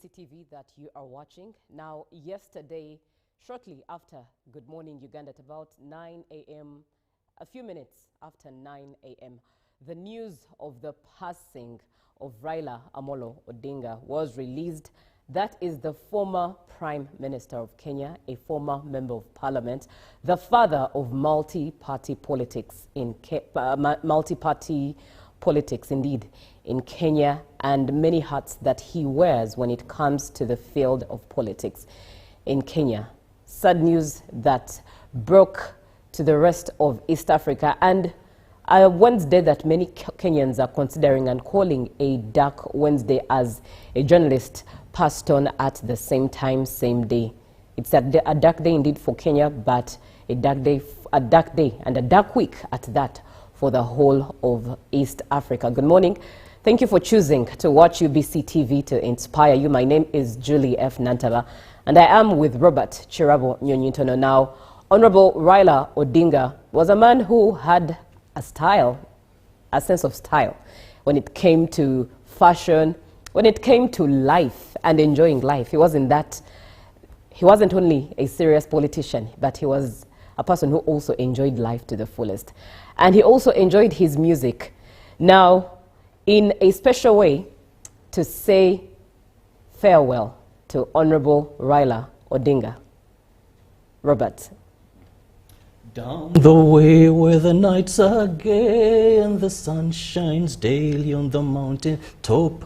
UBC TV that you are watching. Now, yesterday, shortly after Good Morning Uganda, at about 9 a.m., a few minutes after 9 a.m., the news of the passing of Raila Amolo Odinga was released. That is the former Prime Minister of Kenya, a former Member of Parliament, the father of multi-party politics in indeed in Kenya, and many hats that he wears when it comes to the field of politics in Kenya. Sad news that broke to the rest of East Africa, and a Wednesday that many Kenyans are considering and calling a dark Wednesday, as a journalist passed on at the same time, same day. It's a dark day indeed for Kenya, but a dark day and a dark week at that for the whole of East Africa. Good morning. Thank you for choosing to watch UBC TV to inspire you. My name is Julie F. Nantala, and I am with Robert Chirabo Nyonyintono. Now, Honorable Raila Odinga was a man who had a style, a sense of style, when it came to fashion, when it came to life and enjoying life. He wasn't only a serious politician, but he was a person who also enjoyed life to the fullest. And he also enjoyed his music. Now, in a special way, to say farewell to Honorable Raila Odinga. Robert. Down the way where the nights are gay and the sun shines daily on the mountain top,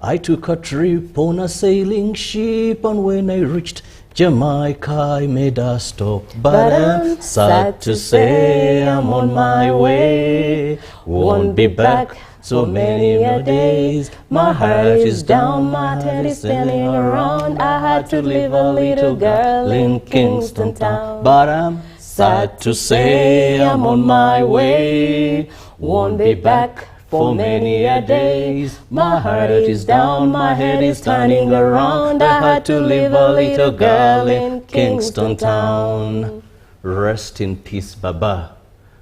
I took a trip on a sailing ship, and when I reached Jamaica I made a stop. But I'm sad to say I'm on my way, won't be back so many a days. My heart is down, my head is spinning around. I had to leave a little girl in Kingston town. But I'm sad to say I'm on my way, won't be back for many a days. My heart is down, my head is turning around. I had to leave a little girl in Kingston town. Rest in peace, Baba,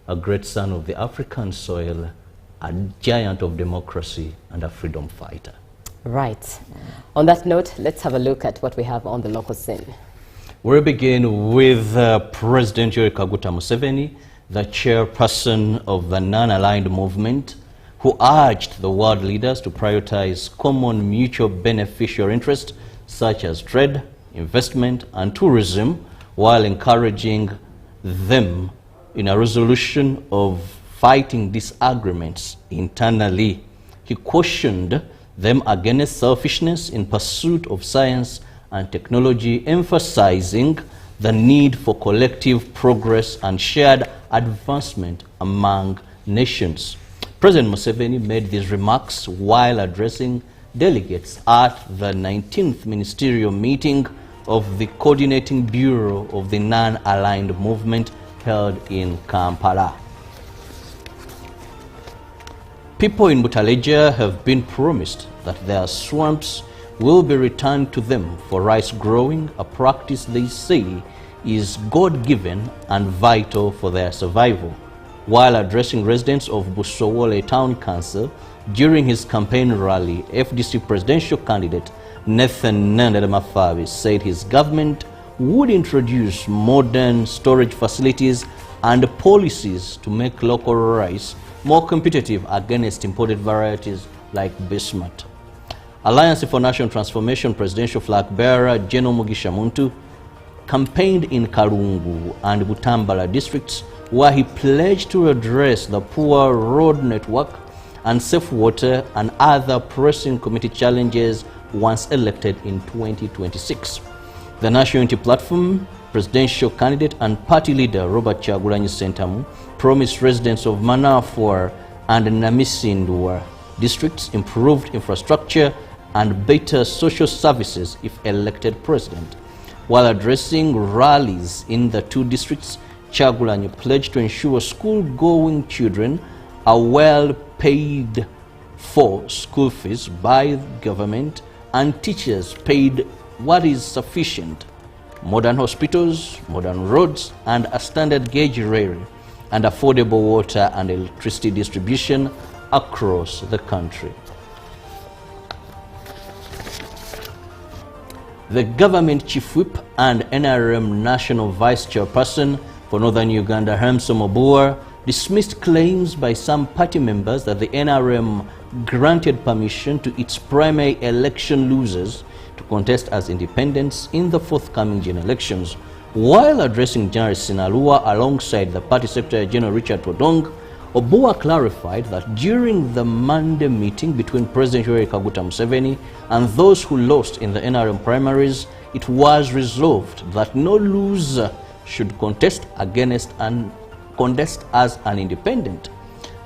a great son of the African soil, a giant of democracy and a freedom fighter. Right. On that note, let's have a look at what we have on the local scene. We'll begin with President Yoweri Kaguta Museveni, the chairperson of the non-aligned movement, who urged the world leaders to prioritize common mutual beneficial interests such as trade, investment and tourism, while encouraging them in a resolution of fighting disagreements internally. He cautioned them against selfishness in pursuit of science and technology, emphasizing the need for collective progress and shared advancement among nations. President Museveni made these remarks while addressing delegates at the 19th ministerial meeting of the Coordinating Bureau of the Non-Aligned Movement held in Kampala. People in Butaleja have been promised that their swamps will be returned to them for rice growing, a practice they say is God-given and vital for their survival. While addressing residents of Busowole Town Council during his campaign rally, FDC presidential candidate Nathan Nandamafabi said his government would introduce modern storage facilities and policies to make local rice more competitive against imported varieties like Bismuth. Alliance for National Transformation presidential flag bearer General Mugisha Muntu campaigned in Kalungu and Butambala districts, where he pledged to address the poor road network and safe water and other pressing community challenges once elected in 2026. The National Unity Platform presidential candidate and party leader Robert Kyagulanyi Ssentamu promised residents of Manafor and Namisindwa districts improved infrastructure and better social services if elected president. While addressing rallies in the two districts, Kyagulanyi pledged to ensure school-going children are well paid for school fees by government and teachers paid what is sufficient, modern hospitals, modern roads and a standard gauge rail, and affordable water and electricity distribution across the country. The government chief whip and NRM national vice chairperson for northern Uganda, Hamson Mobua, dismissed claims by some party members that the NRM granted permission to its primary election losers to contest as independents in the forthcoming general elections. While addressing General Sinalua alongside the party secretary General Richard Todong, Obua clarified that during the Monday meeting between President Yoweri Kaguta Museveni and those who lost in the NRM primaries, it was resolved that no loser should contest as an independent.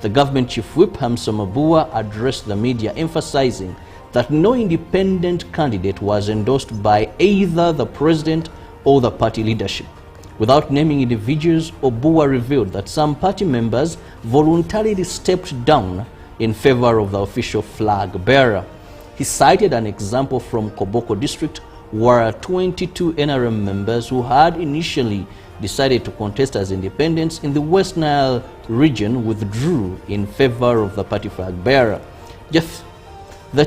The government chief whip Hamson Mobua addressed the media, emphasizing that no independent candidate was endorsed by either the president or the party leadership. Without naming individuals, Obua revealed that some party members voluntarily stepped down in favor of the official flag bearer. He cited an example from Koboko district where 22 NRM members who had initially decided to contest as independents in the West Nile region withdrew in favor of the party flag bearer. The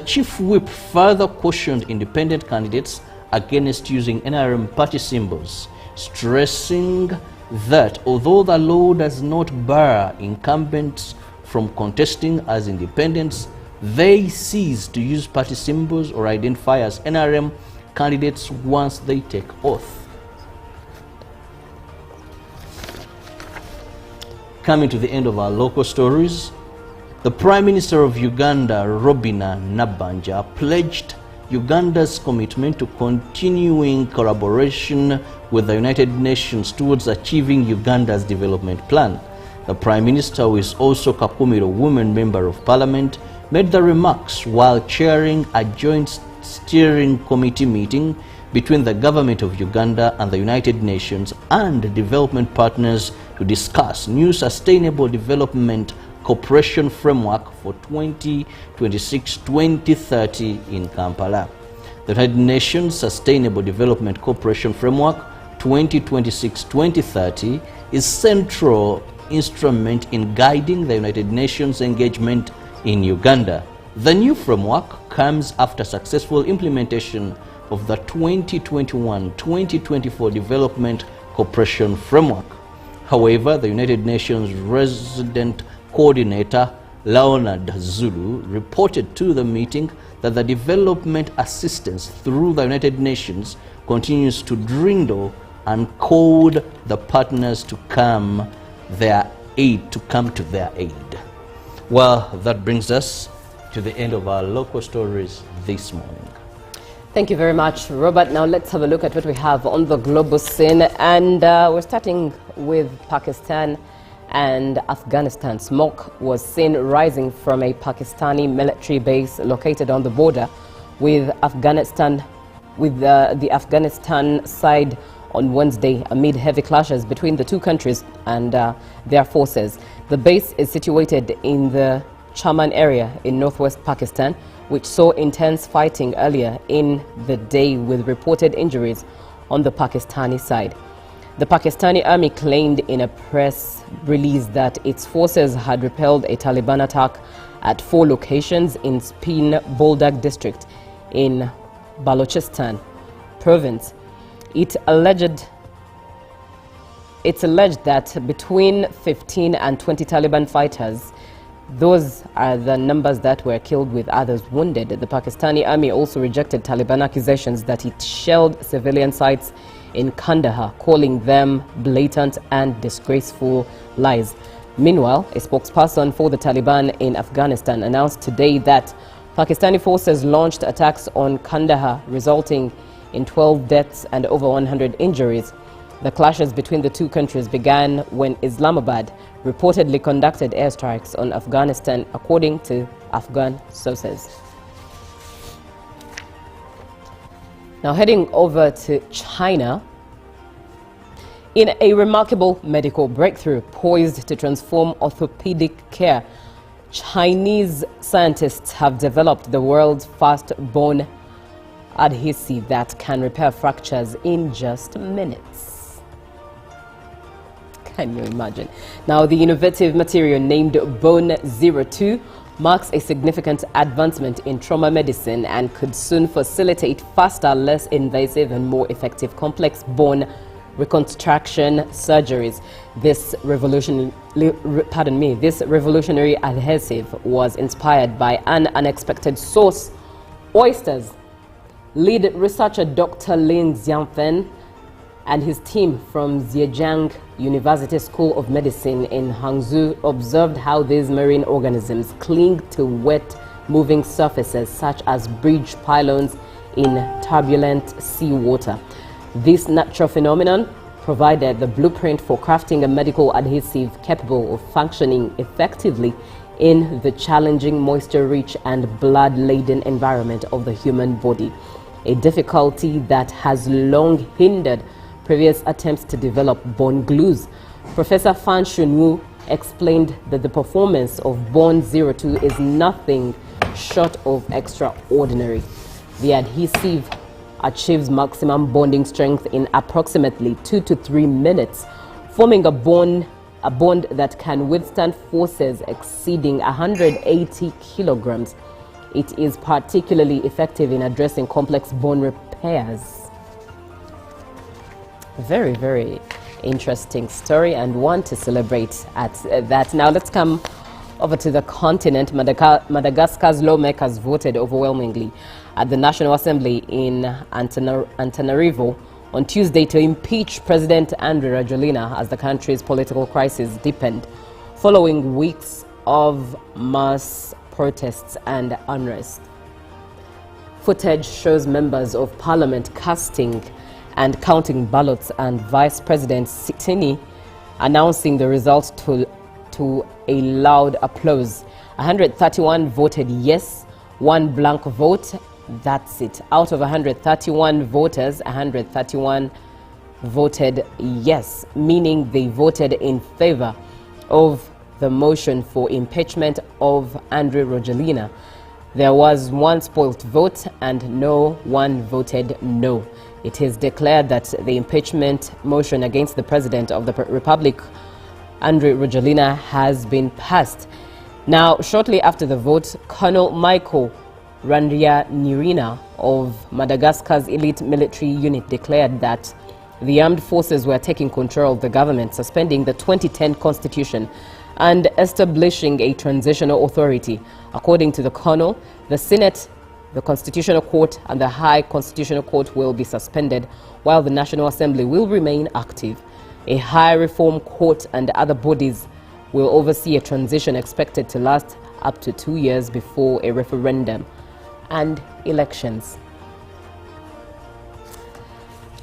chief whip further cautioned independent candidates against using NRM party symbols, stressing that although the law does not bar incumbents from contesting as independents, they cease to use party symbols or identify as NRM candidates once they take oath. Coming to the end of our local stories, the Prime Minister of Uganda, Robina Nabanja, pledged Uganda's commitment to continuing collaboration with the United Nations towards achieving Uganda's development plan. The Prime Minister, who is also Kakumiro Women Member of Parliament, made the remarks while chairing a joint steering committee meeting between the government of Uganda and the United Nations and development partners to discuss new sustainable development cooperation framework for 2026-2030 in Kampala. The United Nations Sustainable Development Cooperation Framework 2026-2030 is central instrument in guiding the United Nations engagement in Uganda. The new framework comes after successful implementation of the 2021-2024 Development Cooperation Framework. However, the United Nations Resident Coordinator Leonard Zulu reported to the meeting that the development assistance through the United Nations continues to dwindle and called the partners to come to their aid. Well, that brings us to the end of our local stories this morning. Thank you very much, Robert. Now let's have a look at what we have on the global scene. And we're starting with Pakistan and Afghanistan. Smoke was seen rising from a Pakistani military base located on the border with Afghanistan, the Afghanistan side on Wednesday amid heavy clashes between the two countries and their forces. The base is situated in the Chaman area in northwest Pakistan, which saw intense fighting earlier in the day with reported injuries on the Pakistani side. The Pakistani army claimed in a press release that its forces had repelled a Taliban attack at 4 locations in Spin Boldak district in Balochistan province. It's alleged that between 15 and 20 Taliban fighters, those are the numbers that were killed with others wounded. The Pakistani army also rejected Taliban accusations that it shelled civilian sites in Kandahar, calling them blatant and disgraceful lies. Meanwhile, a spokesperson for the Taliban in Afghanistan announced today that Pakistani forces launched attacks on Kandahar, resulting in 12 deaths and over 100 injuries. The clashes between the two countries began when Islamabad reportedly conducted airstrikes on Afghanistan, according to Afghan sources. Now heading over to China, in a remarkable medical breakthrough poised to transform orthopedic care, Chinese scientists have developed the world's first bone adhesive that can repair fractures in just minutes. Can you imagine? Now, the innovative material named Bone 02 marks a significant advancement in trauma medicine and could soon facilitate faster, less invasive and more effective complex bone reconstruction surgeries. This revolutionary adhesive was inspired by an unexpected source: oysters. Lead researcher Dr. Lin Xianfen and his team from Zhejiang University School of Medicine in Hangzhou observed how these marine organisms cling to wet, moving surfaces such as bridge pylons in turbulent seawater. This natural phenomenon provided the blueprint for crafting a medical adhesive capable of functioning effectively in the challenging, moisture-rich and blood-laden environment of the human body, a difficulty that has long hindered previous attempts to develop bone glues. Professor Fan Shunwu explained that the performance of Bone 02 is nothing short of extraordinary. The adhesive achieves maximum bonding strength in approximately 2 to 3 minutes, forming a bond that can withstand forces exceeding 180 kilograms. It is particularly effective in addressing complex bone repairs. Very, very interesting story, and one to celebrate at that. Now let's come over to the continent. Madagascar's lawmakers voted overwhelmingly at the National Assembly in Antananarivo on Tuesday to impeach President Andry Rajoelina as the country's political crisis deepened, following weeks of mass protests and unrest. Footage shows members of parliament casting and counting ballots and Vice President Sitini announcing the results to a loud applause. 131 voted yes, 1 blank vote. That's it. Out of 131 voters, 131 voted yes, meaning they voted in favor of the motion for impeachment of Andry Rajoelina. There was 1 spoilt vote and no one voted no. It is declared that the impeachment motion against the President of the Republic, Andry Rajoelina, has been passed. Now, shortly after the vote, Colonel Michael Randrianirina of Madagascar's elite military unit declared that the armed forces were taking control of the government, suspending the 2010 constitution and establishing a transitional authority. According to the colonel, the Senate, the Constitutional Court and the High Constitutional Court will be suspended, while the National Assembly will remain active. A High Reform Court and other bodies will oversee a transition expected to last up to 2 years before a referendum and elections.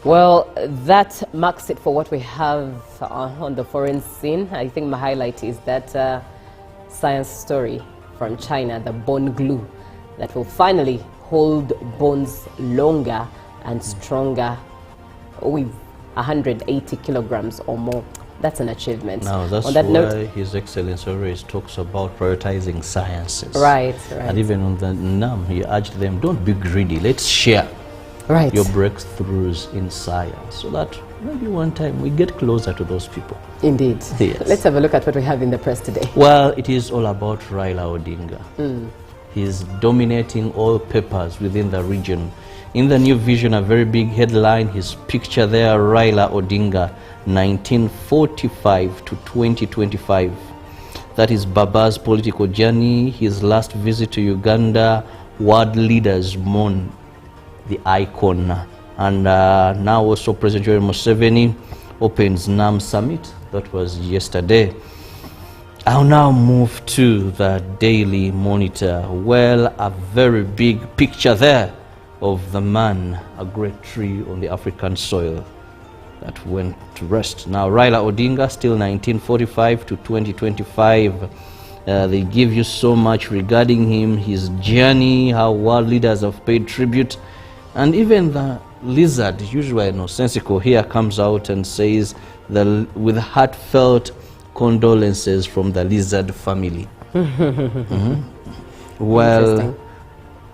Well, that marks it for what we have on the foreign scene. I think my highlight is that science story from China, the bone glue that will finally hold bones longer and stronger with 180 kilograms or more. That's an achievement. Now, that's why His Excellency always talks about prioritizing sciences. Right. And even on the NAM, he urged them, don't be greedy, let's share your breakthroughs in science, so that maybe one time we get closer to those people. Indeed. Yes. Let's have a look at what we have in the press today. Well, it is all about Raila Odinga. He's dominating all papers within the region. In the New Vision, a very big headline, his picture there, Raila Odinga, 1945 to 2025. That is Baba's political journey, his last visit to Uganda. World leaders mourn the icon. And now also President Yoweri Museveni opens NAM Summit. That was yesterday. I'll now move to the Daily Monitor. Well, a very big picture there of the man, a great tree on the African soil that went to rest. Now, Raila Odinga, still 1945 to 2025. They give you so much regarding him, his journey, how world leaders have paid tribute, and even the lizard, usually nonsensical, here comes out and says with heartfelt condolences from the lizard family. Well,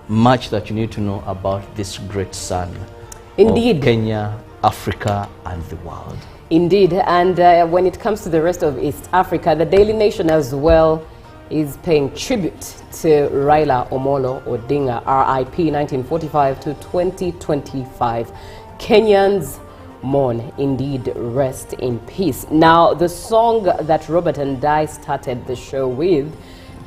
much that you need to know about this great son of Kenya, Africa, and the world. Indeed, and when it comes to the rest of East Africa, the Daily Nation as well is paying tribute to Raila Omolo Odinga, RIP 1945 to 2025. Kenyans mourn, indeed, rest in peace. Now, the song that Robert and I started the show with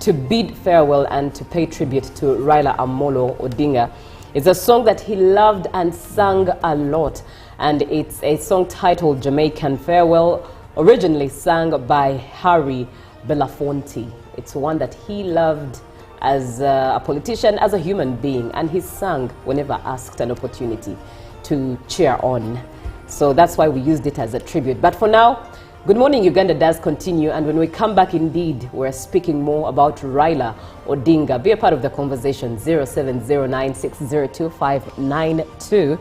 to bid farewell and to pay tribute to Raila Amolo Odinga is a song that he loved and sang a lot, and it's a song titled Jamaican Farewell, originally sung by Harry Belafonte. It's one that he loved as a politician, as a human being, and he sang whenever asked an opportunity to cheer on. So that's why we used it as a tribute. But for now, Good Morning Uganda does continue, and when we come back, indeed, we're speaking more about Raila Odinga. Be a part of the conversation, 0709602592,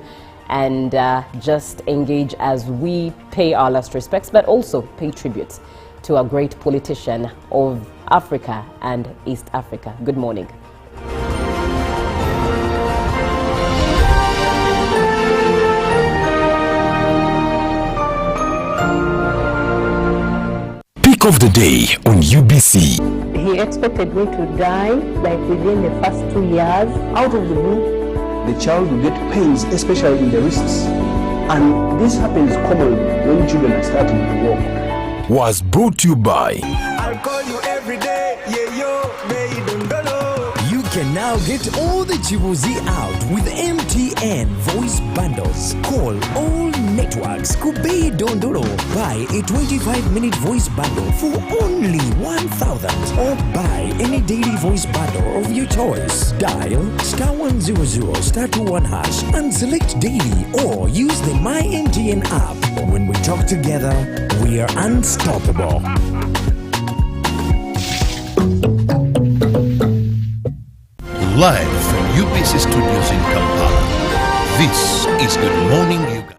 and just engage as we pay our last respects, but also pay tribute to a great politician of Africa and East Africa. Good morning. Pick of the day on UBC. He expected me to die like within the first 2 years. Out of the blue, the child will get pains, especially in the wrists. And this happens commonly when children are starting to walk. Was brought to you by I'll call you every day, yeah, yo, You can now get all the Chibuzi out with MTN voice bundles. Call all networks Kubei Dondoro. Buy a 25-minute voice bundle for only 1,000, or buy any daily voice bundle of your choice. Dial *100 *21 hash and select daily, or use the My MTN app. When we talk together, we are unstoppable. Live from UBC Studios in Kampala, this is Good Morning Uganda.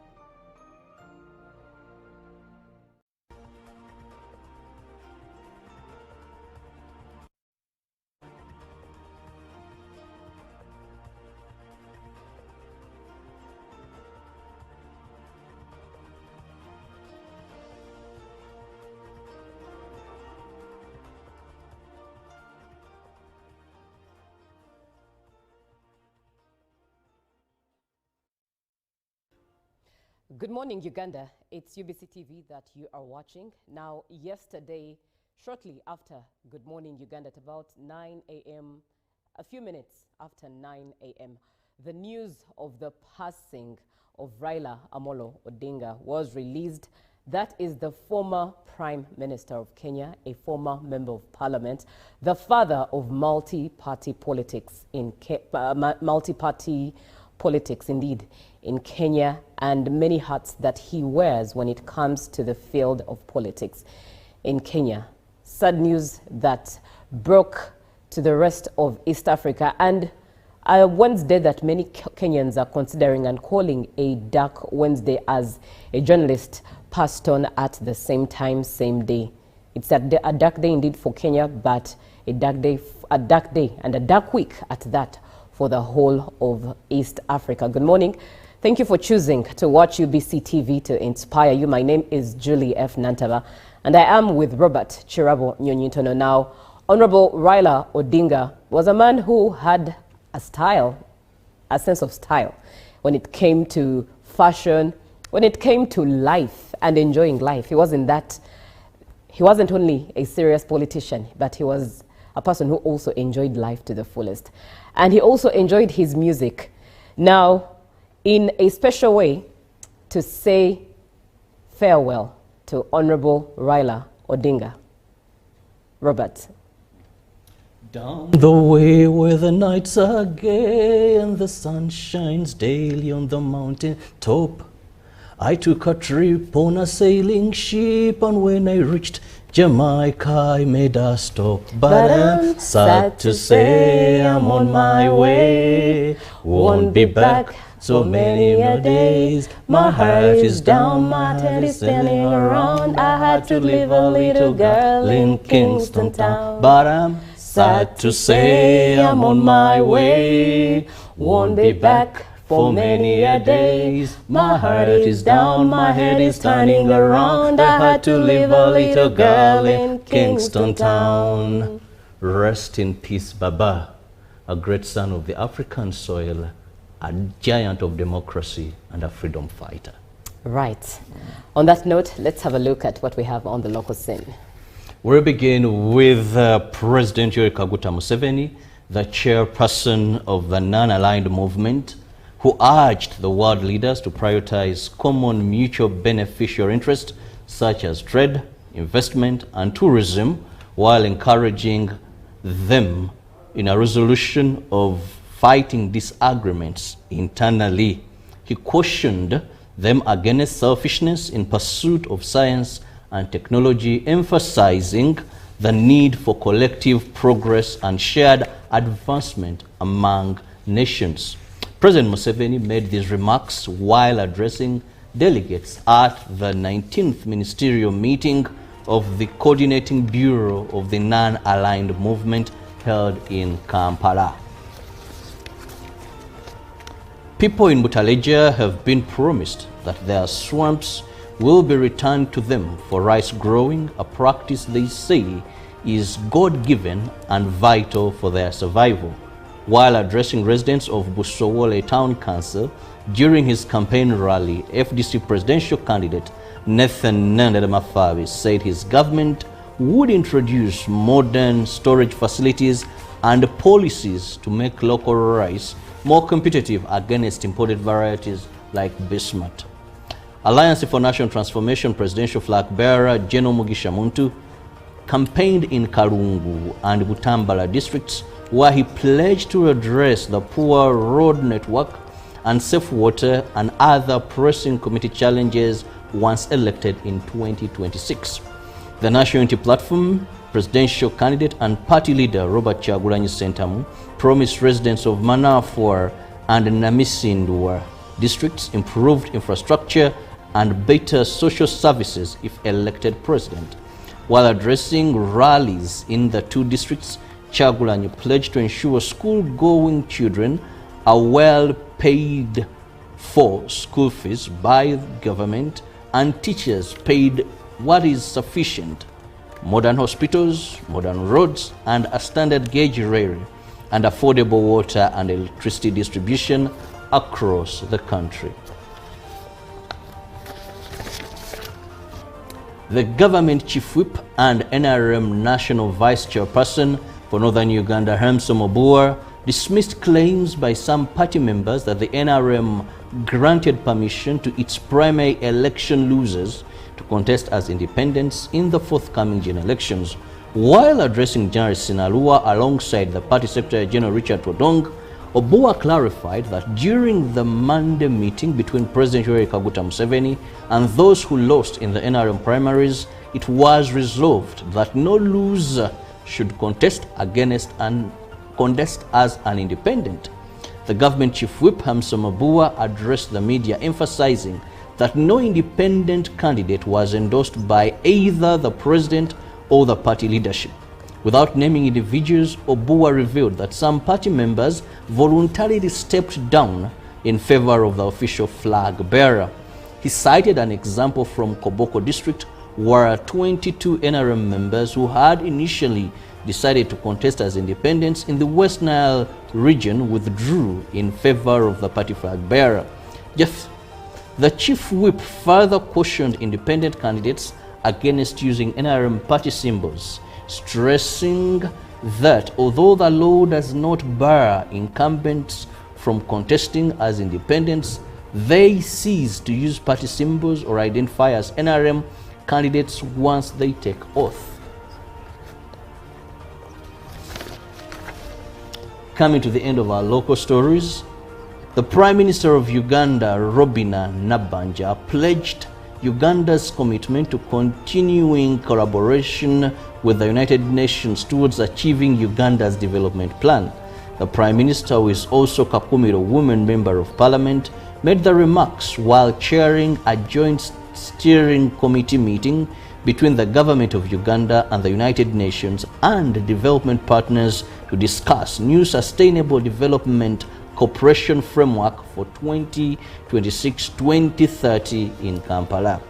Good morning, Uganda. It's UBC TV that you are watching. Now, yesterday, shortly after Good Morning Uganda, at about 9 a.m., a few minutes after 9 a.m., the news of the passing of Raila Amolo Odinga was released. That is the former Prime Minister of Kenya, a former Member of Parliament, the father of multi-party politics indeed, in Kenya, and many hats that he wears when it comes to the field of politics in Kenya. Sad news that broke to the rest of East Africa, and a Wednesday that many Kenyans are considering and calling a dark Wednesday, as a journalist passed on at the same time, same day. It's a dark day indeed for Kenya, but a dark day and a dark week at that for the whole of East Africa. Good morning. Thank you for choosing to watch UBC TV to inspire you. My name is Julie F. Nantaba, and I am with Robert Chirabo Nyonyintono. Now, Honorable Raila Odinga was a man who had a sense of style when it came to fashion, when it came to life and enjoying life. He wasn't only a serious politician, but he was a person who also enjoyed life to the fullest. And he also enjoyed his music. Now, in a special way, to say farewell to Honorable Raila Odinga. Robert. Down the way where the nights are gay and the sun shines daily on the mountain top, I took a trip on a sailing ship, and when I reached Jamaica, I made a stop. But I'm sad to say I'm on my way, won't be back so many a days. My heart is down, my head is spinning around. I had to leave a little girl in Kingston town. But I'm sad to say I'm on my way, won't be back for many a days. My heart is down, my head is turning around. I had to leave a little girl in Kingston town. Rest in peace, Baba, a great son of the African soil, a giant of democracy and a freedom fighter. Right. On that note, let's have a look at what we have on the local scene. We'll begin with President Yoweri Kaguta Museveni, the chairperson of the non-aligned movement, who urged the world leaders to prioritize common mutual beneficial interests such as trade, investment and tourism, while encouraging them in a resolution of fighting disagreements internally. He cautioned them against selfishness in pursuit of science and technology, emphasizing the need for collective progress and shared advancement among nations. President Museveni made these remarks while addressing delegates at the 19th ministerial meeting of the Coordinating Bureau of the Non-Aligned Movement held in Kampala. People in Butaleja have been promised that their swamps will be returned to them for rice growing, a practice they say is God-given and vital for their survival. While addressing residents of Busowole Town Council during his campaign rally, FDC presidential candidate Nathan Nandedamafabi said his government would introduce modern storage facilities and policies to make local rice more competitive against imported varieties like Bismuth. Alliance for National Transformation presidential flag bearer General Mugisha Muntu campaigned in Kalungu and Butambala districts, where he pledged to address the poor road network and safe water and other pressing community challenges once elected in 2026. The National Unity Platform presidential candidate and party leader Robert Kyagulanyi Ssentamu promised residents of Manafwa and Namisindwa districts improved infrastructure and better social services if elected president. While addressing rallies in the two districts, Kyagulanyi pledged to ensure school-going children are well paid for school fees by the government and teachers paid what is sufficient, modern hospitals, modern roads and a standard gauge rail, and affordable water and electricity distribution across the country. The government chief whip and NRM national vice chairperson for Northern Uganda, Hamson Mobua, dismissed claims by some party members that the NRM granted permission to its primary election losers to contest as independents in the forthcoming general elections. While addressing General Sinalua alongside the party Secretary General Richard Todong, Obua clarified that during the Monday meeting between President Yoweri Kaguta Museveni and those who lost in the NRM primaries, it was resolved that no loser should contest as an independent. The government chief whip Hamson Mobua addressed the media, emphasizing that no independent candidate was endorsed by either the president or the party leadership. Without naming individuals, Obua revealed that some party members voluntarily stepped down in favor of the official flag bearer. He cited an example from Koboko district where 22 NRM members who had initially decided to contest as independents in the West Nile region withdrew in favor of the party flag bearer. The chief whip further cautioned independent candidates against using NRM party symbols, stressing that although the law does not bar incumbents from contesting as independents, they cease to use party symbols or identify as NRM candidates once they take oath. Coming to the end of our local stories, the Prime Minister of Uganda, Robina Nabanja, pledged Uganda's commitment to continuing collaboration with the United Nations towards achieving Uganda's development plan. The Prime Minister, who is also Kakumiro Women Member of Parliament, made the remarks while chairing a joint steering committee meeting between the government of Uganda and the United Nations and development partners to discuss new sustainable development cooperation framework for 2026-2030 in Kampala.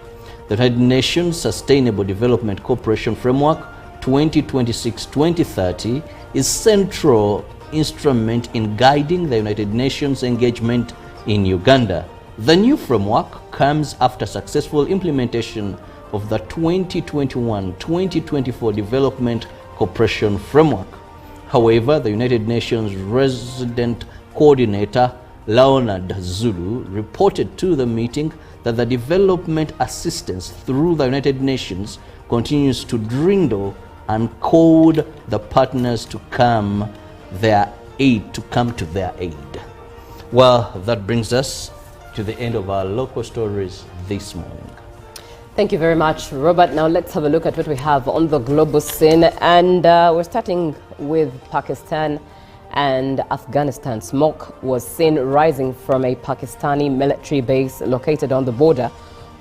The United Nations Sustainable Development Cooperation Framework 2026-2030 is central instrument in guiding the United Nations engagement in Uganda. The new framework comes after successful implementation of the 2021-2024 Development Cooperation Framework. However, the United Nations Resident Coordinator Leonard Zulu reported to the meeting that the development assistance through the United Nations continues to dwindle and called the partners to come to their aid. Well, that brings us to the end of our local stories this morning. Thank you very much, Robert. Now let's have a look at what we have on the global scene. And we're starting with Pakistan and Afghanistan. Smoke was seen rising from a Pakistani military base located on the border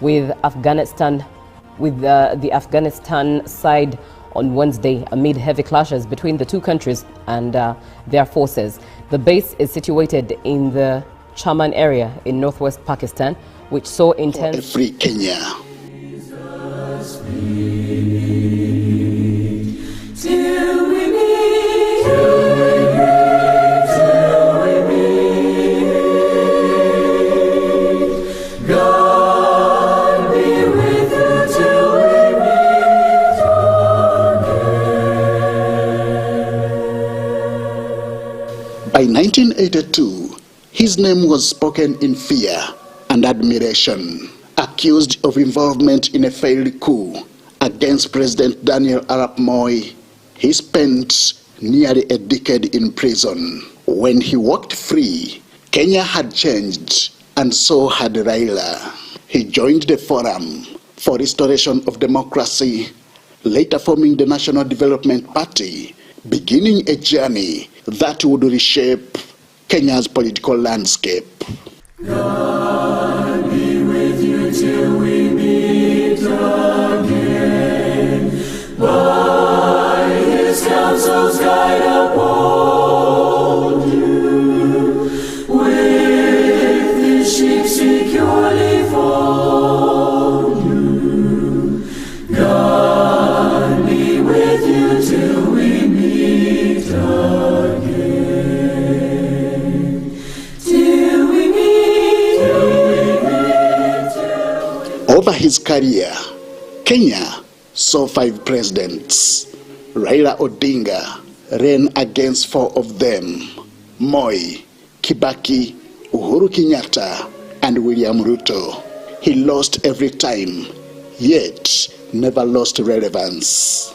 with Afghanistan, with the Afghanistan side on Wednesday amid heavy clashes between the two countries and their forces. The base is situated in the Chaman area in northwest Pakistan, which saw intense... Free Kenya. By 1982, his name was spoken in fear and admiration. Accused of involvement in a failed coup against President Daniel Arap Moi, he spent nearly a decade in prison. When he walked free, Kenya had changed, and so had Raila. He joined the Forum for Restoration of Democracy, later forming the National Development Party, beginning a journey that would reshape Kenya's political landscape. God be with you till we meet again. By his counsel's guide uphold you, with his sheep securely fold you. God be with you till we meet again. Till we meet, Over his career, Kenya saw 5 presidents. Raila Odinga ran against 4 of them: Moi, Kibaki, Uhuru Kenyatta, and William Ruto. He lost every time, yet never lost relevance.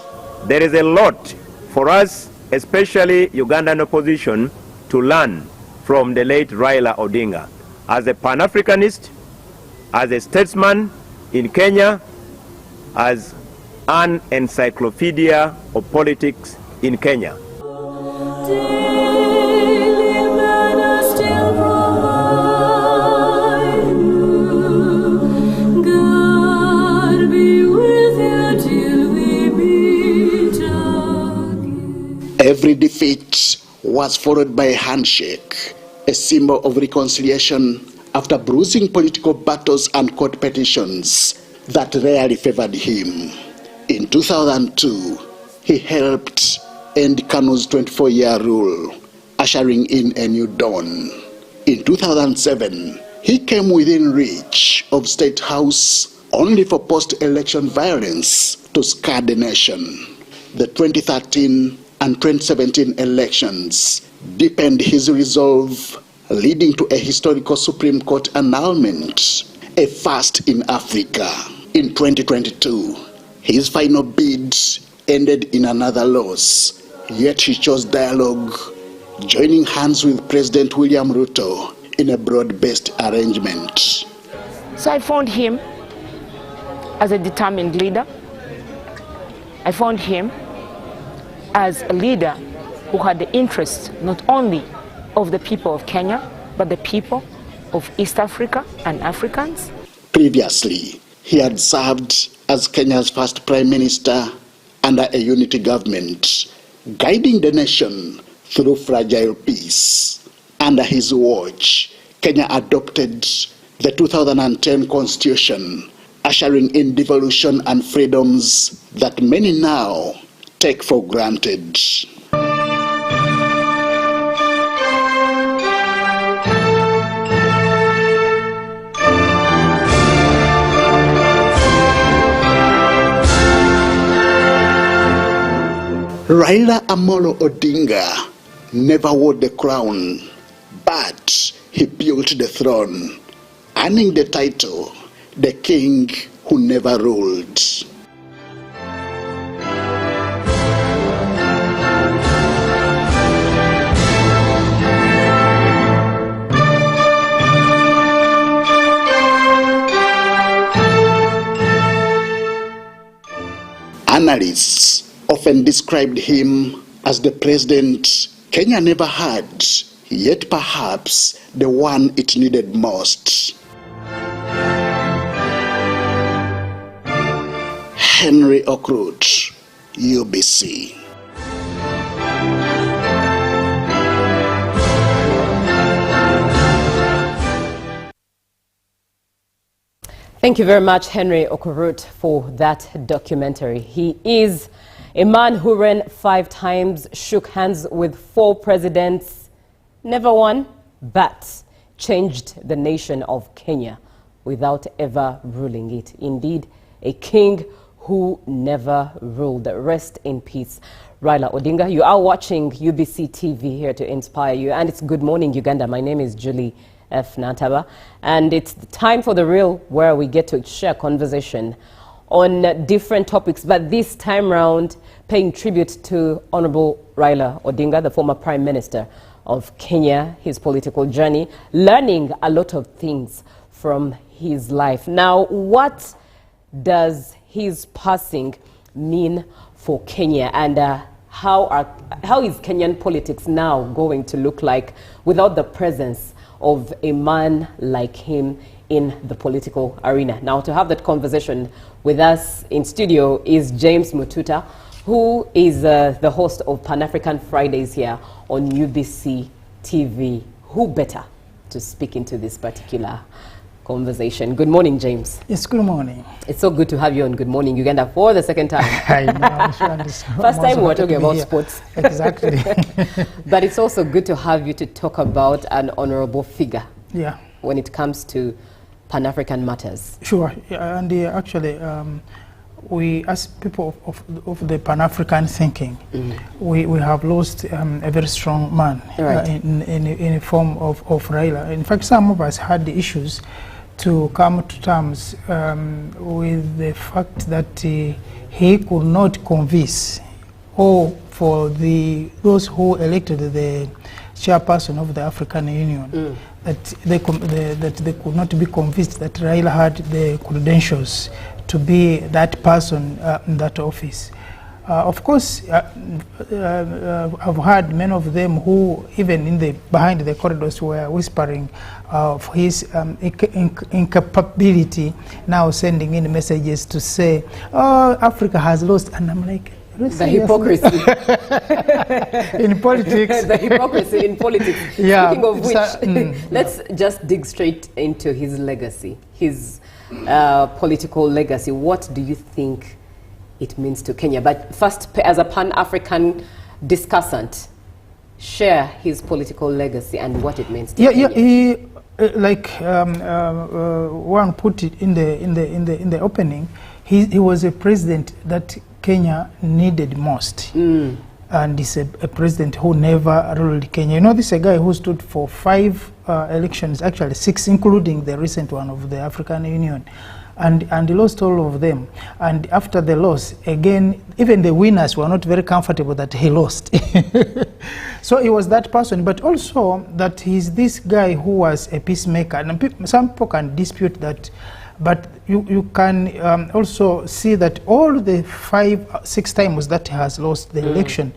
There is a lot for us, especially Ugandan opposition, to learn from the late Raila Odinga as a Pan-Africanist, as a statesman in Kenya, as an encyclopedia of politics in Kenya. daily manna still provide you. God be with you till we meet again. Every defeat was followed by a handshake, a symbol of reconciliation after bruising political battles and court petitions that rarely favored him. In 2002, he helped end Kanu's 24-year rule, ushering in a new dawn. In 2007, he came within reach of State House only for post-election violence to scar the nation. The 2013 and 2017 elections deepened his resolve, leading to a historical Supreme Court annulment, a first in Africa. In 2022, his final bid ended in another loss, yet he chose dialogue, joining hands with President William Ruto in a broad-based arrangement. So I found him as a determined leader. I found him as a leader who had the interest not only of the people of Kenya, but the people of East Africa and Africans. Previously, he had served as Kenya's first prime minister under a unity government, guiding the nation through fragile peace. Under his watch, Kenya adopted the 2010 constitution, ushering in devolution and freedoms that many now take for granted. Raila Amolo Odinga never wore the crown, but he built the throne, earning the title, the king who never ruled. Analysts often described him as the president Kenya never had, yet perhaps the one it needed most. Henry Okrut, UBC. Thank you very much, Henry Okrut, for that documentary. He is a man who ran 5 times, shook hands with 4 presidents, never won, but changed the nation of Kenya without ever ruling it. Indeed, a king who never ruled. Rest in peace, Raila Odinga. You are watching UBC TV, here to inspire you. And it's Good Morning Uganda. My name is Julie F. Nantaba. And it's time for The Real, where we get to share conversation on different topics, but this time round paying tribute to Honorable Raila Odinga, the former Prime Minister of Kenya, his political journey, learning a lot of things from his life. Now, what does his passing mean for Kenya, and how is Kenyan politics now going to look like without the presence of a man like him in the political arena? Now, to have that conversation with us in studio is James Mututa, who is the host of Pan-African Fridays here on UBC TV. Who better to speak into this particular conversation? Good morning, James. Yes, good morning. It's so good to have you on Good Morning Uganda for the second time. I know. First time we're talking about sports. Exactly. But it's also good to have you to talk about an honorable figure. Yeah. When it comes to Pan-African matters. Sure, and actually, we, as people of the Pan-African thinking, we have lost a very strong man, right, in a form of Raila. In fact, some of us had the issues to come to terms with the fact that he could not convince, or for those who elected the chairperson of the African Union, that they could not be convinced that Raila had the credentials to be that person in that office. Of course, I've heard many of them who, even behind the corridors, were whispering of his incapability, now sending in messages to say, "Oh, Africa has lost," and I'm like, the hypocrisy in politics. The hypocrisy in politics. Yeah. Speaking of which, let's just dig straight into his legacy, his political legacy. What do you think it means to Kenya? But first, as a Pan-African discussant, share his political legacy and what it means to Kenya. He, like one put it in the opening, he was a president that Kenya needed most, and he's a president who never ruled Kenya. You know, this is a guy who stood for 5 elections, actually 6, including the recent one of the African Union, and he lost all of them. And after the loss, again, even the winners were not very comfortable that he lost. So he was that person, but also that he's this guy who was a peacemaker. And some people can dispute that, but you can also see that all the 5, 6 times that he has lost the election,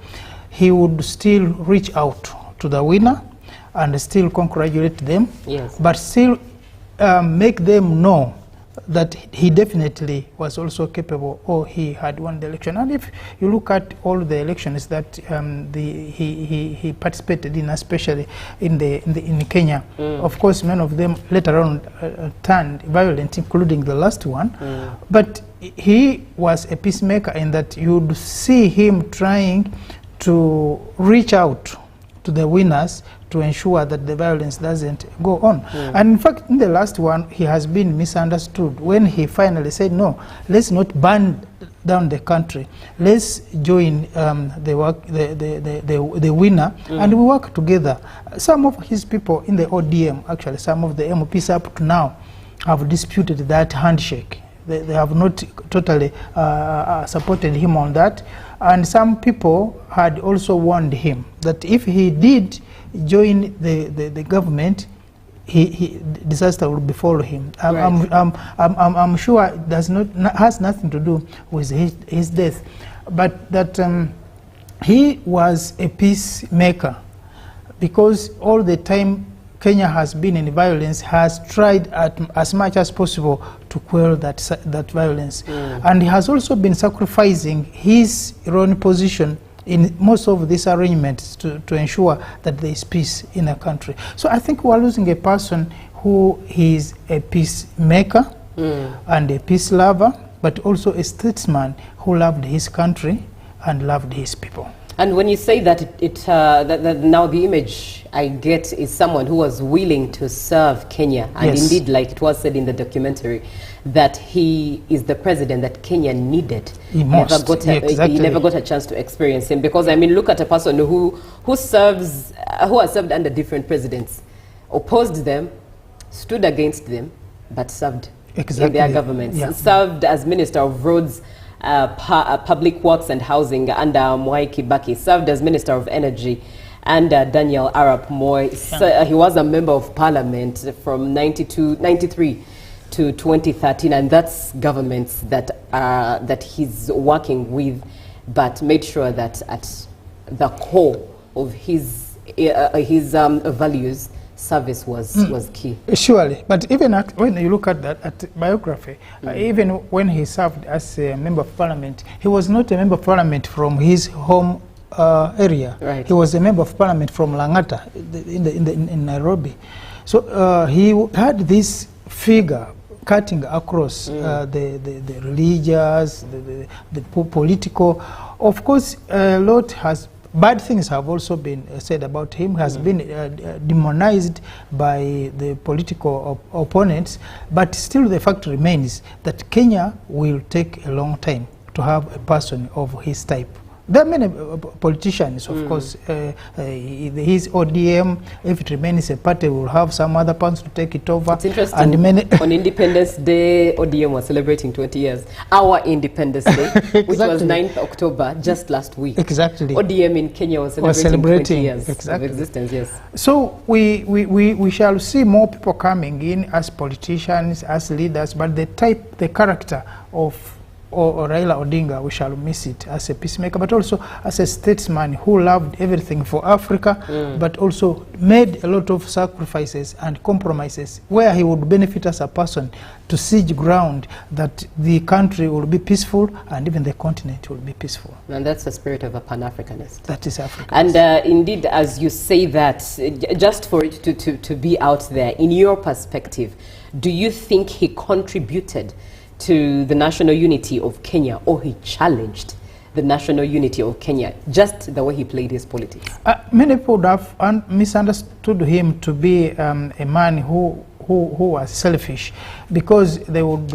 he would still reach out to the winner and still congratulate them, yes, but still make them know that he definitely was also capable, or he had won the election. And if you look at all the elections that he participated in, especially in Kenya, of course, many of them later on turned violent, including the last one. But he was a peacemaker in that you'd see him trying to reach out to the winners to ensure that the violence doesn't go on. And in fact, in the last one, he has been misunderstood when he finally said, no, let's not burn down the country. Let's join the winner and we work together. Some of his people in the ODM, actually, some of the MPs up to now have disputed that handshake. They have not totally supported him on that. And some people had also warned him that if he did join the government, disaster will befall him. I'm sure it has nothing to do with his death, but that he was a peacemaker, because all the time Kenya has been in violence, has tried as much as possible to quell that violence. And he has also been sacrificing his own position in most of these arrangements to ensure that there is peace in a country. So I think we are losing a person who is a peacemaker and a peace lover, but also a statesman who loved his country and loved his people. And when you say that, that now the image I get is someone who was willing to serve Kenya, and indeed, like it was said in the documentary, that he is the president that Kenya needed. He never got a chance to experience him, because I mean, look at a person who has served under different presidents, opposed them, stood against them, but served in their governments. Served as Minister of Roads, Public Works and Housing under Mwai Kibaki, served as Minister of Energy under Daniel Arap Moi. He was a member of Parliament from 93 to 2013, and that's governments that he's working with, but made sure that at the core of his values, service was key. Surely, but even when you look at that biography, even when he served as a member of parliament, he was not a member of parliament from his home area. He was a member of parliament from Langata in Nairobi. So he had this figure cutting across the religious, the political. Of course, a lot has bad things have also been said about him, has been demonized by the political opponents, but still the fact remains that Kenya will take a long time to have a person of his type. There are many politicians, of course. His ODM, if it remains a party, will have some other person to take it over. It's interesting. And on Independence Day, ODM was celebrating 20 years. Our Independence Day, which was 9th October, just last week. ODM in Kenya was celebrating 20 years of existence. Yes. So we shall see more people coming in as politicians, as leaders, but the character of Raila Odinga, we shall miss it as a peacemaker, but also as a statesman who loved everything for Africa, but also made a lot of sacrifices and compromises where he would benefit as a person to siege ground that the country will be peaceful and even the continent will be peaceful. And that's the spirit of a Pan-Africanist. That is Africa. And indeed, as you say that, just for it to be out there, in your perspective, do you think he contributed to the national unity of Kenya, or he challenged the national unity of Kenya, just the way he played his politics? Many people would have misunderstood him to be a man who was selfish, because they would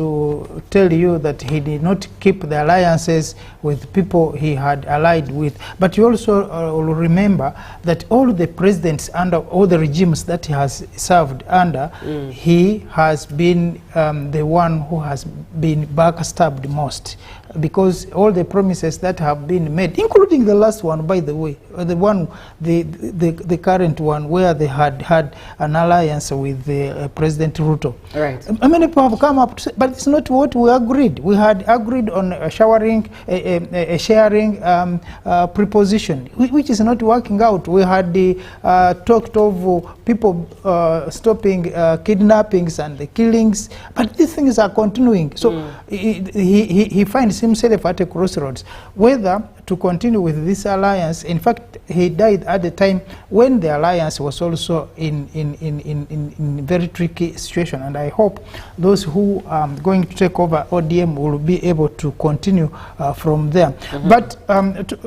tell you that he did not keep the alliances with people he had allied with. But you also will remember that all the presidents under all the regimes that he has served under, he has been the one who has been backstabbed most, because all the promises that have been made, including the last one, by the way, the current one, where they had an alliance with President Ruto. Many people have come up to say, but it's not what we agreed. We had agreed on a sharing preposition, which is not working out. We had talked of people stopping kidnappings and the killings, but these things are continuing. So he finds himself at a crossroads, whether to continue with this alliance. In fact, he died at the time when the alliance was also in very tricky situation. And I hope those who are going to take over ODM will be able to continue from there. But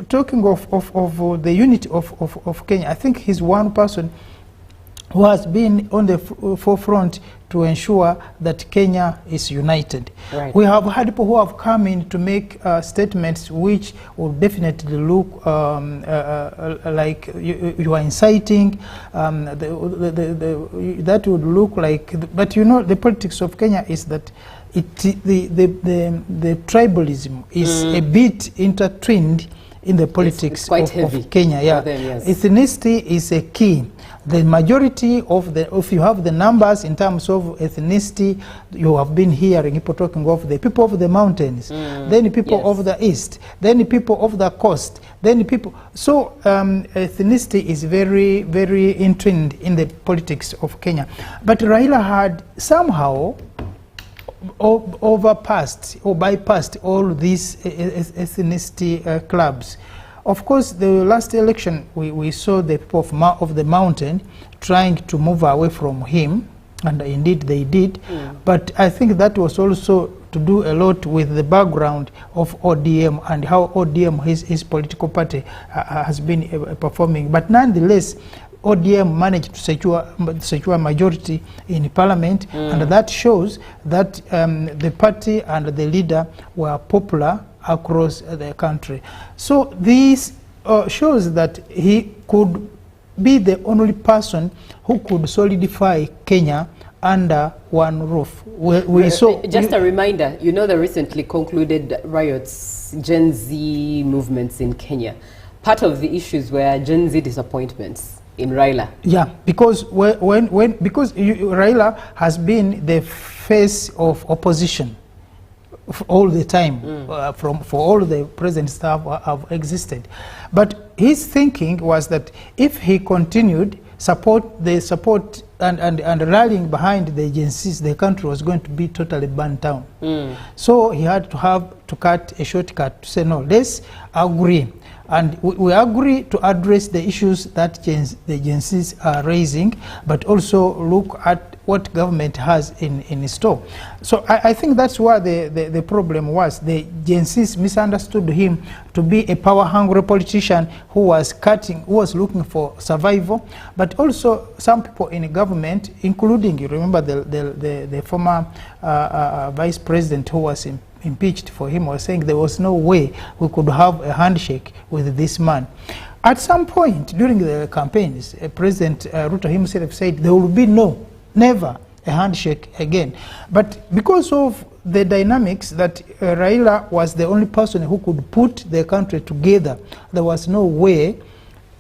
talking of the unity of Kenya, I think he's one person who has been on the forefront to ensure that Kenya is united. Right. We have had people who have come in to make statements which will definitely look like you are inciting. That would look like, but you know, the politics of Kenya is that the tribalism is a bit intertwined in the politics of Kenya. Yeah, them, yes. Ethnicity is a key. The majority of if you have the numbers in terms of ethnicity, you have been hearing people talking of the people of the mountains, then the people of the east, then the people of the coast, then the people. So ethnicity is very, very entwined in the politics of Kenya. But Raila had somehow overpassed or bypassed all these ethnicity clubs. Of course, the last election, we saw the people of the mountain trying to move away from him, and indeed they did. But I think that was also to do a lot with the background of ODM and how ODM, his political party, has been performing. But nonetheless, ODM managed to secure majority in parliament, and that shows that the party and the leader were popular across the country. So this shows that he could be the only person who could solidify Kenya under one roof. We saw just a reminder, you know, the recently concluded riots, Gen Z movements in Kenya. Part of the issues were Gen Z disappointments in Raila. Yeah, because because Raila has been the face of opposition all the time, for all the present staff have existed. But his thinking was that if he continued support and rallying behind the agencies, the country was going to be totally burnt down. So he had to cut a shortcut to say, no, let's agree. And we agree to address the issues that the agencies are raising, but also look at what government has in store. So I think that's where the problem was. The agencies misunderstood him to be a power-hungry politician who was looking for survival. But also some people in the government, including, you remember the former vice president who was impeached for him, was saying there was no way we could have a handshake with this man. At some point during the campaigns, President Ruto himself said there will be never a handshake again. But because of the dynamics that Raila was the only person who could put the country together, there was no way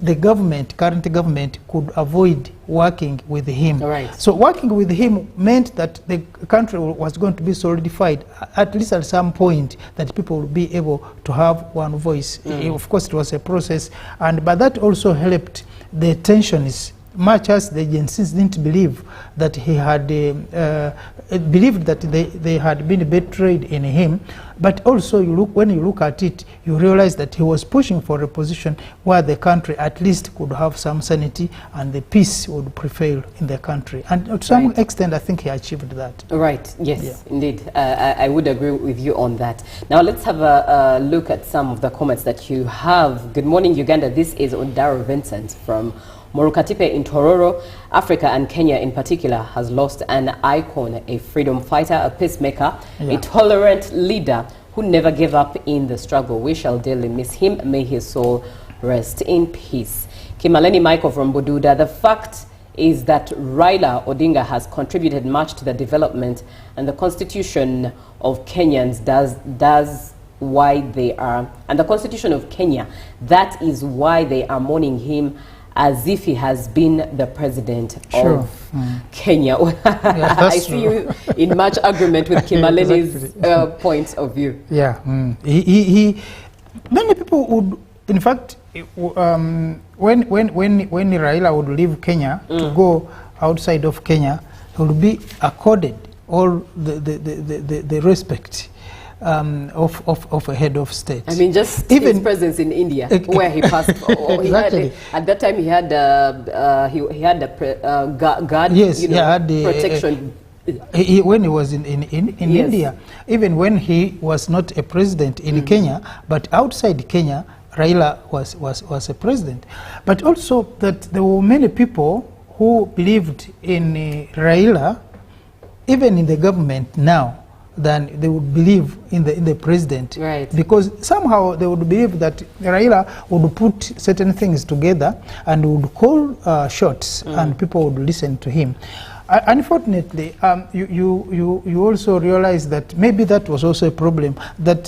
the current government could avoid working with him. Right. So working with him meant that the country was going to be solidified, at least at some point, that people would be able to have one voice. Of course, it was a process, but that also helped the tensions, much as the agencies didn't believe that he had believed that they had been betrayed in him. But also when you look at it, you realize that he was pushing for a position where the country at least could have some sanity and the peace would prevail in the country. And to some extent, I think he achieved that. Right, yes, indeed. I would agree with you on that. Now let's have a look at some of the comments that you have. Good morning, Uganda. This is Ondaro Vincent from Morukatipe in Tororo. Africa, and Kenya in particular, has lost an icon, a freedom fighter, a peacemaker, a tolerant leader who never gave up in the struggle. We shall dearly miss him. May his soul rest in peace. Kimaleni Michael from Bududa. The fact is that Raila Odinga has contributed much to the development, and the constitution of Kenyans does why they are, and the constitution of Kenya, that is why they are mourning him as if he has been the president of Kenya. I see you in much agreement with Kimaleni's points of view. Yeah, many people would, in fact, when Raila would leave Kenya to go outside of Kenya, he would be accorded all the respect. of a head of state. I mean, just even his presence in India, where he passed. Exactly. At that time, he had guard. Yes, you know, he had the protection. When he was in yes. India, even when he was not a president in Kenya, but outside Kenya, Raila was a president. But also that there were many people who believed in Raila, even in the government now, than they would believe in the president. Right. Because somehow they would believe that Raila would put certain things together and would call shots and people would listen to him. Unfortunately, you also realize that maybe that was also a problem, that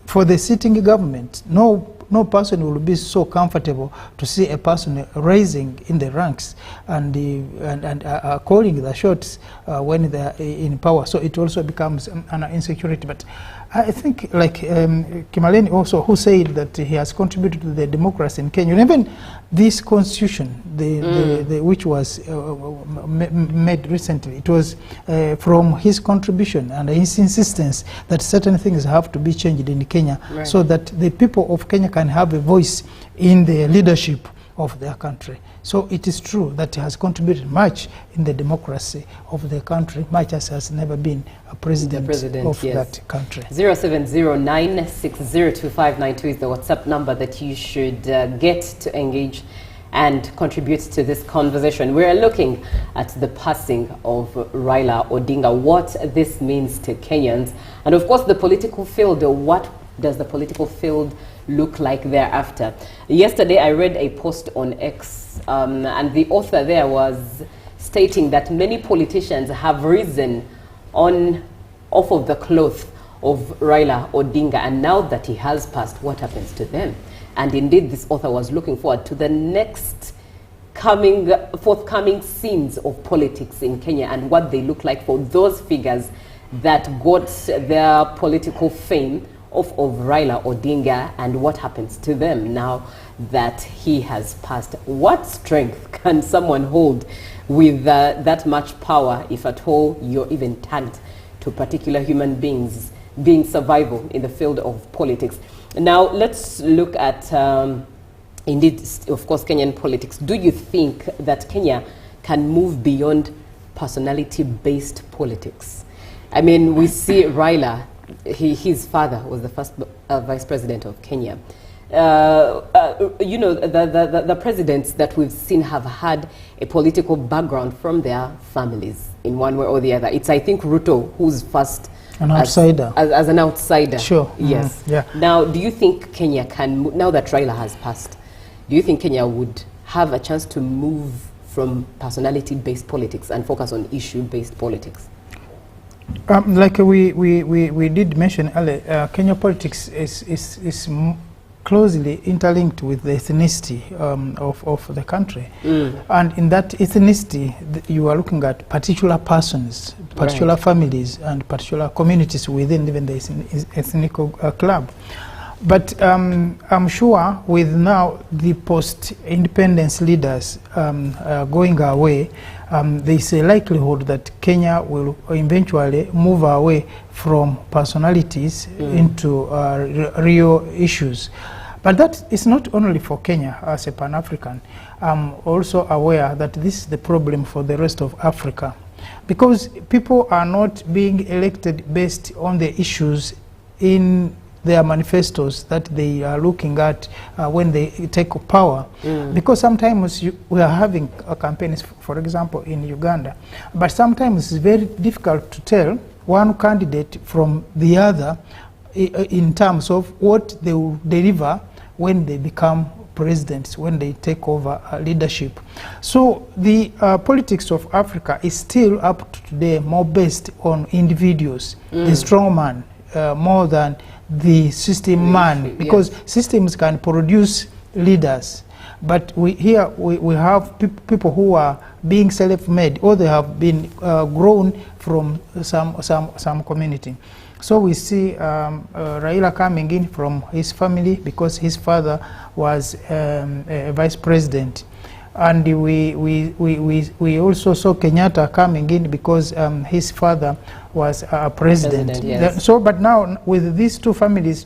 for the sitting government, no person will be so comfortable to see a person rising in the ranks and calling the shots when they are in power. So it also becomes an insecurity. But I think, like Kimaleni also, who said that he has contributed to the democracy in Kenya, and even this constitution, which was made recently, it was from his contribution and his insistence that certain things have to be changed in Kenya, right, so that the people of Kenya can have a voice in the leadership of their country. So it is true that he has contributed much in the democracy of the country, much as has never been a president of yes. that country. 0709602592 is the WhatsApp number that you should get to engage and contribute to this conversation. We're looking at the passing of Raila Odinga, what this means to Kenyans, and of course the political field. What does the political field look like thereafter? Yesterday I read a post on X and the author there was stating that many politicians have risen off of the cloth of Raila Odinga, and now that he has passed, what happens to them? And indeed this author was looking forward to the next forthcoming scenes of politics in Kenya and what they look like for those figures that got their political fame off of Raila Odinga, and what happens to them now that he has passed. What strength can someone hold with that much power, if at all you're even tagged to particular human beings being survival in the field of politics? Now let's look at indeed, of course, Kenyan politics. Do you think that Kenya can move beyond personality-based politics? I mean, we see Raila, his father was the first vice president of Kenya. You know, the presidents that we've seen have had a political background from their families in one way or the other. It's, I think, Ruto who's first an outsider. As an outsider. Sure. Yes. Yeah. Now, do you think Kenya can, now that Raila has passed, do you think Kenya would have a chance to move from personality-based politics and focus on issue-based politics? Like we did mention earlier, Kenya politics is closely interlinked with the ethnicity of the country. And in that ethnicity, you are looking at particular persons, particular right. families, and particular communities within even the ethnic club. But I'm sure with now the post-independence leaders going away, there is a likelihood that Kenya will eventually move away from personalities into real issues. But that is not only for Kenya as a Pan-African. I'm also aware that this is the problem for the rest of Africa, because people are not being elected based on the issues in their manifestos that they are looking at when they take power. Because sometimes we are having campaigns, for example, in Uganda, but sometimes it's very difficult to tell one candidate from the other in terms of what they will deliver when they become presidents, when they take over leadership. So the politics of Africa is still up to today more based on individuals, the strong man, more than the system man, because systems can produce leaders, but we have people who are being self-made, or they have been grown from some community. So we see Raila coming in from his family because his father was a vice president, and we also saw Kenyatta coming in because his father was president. Yes. So, but now with these two families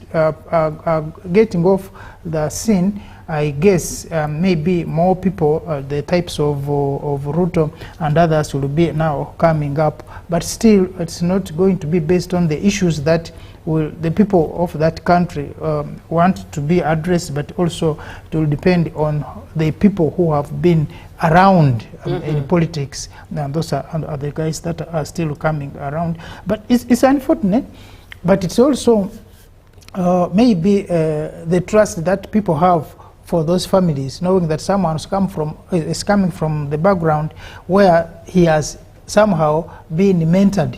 getting off the scene, I guess maybe more people, the types of Ruto and others will be now coming up. But still, it's not going to be based on the issues that the people of that country want to be addressed, but also it will depend on the people who have been around in politics. And those are the guys that are still coming around. But it's unfortunate, but it's also maybe the trust that people have for those families, knowing that someone is coming from the background where he has somehow been mentored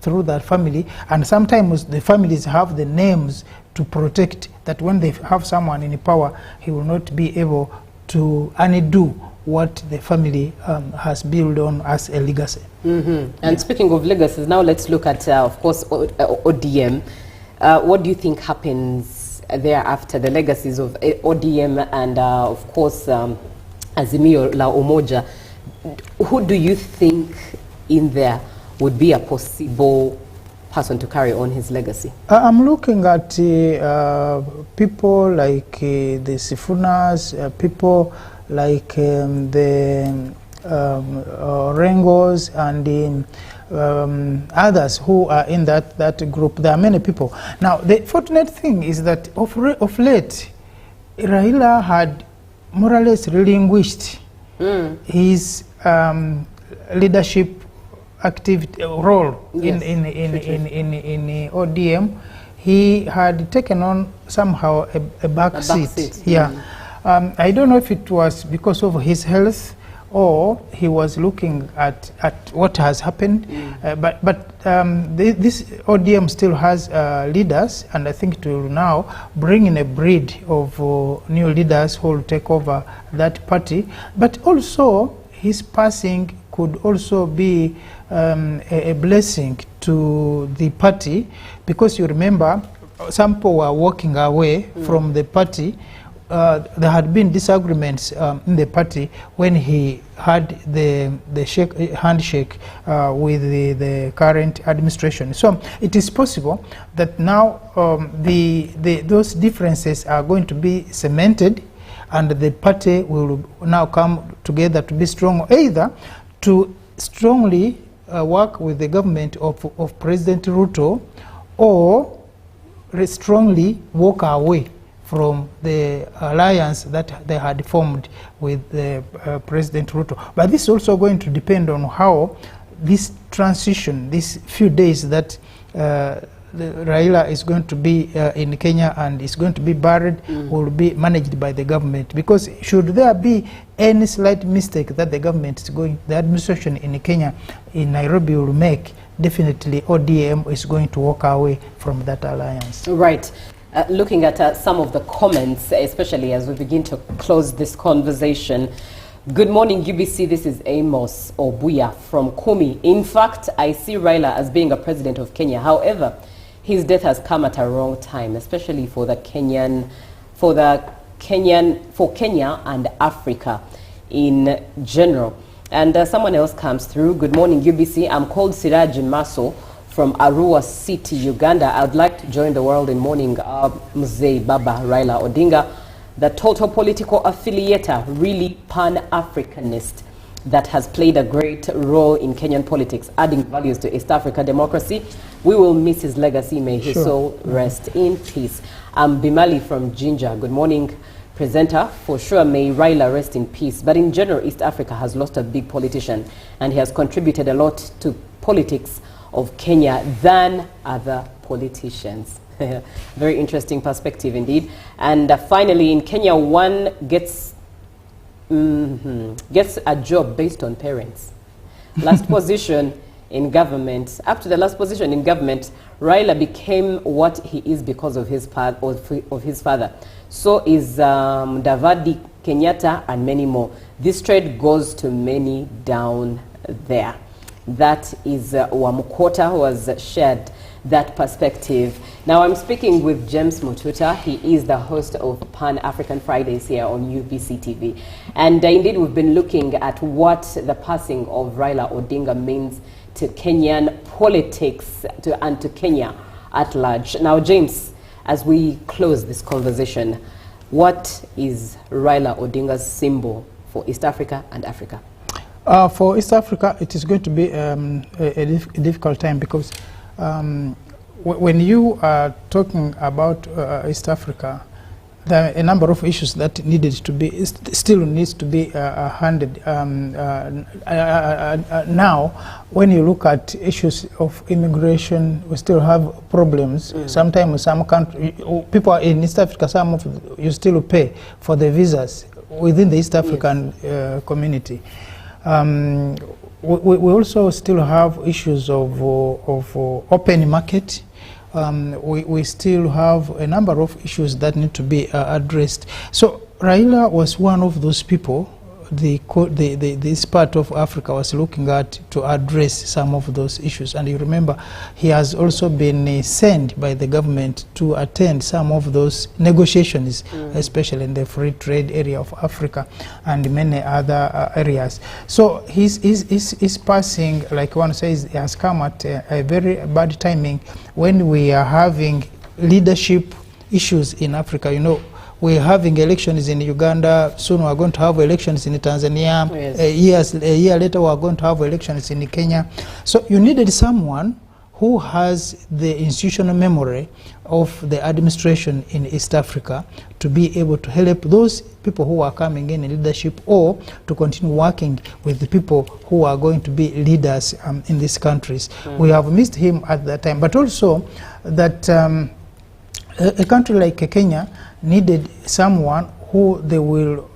through that family, and sometimes the families have the names to protect that when they have someone in power, he will not be able to undo what the family has built on as a legacy. And speaking of legacies, now let's look at, of course, ODM. What do you think happens thereafter, the legacies of ODM and, of course, Azimio la Umoja? Who do you think in there would be a possible person to carry on his legacy? I'm looking at people like the Sifunas, people like the Rengos and others who are in that group. There are many people. Now, the fortunate thing is that of late, Raila had more or less relinquished his leadership activity role in ODM. He had taken on somehow a back seat. Yeah. I don't know if it was because of his health or he was looking at what has happened. But this ODM still has leaders, and I think it will now bring in a breed of new leaders who will take over that party. But also, his passing could also be a blessing to the party, because you remember some people were walking away from the party. There had been disagreements in the party when he had the handshake with the current administration. So it is possible that now those differences are going to be cemented, and the party will now come together to be strong, either to strongly work with the government of President Ruto, or strongly walk away from the alliance that they had formed with President Ruto. But this is also going to depend on how this transition, these few days that Raila is going to be in Kenya and is going to be buried, will be managed by the government. Because should there be any slight mistake that the government is the administration in Kenya, in Nairobi, will make, definitely ODM is going to walk away from that alliance. Right. Looking at some of the comments, especially as we begin to close this conversation. Good morning, UBC. This is Amos Obuya from Kumi. In fact, I see Raila as being a president of Kenya. However, his death has come at a wrong time, especially for Kenya and Africa in general. And someone else comes through. Good morning, UBC. I'm called Siraj Maso from Arua City, Uganda. I'd like to join the world in mourning Mzee Baba Raila Odinga, the total political affiliator, really pan-Africanist, that has played a great role in Kenyan politics, adding values to East Africa democracy. We will miss his legacy. May his soul rest in peace. I'm Bimali from Jinja. Good morning, presenter. For sure, may Raila rest in peace. But in general, East Africa has lost a big politician, and he has contributed a lot to politics of Kenya than other politicians. Very interesting perspective indeed. And finally, in Kenya, one gets a job based on parents. Last position in government. Up to the last position in government, Raila became what he is because of his father. So is Davadi Kenyatta and many more. This trade goes to many down there. That is Wamukota, who has shared that perspective. Now I'm speaking with James Mututa. He is the host of Pan-African Fridays here on UBC TV. And indeed, we've been looking at what the passing of Raila Odinga means to Kenyan politics and to Kenya at large. Now, James, as we close this conversation, what is Raila Odinga's symbol for East Africa and Africa? For East Africa, it is going to be a difficult time because when you are talking about East Africa, there are a number of issues that needed to be, still needs to be handled. Now, when you look at issues of immigration, we still have problems. Sometimes some country, people in East Africa, some of you still pay for the visas within the East African community. We also still have issues of open market. We still have a number of issues that need to be addressed. So Raila was one of those people this part of Africa was looking at to address some of those issues. And you remember, he has also been sent by the government to attend some of those negotiations, especially in the free trade area of Africa and many other areas. So his passing, like one says, has come at a very bad timing when we are having leadership issues in Africa. You know, we're having elections in Uganda, soon we're going to have elections in Tanzania, yes. A year later we're going to have elections in Kenya. So you needed someone who has the institutional memory of the administration in East Africa to be able to help those people who are coming in leadership, or to continue working with the people who are going to be leaders in these countries. We have missed him at that time, but also that a country like Kenya needed someone who they will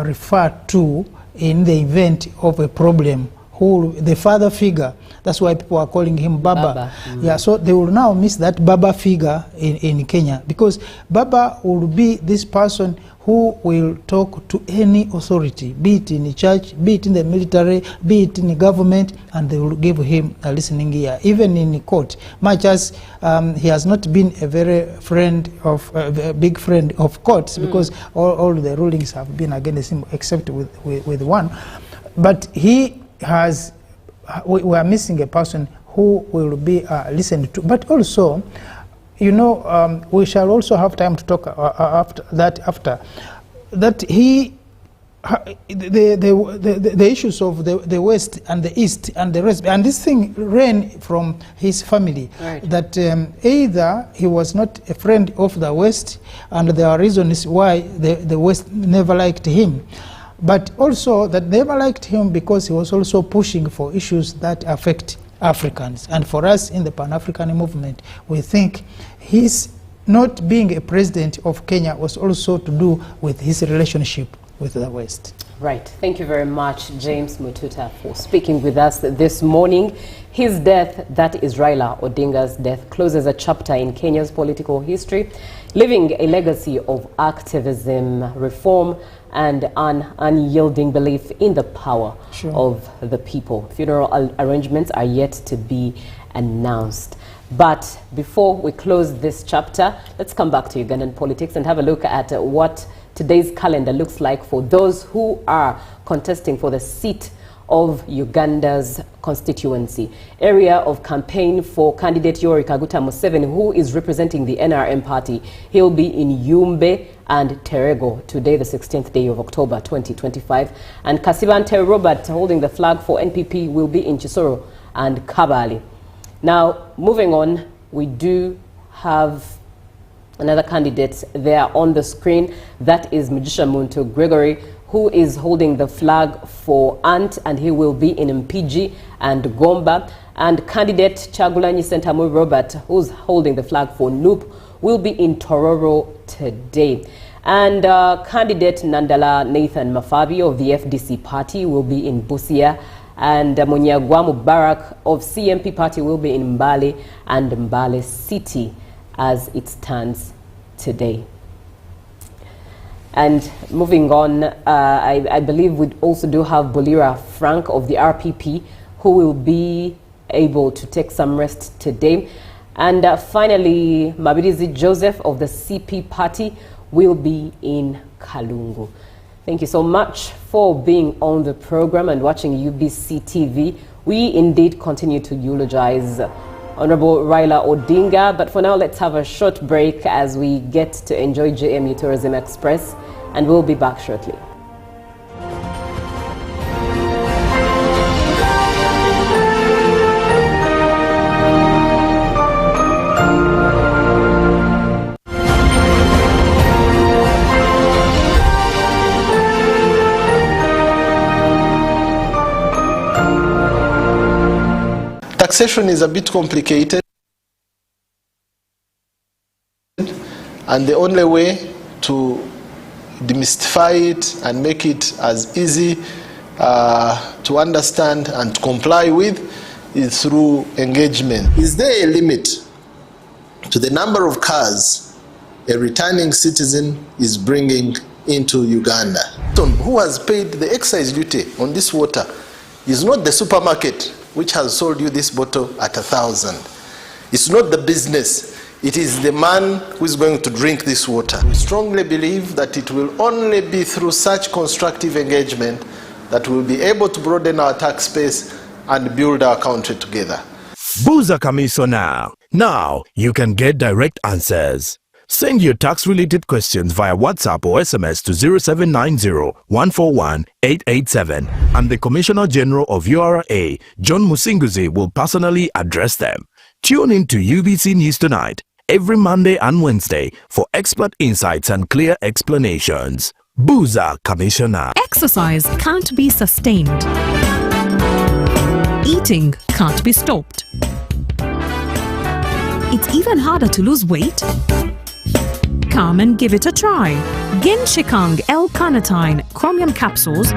refer to in the event of a problem, who the father figure. That's why people are calling him Baba. Yeah, so they will now miss that Baba figure in Kenya, because Baba will be this person who will talk to any authority, be it in the church, be it in the military, be it in the government, and they will give him a listening ear, even in the court. Much as he has not been a very a big friend of courts, because all the rulings have been against him, except with one. But he has, we are missing a person who will be listened to. But also, you know, we shall also have time to talk after that he the issues of the West and the East and the rest, and this thing ran from his family, that either he was not a friend of the West, and there are reasons why the West never liked him, but also that they never liked him because he was also pushing for issues that affect Africans. And for us in the Pan-African movement, we think his not being a president of Kenya was also to do with his relationship with the West. Right. Thank you very much, James Mututa, for speaking with us this morning. His death, that is Raila Odinga's death, closes a chapter in Kenya's political history, leaving a legacy of activism, reform, and an unyielding belief in the power of the people. Funeral arrangements are yet to be announced. But before we close this chapter, let's come back to Ugandan politics and have a look at what today's calendar looks like for those who are contesting for the seat of Uganda's constituency. Area of campaign for candidate Yoweri Kaguta Museveni, who is representing the NRM party. He'll be in Yumbe and Terego today, the 16th day of October 2025. And Kasibante Robert, holding the flag for NPP, will be in Chisoro and Kabale. Now, moving on, we do have another candidate there on the screen. That is Mugisha Muntu Gregory, who is holding the flag for Ant, and he will be in Mpigi and Gomba. And candidate Chagulanyi Sentamu Robert, who's holding the flag for Nup, will be in Tororo today. And candidate Nandala Nathan Mafabi of the FDC party will be in Busia. And Munyagwa Mubarak of CMP party will be in Mbale and Mbale City as it stands today. And moving on, I believe we also do have Bolira Frank of the RPP, who will be able to take some rest today. And finally, Mabirizi Joseph of the CP party will be in Kalungu. Thank you so much for being on the program and watching UBC TV. We indeed continue to eulogize Honorable Raila Odinga, but for now let's have a short break as we get to enjoy JMU Tourism Express, and we'll be back shortly. Taxation is a bit complicated, and the only way to demystify it and make it as easy to understand and to comply with is through engagement. Is there a limit to the number of cars a returning citizen is bringing into Uganda? Who has paid the excise duty on this water is not the supermarket which has sold you this bottle at 1,000. It's not the business, it is the man who is going to drink this water. We strongly believe that it will only be through such constructive engagement that we'll be able to broaden our tax base and build our country together. Buza Commissioner. Now you can get direct answers. Send your tax-related questions via WhatsApp or SMS to 0790-141-887, and the Commissioner General of URA, John Musinguzi, will personally address them. Tune in to UBC News Tonight every Monday and Wednesday for expert insights and clear explanations. Buza Commissioner. Exercise can't be sustained. Eating can't be stopped. It's even harder to lose weight. Come and give it a try. Genshikang L-carnitine chromium capsules,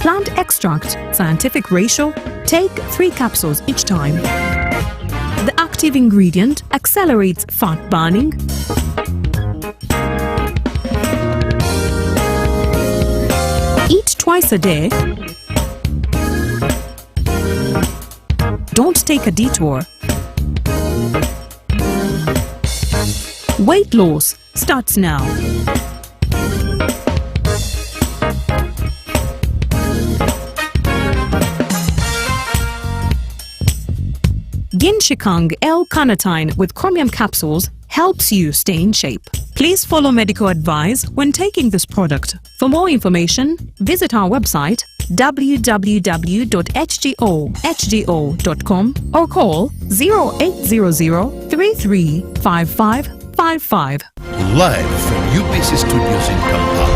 plant extract, scientific ratio, take 3 capsules each time. The active ingredient accelerates fat burning, eat twice a day, don't take a detour. Weight loss starts now. Genshikang L-carnitine with chromium capsules helps you stay in shape. Please follow medical advice when taking this product. For more information, visit our website www.hgo.com or call 0800 335555. Live from UBC Studios in Kampala,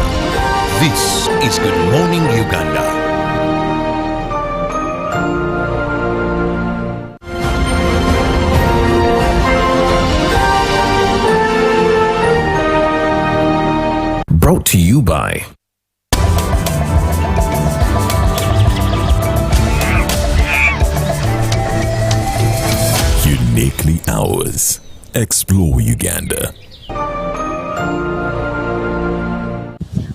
this is Good Morning Uganda. Brought to you by Uniquely Ours. Explore Uganda.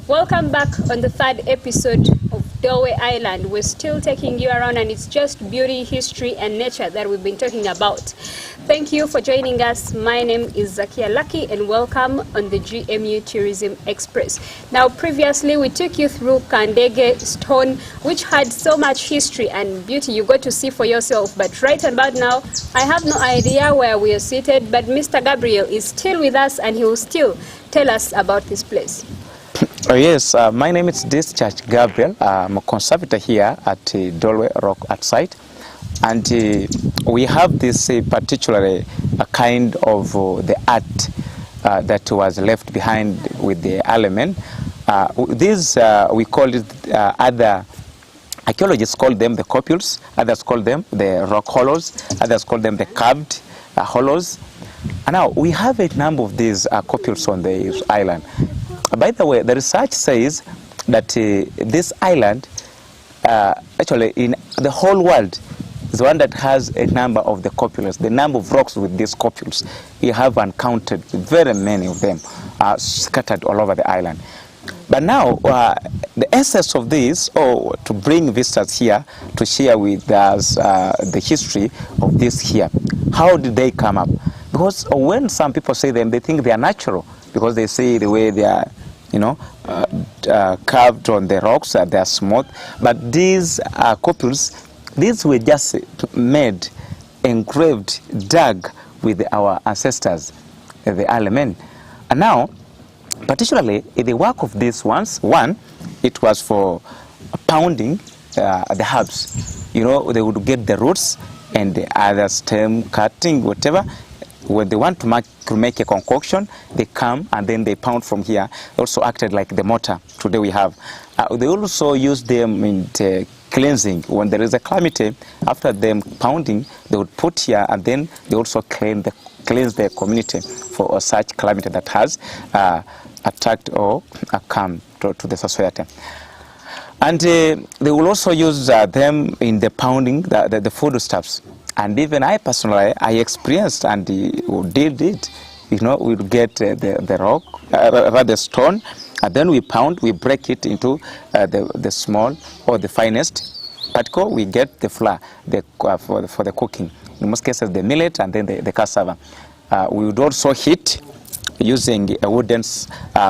Welcome back on the 3rd episode of Dolwe Island. We're still taking you around, and it's just beauty, history and nature that we've been talking about. Thank you for joining us. My name is Zakia Lucky, and welcome on the GMU Tourism Express. Now, previously we took you through Kandege Stone, which had so much history and beauty you got to see for yourself. But right about now, I have no idea where we are seated, but Mr. Gabriel is still with us, and he will still tell us about this place. Oh, yes, my name is Discharge Gabriel. I'm a conservator here at Dolwe Rock Art Site. And we have this particularly a kind of the art that was left behind with the element. These we call it other archaeologists call them the copules, others call them the rock hollows, others call them the carved hollows. And now we have a number of these copules on the island. By the way, the research says that this island, actually in the whole world, is the one that has a number of the copules, the number of rocks with these copules. We have uncounted very many of them scattered all over the island. But now, the essence of this, or to bring visitors here to share with us the history of this here. How did they come up? Because when some people say them, they think they are natural, because they see the way they are carved on the rocks. They are smooth. But these couples, these were just made, engraved, dug with our ancestors, the early men. And now, particularly in the work of these ones, one, it was for pounding the herbs. They would get the roots and the other stem, cutting, whatever. When they want to make a concoction, they come and then they pound from here. Also acted like the mortar today we have. They also use them in the cleansing. When there is a calamity, after them pounding, they would put here, and then they also cleanse the community for such calamity that has attacked or come to the society. And they will also use them in the pounding the foodstuffs. And even I personally, I experienced and did it. We'll get the rock, rather stone, and then we pound, we break it into the small or the finest particle. We get the flour for the cooking. In most cases, the millet and then the cassava. We would also heat using a wooden,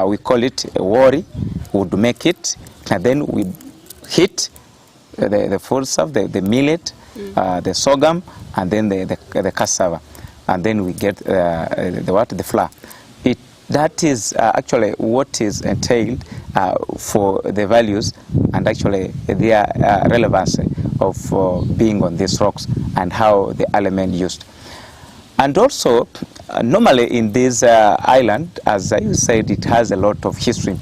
we call it a wari. We would make it, and then we heat the food stuff, the millet, the sorghum, and then the cassava, and then we get the flour. That is actually what is entailed for the values and actually their relevancy of being on these rocks and how the element used. And also, normally in this island, as I said, it has a lot of history.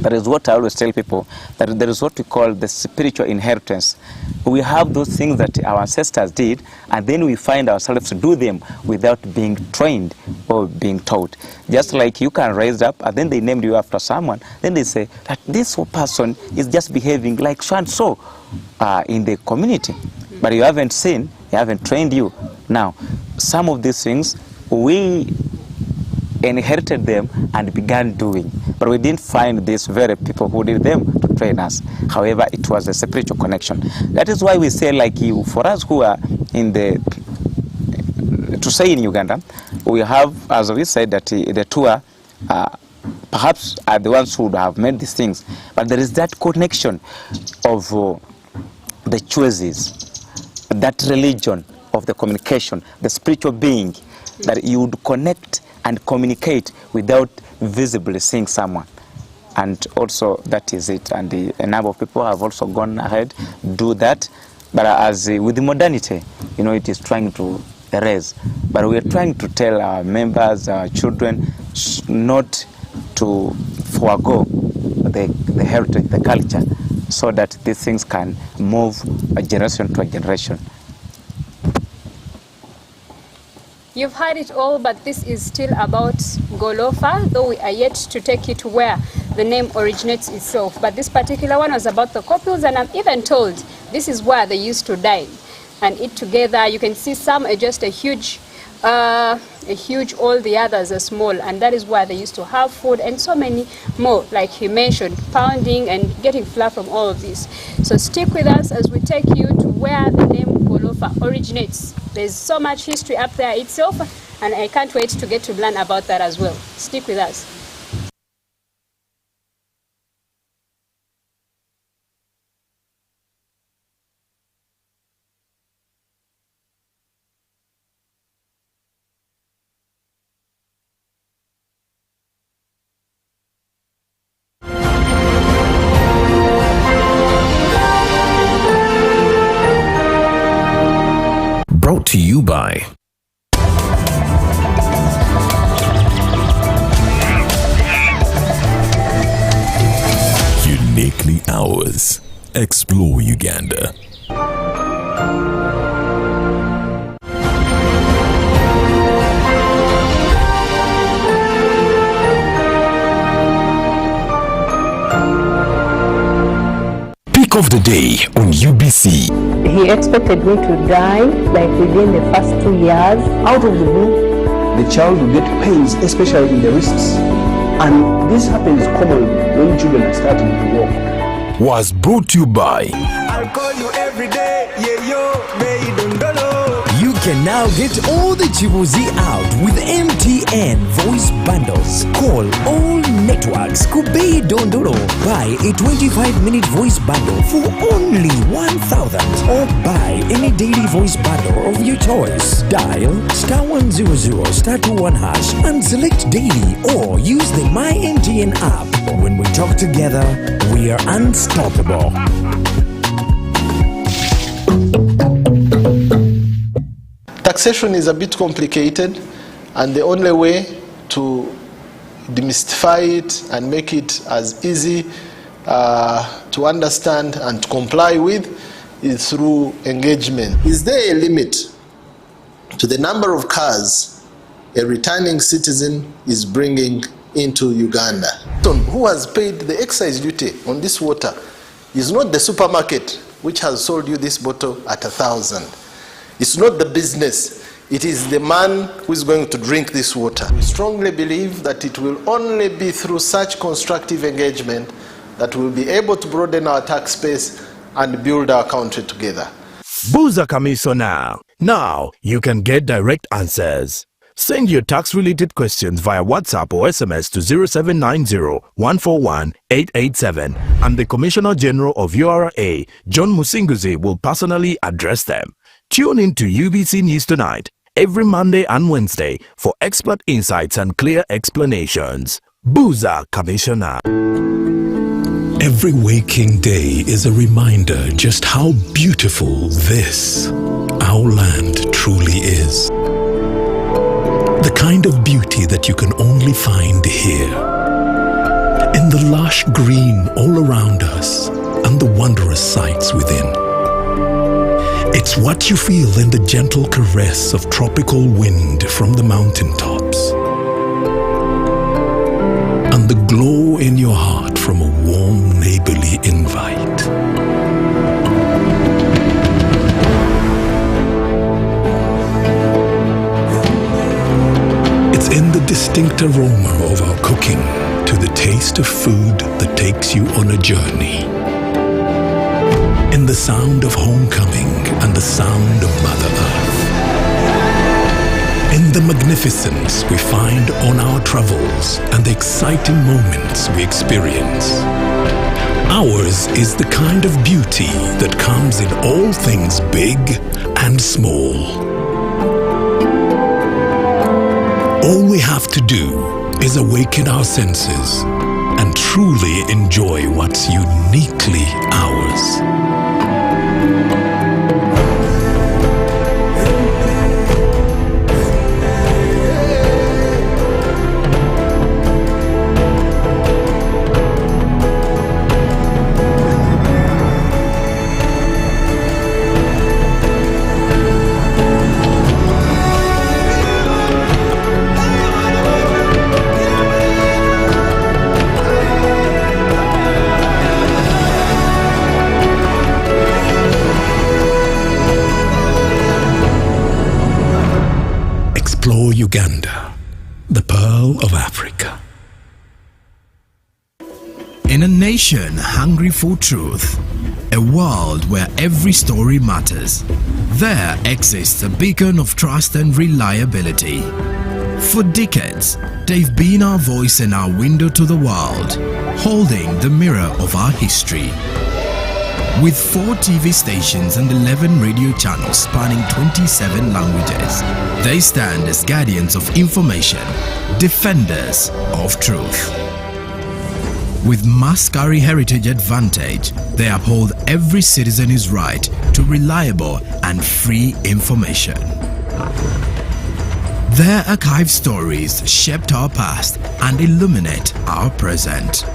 That is what I always tell people, that there is what we call the spiritual inheritance. We have those things that our ancestors did, and then we find ourselves to do them without being trained or being taught. Just like you can raise up, and then they named you after someone, then they say that this person is just behaving like so and so in the community. But you haven't seen, you haven't trained you. Now, some of these things, we inherited them and began doing, but we didn't find these very people who did them to train us. However, it was a spiritual connection. That is why we say, like you, for us who are in Uganda, we have, as we said, that the tour perhaps are the ones who would have made these things, but there is that connection of the choices, that religion of the communication, the spiritual being, that you would connect and communicate without visibly seeing someone. And also that is it. And a number of people have also gone ahead, do that. But as with the modernity, it is trying to erase. But we are trying to tell our members, our children, not to forego the heritage, the culture, so that these things can move a generation to a generation. You've heard it all, but this is still about Golofa, though we are yet to take it where the name originates itself. But this particular one was about the couples, and I'm even told this is where they used to dine and eat together. You can see some are just a huge, all the others are small, and that is where they used to have food, and so many more, like he mentioned, pounding and getting flour from all of this. So stick with us as we take you to where the name Golofa originates. There's so much history up there itself, and I can't wait to get to learn about that as well. Stick with us. Brought to you by Uniquely Ours. Explore Uganda. Pick of the day on UBC. He expected me to die like within the first 2 years. Out of the blue, the child will get pains, especially in the wrists. And this happens commonly when children are starting to walk. Was brought to you by I'll call you every day, yeah, yo, baby, don't know. You can now get all the chibuzi out with MTN voice bundles. Call all networks Kubei Dondoro. Buy a 25-minute voice bundle for only 1,000 or buy any daily voice bundle of your choice. Dial *100 *21 hash and select daily or use the My MTN app. When we talk together, we are unstoppable. Taxation is a bit complicated, and the only way to demystify it and make it as easy to understand and to comply with is through engagement. Is there a limit to the number of cars a returning citizen is bringing into Uganda? Who has paid the excise duty on this water is not the supermarket which has sold you this bottle at 1,000. It's not the business. It is the man who is going to drink this water. We strongly believe that it will only be through such constructive engagement that we'll be able to broaden our tax base and build our country together. Buza Kamiso now you can get direct answers. Send your tax-related questions via WhatsApp or SMS to 0790-141-887 and the Commissioner General of URA, John Musinguzi, will personally address them. Tune in to UBC News Tonight every Monday and Wednesday for expert insights and clear explanations. Buza Commissioner. Every waking day is a reminder just how beautiful this, our land, truly is. The kind of beauty that you can only find here. In the lush green all around us and the wondrous sights within. It's what you feel in the gentle caress of tropical wind from the mountaintops. And the glow in your heart from a warm neighborly invite. It's in the distinct aroma of our cooking to the taste of food that takes you on a journey. In the sound of homecoming and the sound of Mother Earth. In the magnificence we find on our travels and the exciting moments we experience. Ours is the kind of beauty that comes in all things big and small. All we have to do is awaken our senses and truly enjoy what's uniquely ours. Uganda, the pearl of Africa. In a nation hungry for truth, a world where every story matters, there exists a beacon of trust and reliability. For decades, they've been our voice and our window to the world, holding the mirror of our history. With 4 TV stations and 11 radio channels spanning 27 languages, they stand as guardians of information, defenders of truth. With Mascari Heritage Advantage, they uphold every citizen's right to reliable and free information. Their archived stories shaped our past and illuminate our present.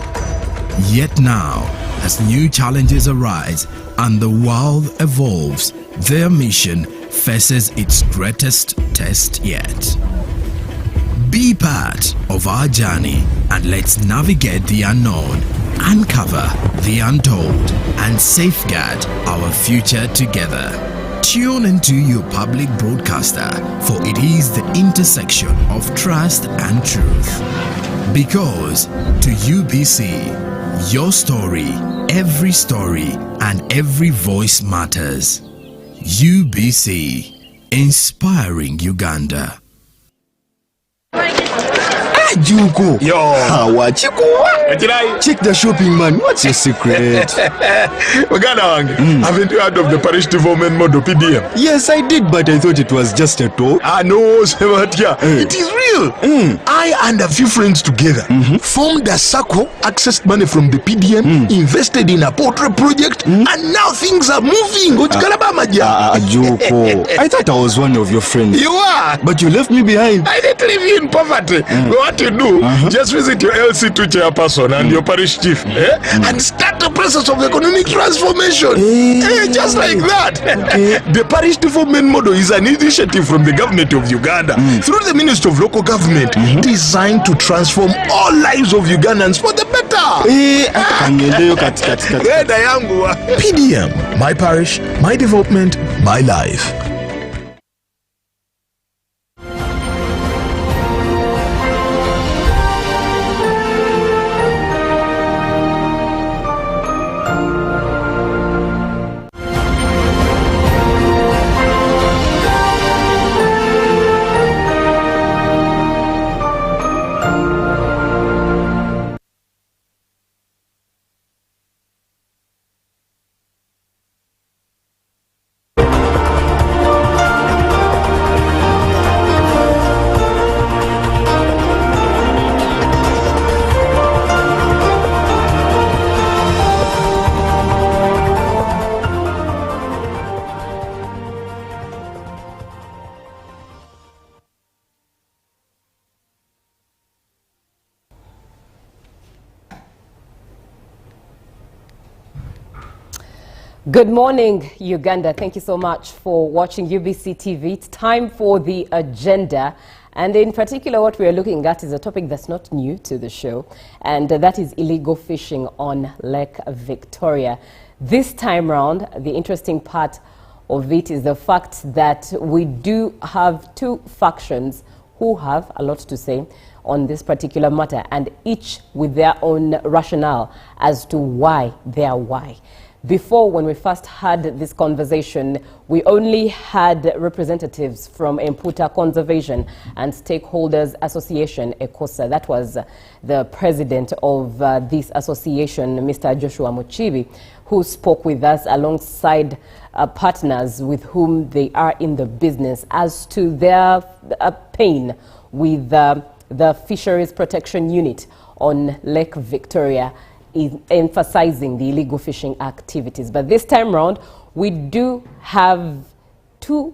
Yet now, as new challenges arise and the world evolves, their mission faces its greatest test yet. Be part of our journey and let's navigate the unknown, uncover the untold, and safeguard our future together. Tune into your public broadcaster, for it is the intersection of trust and truth. Because to UBC, your story, and every voice matters. UBC, inspiring Uganda. Juko. Yo. Check the shopping, man. What's your secret? Haven't you heard of the parish development model PDM? Yes, I did, but I thought it was just a talk. No, Sebatia. It is real. I and a few friends together formed a circle, accessed money from the PDM, invested in a portrait project, and now things are moving. Juko. I thought I was one of your friends. You are. But you left me behind. I didn't leave you in poverty. What you do, just visit your LC2 chairperson and your parish chief and start the process of economic transformation. Just like that. The parish development model is an initiative from the government of Uganda through the Ministry of Local Government designed to transform all lives of Ugandans for the better. PDM, my parish, my development, my life. Good morning, Uganda. Thank you so much for watching UBC TV. It's time for the agenda. And in particular, what we are looking at is a topic that's not new to the show, and that is illegal fishing on Lake Victoria. This time round, the interesting part of it is the fact that we do have two factions who have a lot to say on this particular matter, and each with their own rationale as to why they are why. Before, when we first had this conversation, we only had representatives from Emputa Conservation and Stakeholders Association, ECOSA. That was the president of this association, Mr. Joshua Muchibi, who spoke with us alongside partners with whom they are in the business as to their pain with the Fisheries Protection Unit on Lake Victoria, is emphasizing the illegal fishing activities. But this time round, we do have two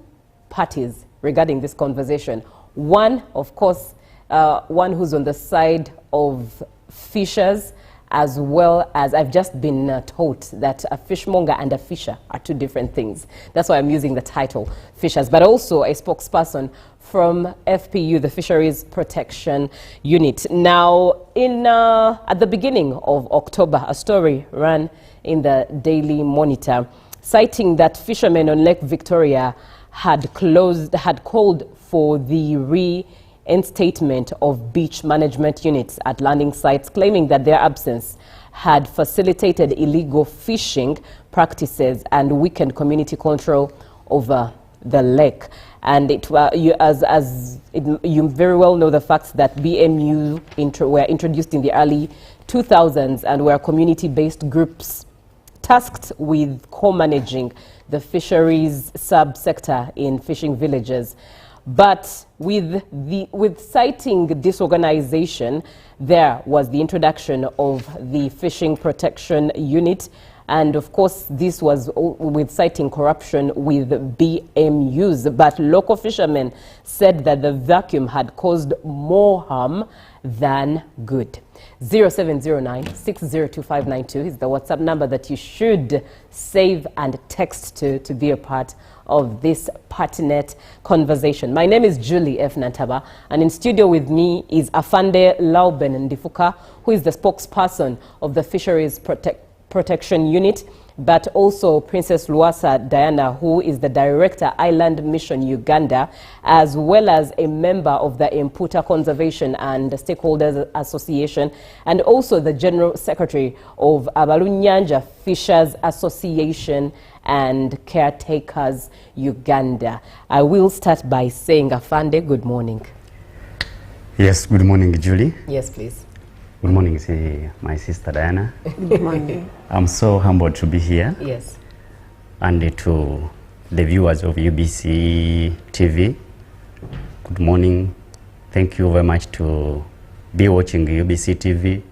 parties regarding this conversation. One, of course, one who's on the side of fishers, as well as I've just been taught that a fishmonger and a fisher are two different things. That's why I'm using the title fishers, but also a spokesperson from FPU, the Fisheries Protection Unit. Now, at the beginning of October, a story ran in the Daily Monitor citing that fishermen on Lake Victoria had called for the reinstatement of beach management units at landing sites, claiming that their absence had facilitated illegal fishing practices and weakened community control over the lake. And you very well know the fact that BMU were introduced in the early 2000s and were community-based groups tasked with co-managing the fisheries subsector in fishing villages. But with citing this organization, there was the introduction of the Fishing Protection Unit. And of course, this was with citing corruption with BMUs. But local fishermen said that the vacuum had caused more harm than good. 0709-602592 is the WhatsApp number that you should save and text to be a part of this pertinent conversation. My name is Julie F. Nantaba, and in studio with me is Afande Lauben Ndifuka, who is the spokesperson of the Fisheries Protection Unit, but also Princess Luasa Diana, who is the Director, Island Mission Uganda, as well as a member of the Emputa Conservation and Stakeholders Association, and also the General Secretary of Abalunyanja Fishers Association and Caretakers Uganda. I will start by saying, Afande, good morning. Yes, good morning, Julie. Yes, please. Good morning, my sister Diana. Good morning. I'm so humbled to be here. Yes. And to the viewers of UBC TV, good morning. Thank you very much to be watching UBC TV.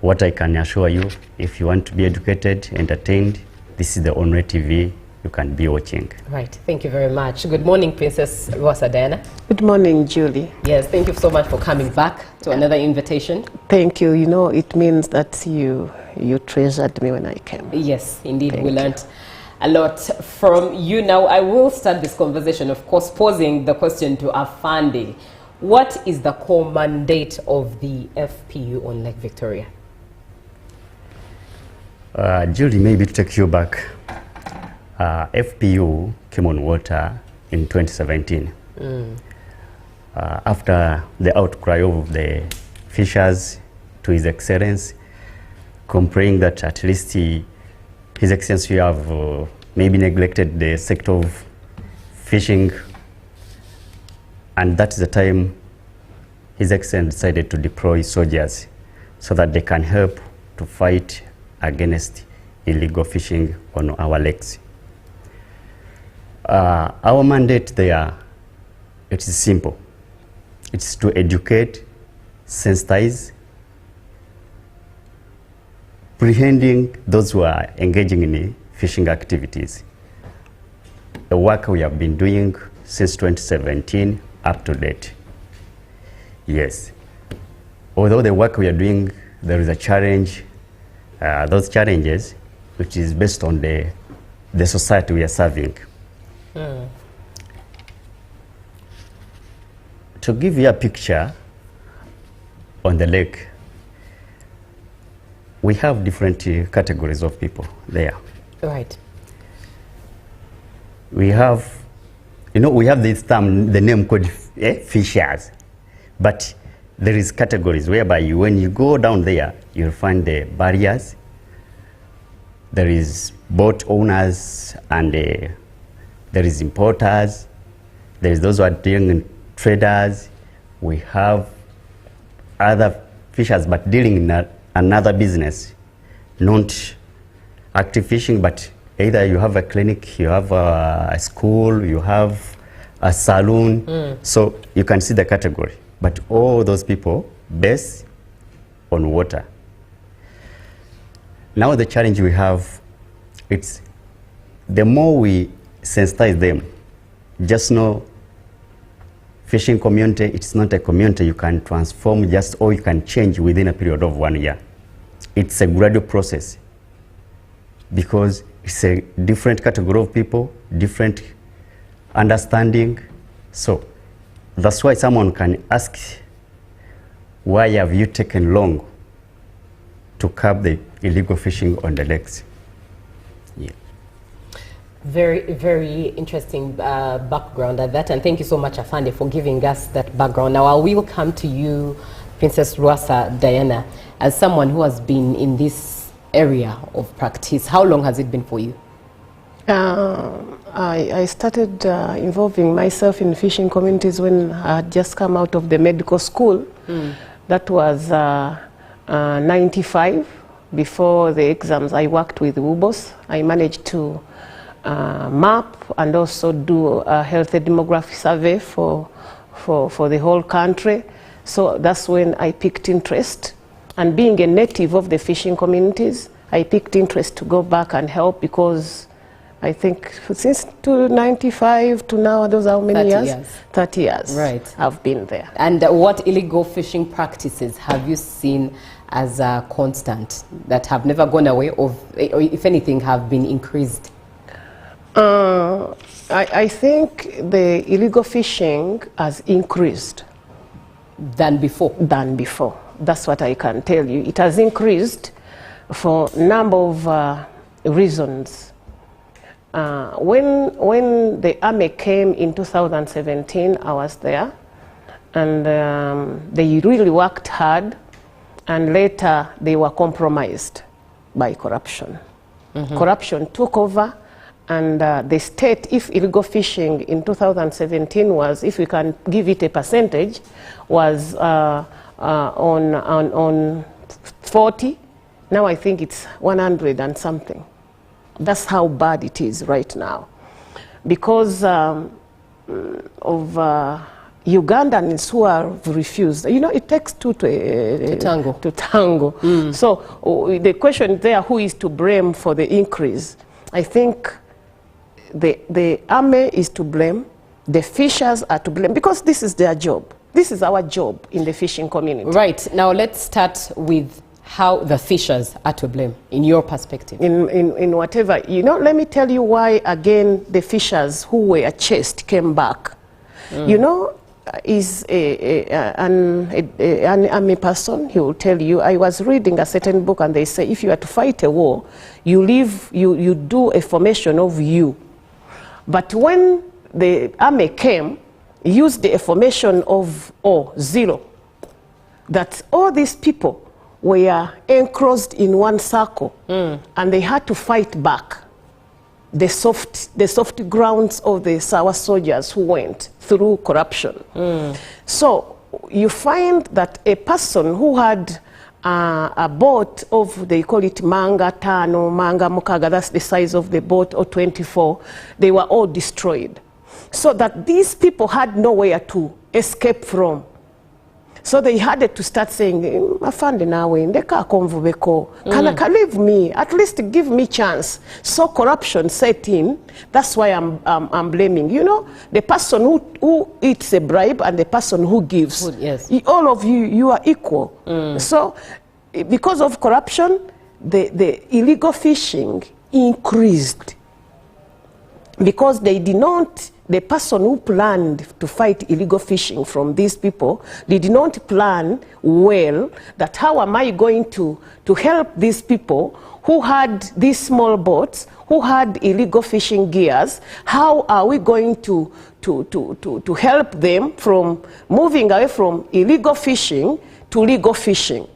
What I can assure you, if you want to be educated, entertained, this is the only TV you can be watching. Right, thank you very much. Good morning, Princess Rosa Diana. Good morning, Julie. Yes, thank you so much for coming back to another invitation. Thank you. You know, it means that you treasured me when I came. Yes, indeed, we learned a lot from you. Now, I will start this conversation, of course, posing the question to Afande. What is the core mandate of the FPU on Lake Victoria? Julie, maybe to take you back, FPU came on water in 2017. After the outcry of the fishers to His Excellency, complaining that at least His Excellency have maybe neglected the sector of fishing, and that is the time His Excellency decided to deploy soldiers so that they can help to fight against illegal fishing on our lakes. Our mandate there, it is simple. It's to educate, sensitize, prehending those who are engaging in fishing activities. The work we have been doing since 2017 up to date. Yes. Although the work we are doing, there is a challenge. Those challenges, which is based on the society we are serving. To give you a picture on the lake, we have different categories of people there. Right. We have, we have this term, the name called fishers, but there is categories whereby when you go down there, you'll find the barriers. There is boat owners, and there is importers. There is those who are dealing in traders. We have other fishers, but dealing in another business, not active fishing, but either you have a clinic, you have a school, you have a saloon. So you can see the category. But all those people based on water. Now the challenge we have, it's the more we sensitize them, just know fishing community, it's not a community you can transform or you can change within a period of 1 year. It's a gradual process because it's a different category of people, different understanding. So that's why someone can ask, why have you taken long to curb the illegal fishing on the lakes? Yeah. Very, very interesting background at that, and thank you so much, Afande, for giving us that background. Now, I will come to you, Princess Rosa Diana, as someone who has been in this area of practice. How long has it been for you? I started involving myself in fishing communities when I had just come out of the medical school. That was 95. Before the exams, I worked with WUBOS. I managed to map and also do a health demographic survey for the whole country. So that's when I picked interest. And being a native of the fishing communities, I picked interest to go back and help, because I think since 1995 to now, those are how many 30 years? 30 years. Right. I've been there. And what illegal fishing practices have you seen as a constant that have never gone away, or if anything have been increased? I think the illegal fishing has increased. Than before? Than before. That's what I can tell you. It has increased for a number of reasons. When the army came in 2017, I was there, and they really worked hard, and later they were compromised by corruption. Corruption took over, And the state, if illegal fishing in 2017 was, if we can give it a percentage, was on 40. Now I think it's 100 and something. That's how bad it is right now. Because of Ugandans who have refused. You know, it takes two to tango. So the question there, who is to blame for the increase? I think the army is to blame, the fishers are to blame, because this is their job. This is our job in the fishing community. Right. Now let's start with how the fishers are to blame, in your perspective. In whatever, you know, let me tell you why, again, the fishers who were chased came back. You know, is an army person, he will tell you, I was reading a certain book and they say, if you are to fight a war, you do a formation of you. But when the army came, used the formation of zero, that all these people were enclosed in one circle, and they had to fight back the soft grounds of the Sawa soldiers who went through corruption. So you find that a person who had a boat of, they call it manga tano, manga mukaga, that's the size of the boat, or 24, they were all destroyed. So that these people had nowhere to escape from. So they had to start saying, Afande nawe, ndeka konvubeko, can leave me, at least give me chance. So corruption set in, that's why I'm blaming. You know, the person who eats a bribe and the person who gives, yes. All of you, you are equal. So because of corruption, the illegal fishing increased. Because they did not, the person who planned to fight illegal fishing from these people, they did not plan well that how am I going to help these people who had these small boats, who had illegal fishing gears, how are we going to help them from moving away from illegal fishing to legal fishing?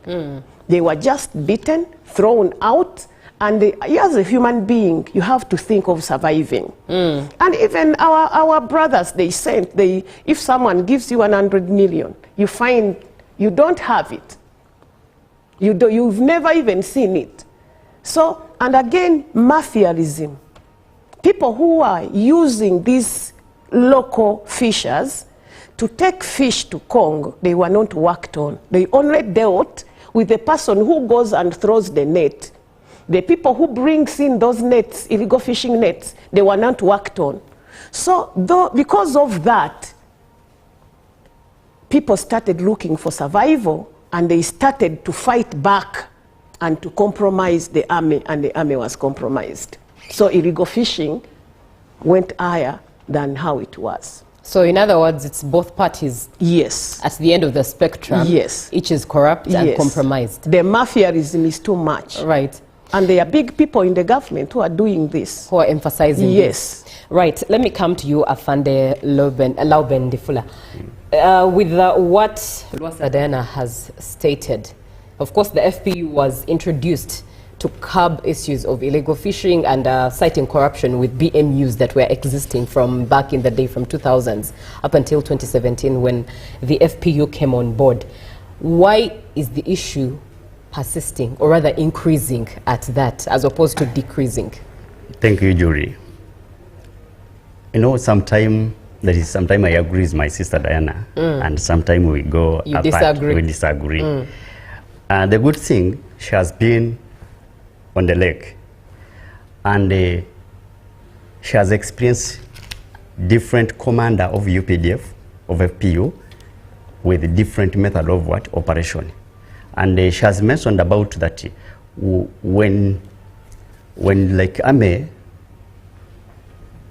They were just beaten, thrown out, and as a human being, you have to think of surviving. And even our brothers, they sent, if someone gives you 100 million, you find you don't have it. You've never even seen it. So, and again, mafiaism. People who are using these local fishers to take fish to Congo, they were not worked on. They only dealt with the person who goes and throws the net. The people who brings in those nets, illegal fishing nets, they were not worked on. So because of that, people started looking for survival, and they started to fight back and to compromise the army, and the army was compromised. So illegal fishing went higher than how it was. So in other words, it's both parties. Yes. At the end of the spectrum. Yes. Each is corrupt and compromised. The mafiaism is too much. Right. And there are big people in the government who are doing this. Who are emphasizing this. Right. Let me come to you, Afande Lauben Difula. With what Lwasa Diana has stated, of course, the FPU was introduced to curb issues of illegal fishing and citing corruption with BMUs that were existing from back in the day, from 2000s up until 2017 when the FPU came on board. Why is the issue persisting, or rather increasing at that, as opposed to decreasing? Thank you, Julie. You know, sometime I agree with my sister Diana, and sometimes we go apart. We disagree. The good thing, she has been on the lake, and she has experienced different commander of UPDF, of FPU, with different method of operation. And she has mentioned about that when like AME,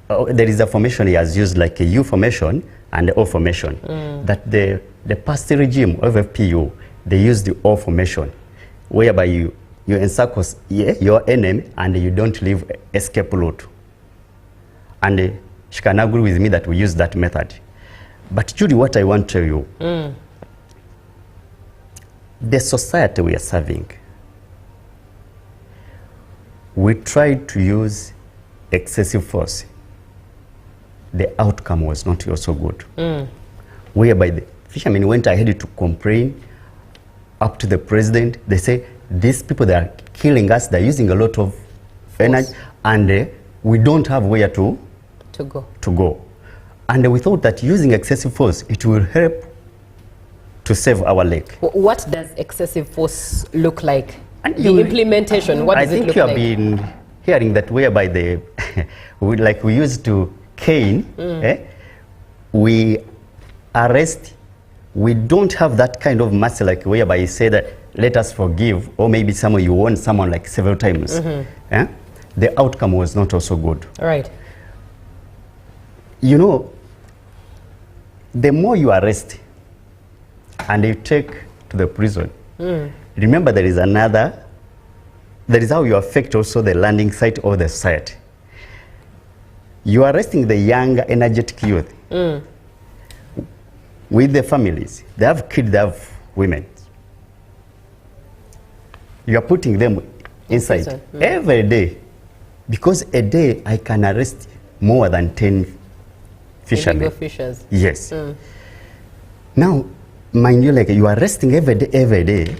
there is a formation he has used, like a U formation and the O formation. That the past regime of FPU, they use the O formation, whereby you encircle your enemy and you don't leave escape route. And she can agree with me that we use that method. But Judy, what I want to tell you, the society we are serving, we try to use excessive force, the outcome was not also good. Whereby the fishermen went ahead to complain up to the president. They say, these people, they are killing us, they're using a lot of energy, and we don't have where to go. And we thought that using excessive force, it will help to save our lake. What does excessive force look like? And the implementation, what does it look like? I think you have been hearing that whereby the, like we used to cane, we arrest, we don't have that kind of mercy like whereby you say that let us forgive, or maybe someone you warn someone like several times. The outcome was not also good. Right. You know, the more you arrest and you take to the prison, remember there is another, that is how you affect also the landing site or the society. You are arresting the young, energetic youth with the families. They have kids, they have women. You are putting them inside every day, because a day I can arrest more than 10 fishermen. Illegal fishers. Yes. Now, mind you, like you are arresting every day,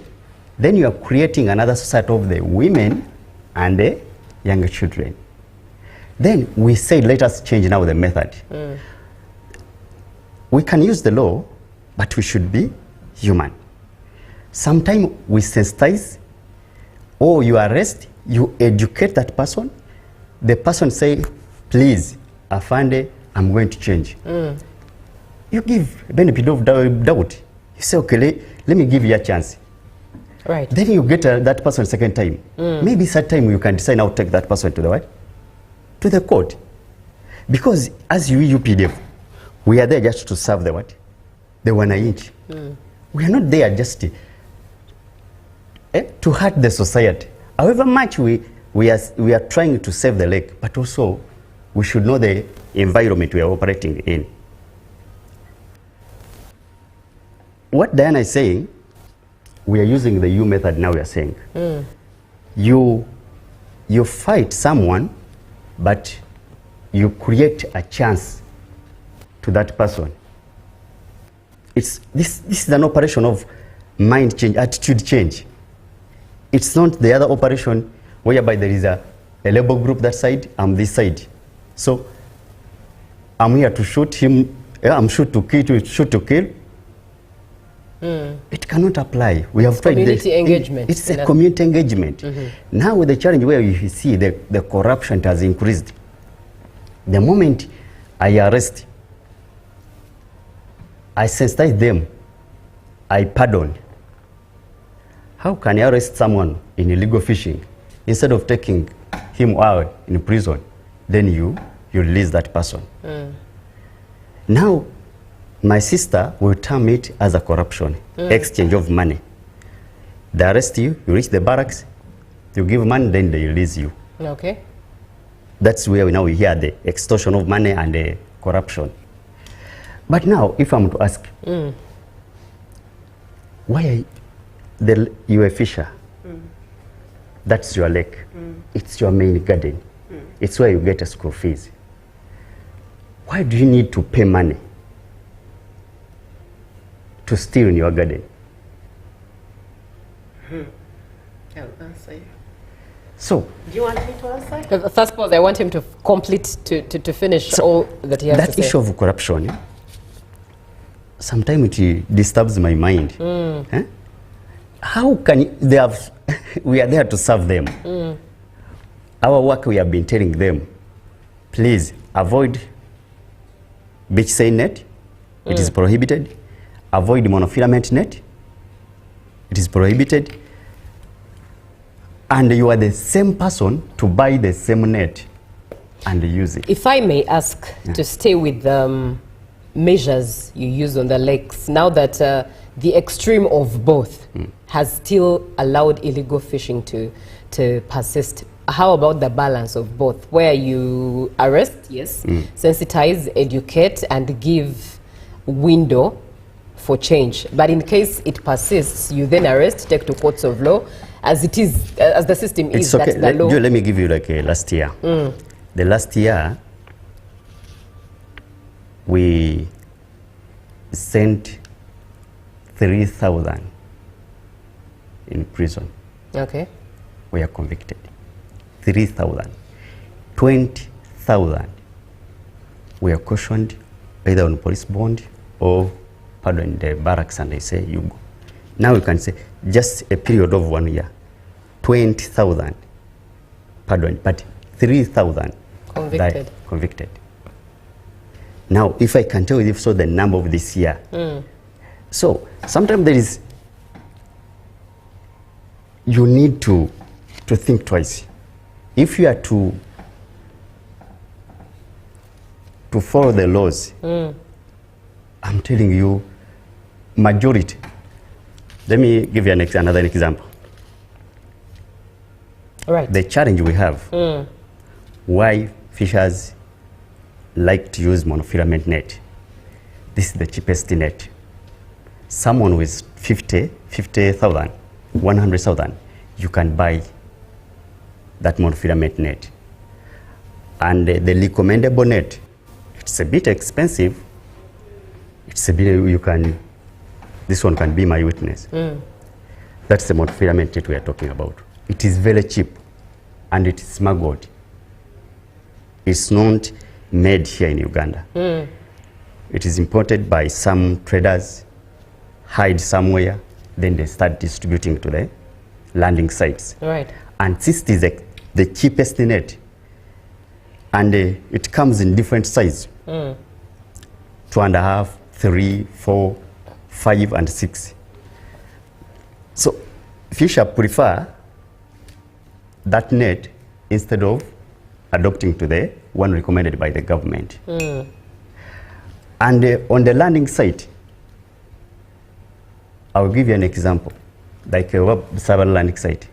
then you are creating another society of the women and the younger children. Then we said, let us change now the method. We can use the law, but we should be human. Sometimes we sensitize, or you arrest, you educate that person. The person say, please, Afande, I'm going to change. You give benefit of doubt. You say, okay, let me give you a chance. Right. Then you get that person second time. Maybe third time you can decide now to take that person to the what? To the court. Because as UPDF, we are there just to serve the what? The wananchi. We are not there just to hurt the society. However much we are trying to save the lake, but also we should know the environment we are operating in. What Diana is saying, we are using the U method now. We are saying you fight someone, but you create a chance to that person. This is an operation of mind change, attitude change. It's not the other operation whereby there is a labor group that side, I'm this side. So I'm here to shoot him, I'm shoot to kill. It cannot apply. We have tried community engagement. It's a community engagement. Now with the challenge where you see the corruption has increased. The moment I arrest, I sensitize them, I pardon. How can I arrest someone in illegal fishing instead of taking him out in prison? Then you release that person. Now, my sister will term it as a corruption, exchange of money. They arrest you, you reach the barracks, you give money, then they release you. Okay. That's where we hear the extortion of money and the corruption. But now, if I'm to ask, why you a fisher? That's your lake. It's your main garden. It's where you get a school fees. Why do you need to pay money to steal in your garden? I'll answer you. So, do you want me to answer? First of all, I want him to complete, to finish all that he has to say. That issue of corruption, sometimes it disturbs my mind. How can they have? We are there to serve them. Our work, we have been telling them, please avoid beach seine net. It is prohibited. Avoid monofilament net. It is prohibited. And you are the same person to buy the same net and use it. If I may ask to stay with the measures you use on the lakes, now that the extreme of both has still allowed illegal fishing to persist, how about the balance of both, where you arrest, yes, sensitize, educate, and give window for change, but in case it persists, you then arrest, take to courts of law, as it is, as the system is. Okay. That's the law. Let me give you like last year. The last year, we sent 3,000 in prison. Okay. We are convicted. 3,000. 20,000 we are cautioned either on police bond or pardon the barracks, and they say you go. Now you can say just a period of 1 year, 20,000 pardon, but 3,000 convicted. Convicted. Now, if I can tell you so the number of this year, so sometimes there is, you need to think twice. If you are to follow the laws, I'm telling you, majority. Let me give you another example. All right. The challenge we have, why fishers like to use monofilament net. This is the cheapest net. Someone with 50,000, 100,000, you can buy that monofilament net. And the recommendable net, it's a bit expensive. It's a bit, this one can be my witness. That's the monofilament net we are talking about. It is very cheap and it is smuggled. It's not made here in Uganda. It is imported by some traders, hide somewhere, then they start distributing to the landing sites. Right. And this is the cheapest net. And it comes in different sizes. 2.5, 3, 4, 5, and 6. So fisher prefer that net instead of adopting to the one recommended by the government. And on the landing site, I'll give you an example, like a web server landing site.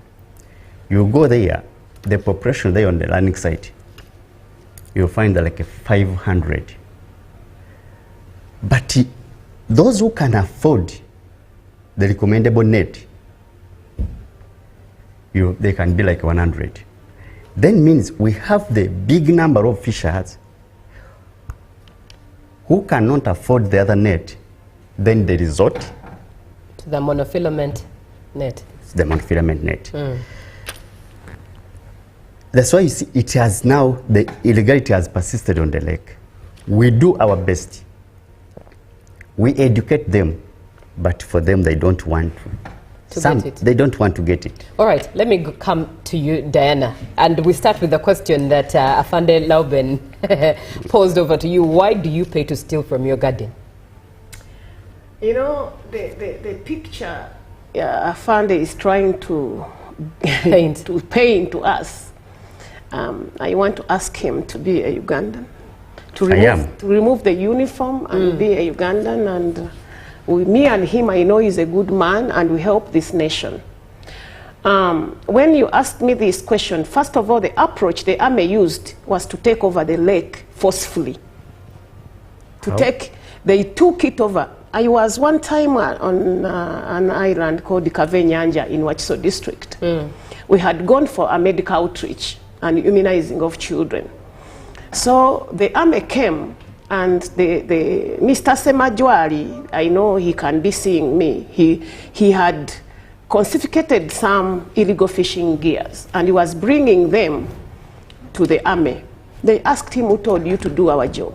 You go there, the population there on the landing site, you'll find like a 500. But those who can afford the recommendable net, they can be like 100. Then means we have the big number of fishers who cannot afford the other net, then they resort to the monofilament net. The monofilament net. That's why you see it has now, the illegality has persisted on the lake. We do our best. We educate them, but for them they don't want to get it. They don't want to get it. All right, let me come to you, Diana. And we start with the question that Afande Lauben posed over to you. Why do you pay to steal from your garden? You know, the picture Afande is trying to paint to us. I want to ask him to be a Ugandan, to remove the uniform and be a Ugandan. And me and him, I know he's a good man and we help this nation. When you asked me this question, first of all, the approach the army used was to take over the lake forcefully. They took it over. I was one time on an island called Kavenyanja in Wachiso district. We had gone for a medical outreach and immunizing of children. So the army came and the Mr. Semajwari, I know he can be seeing me, he had confiscated some illegal fishing gears and he was bringing them to the army. They asked him, who told you to do our job?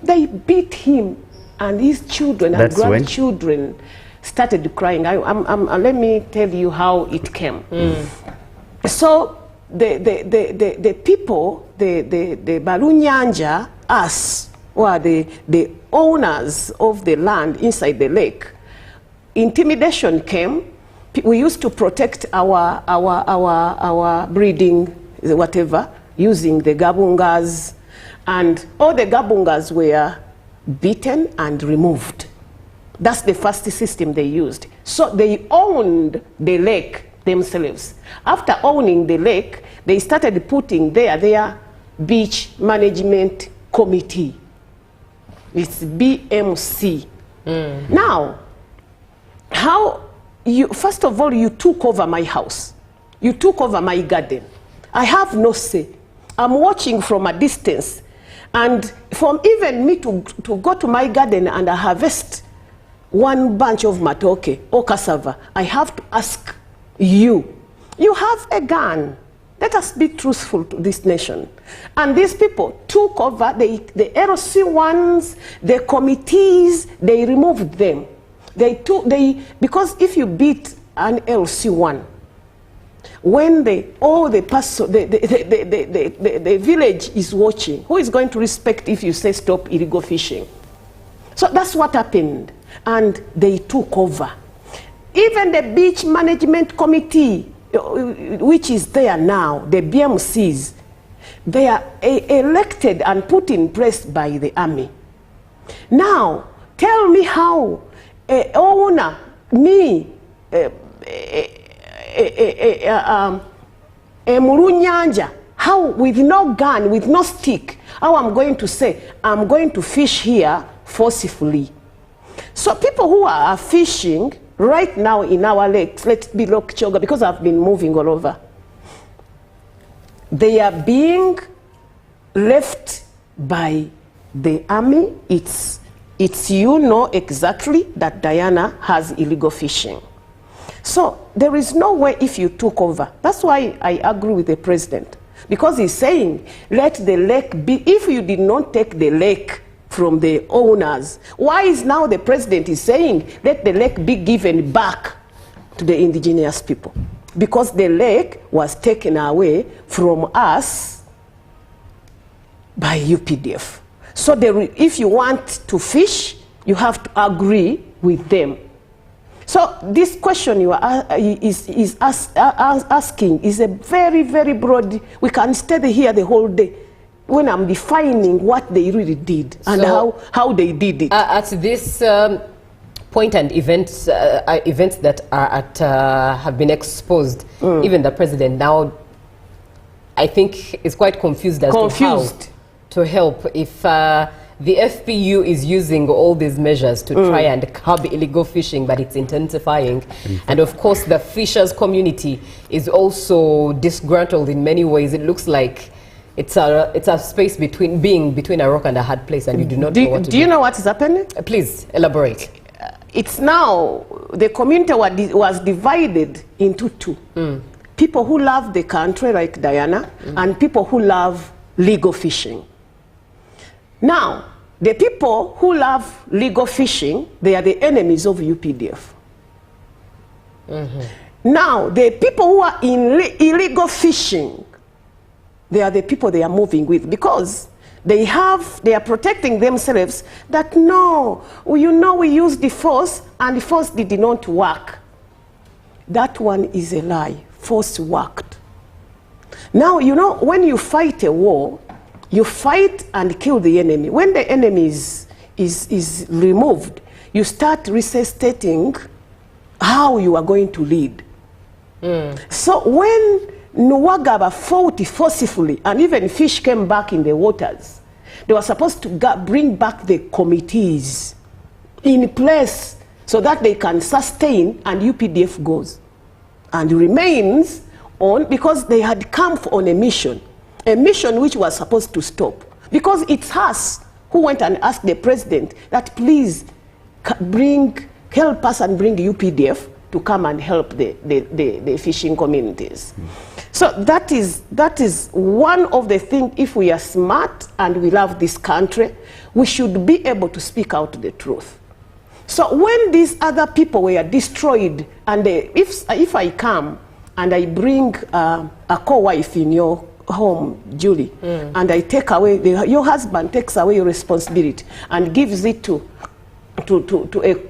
They beat him and his children and grandchildren started crying. Let me tell you how it came. So the people, the Balunyanja, us, who are the owners of the land inside the lake, intimidation came. We used to protect our breeding, whatever, using the gabungas, and all the gabungas were beaten and removed. That's the first system they used. So they owned the lake themselves. After owning the lake, they started putting their beach management committee. It's BMC. Now, first of all, you took over my house. You took over my garden. I have no say. I'm watching from a distance. And from even me to go to my garden and harvest one bunch of matoke or cassava, I have to ask you. You have a gun. Let us be truthful to this nation. And these people took over the LC ones, the committees, they removed them. Because if you beat an LC one, when the village is watching, who is going to respect if you say stop illegal fishing? So that's what happened. And they took over. Even the beach management committee, which is there now, the BMCs, they are elected and put in place by the army. How with no gun, with no stick, how I'm going to say, I'm going to fish here forcefully. So people who are fishing right now in our lakes, let's be Lake Kyoga, because I've been moving all over, they are being left by the army. It's exactly that Diana has illegal fishing. So there is no way if you took over. That's why I agree with the president. Because he's saying, let the lake be, if you did not take the lake from the owners, why is now the president is saying, let the lake be given back to the indigenous people? Because the lake was taken away from us by UPDF. So if you want to fish, you have to agree with them. So this question you are asking is a very, very broad. We can stay here the whole day when I'm defining what they really did and how they did it. At this point and events that are have been exposed, even the president now, I think, is quite confused as to how to help if the FPU is using all these measures to try and curb illegal fishing, but it's intensifying. And of course, the fishers community is also disgruntled in many ways. It looks like it's a space between a rock and a hard place, and you do not know what to do. Do you know what is happening? Please elaborate. It's now, the community was divided into two. People who love the country, like Diana, and people who love legal fishing. Now, the people who love legal fishing, they are the enemies of UPDF. Now, the people who are in illegal fishing, they are the people they are moving with, because they are protecting themselves that, no, we used the force and the force did not work. That one is a lie. Force worked. Now, when you fight a war, you fight and kill the enemy. When the enemy is removed, you start resuscitating how you are going to lead. So when Nwagaba fought forcefully, and even fish came back in the waters, they were supposed to bring back the committees in place so that they can sustain, and UPDF goes and remains on, because they had come on a mission which was supposed to stop. Because it's us who went and asked the president that please help us and bring UPDF to come and help the fishing communities. So that is one of the things. If we are smart and we love this country, we should be able to speak out the truth. So when these other people were destroyed, and if I come and I bring a co-wife in your home, Julie, and I take away, your husband takes away your responsibility and gives it to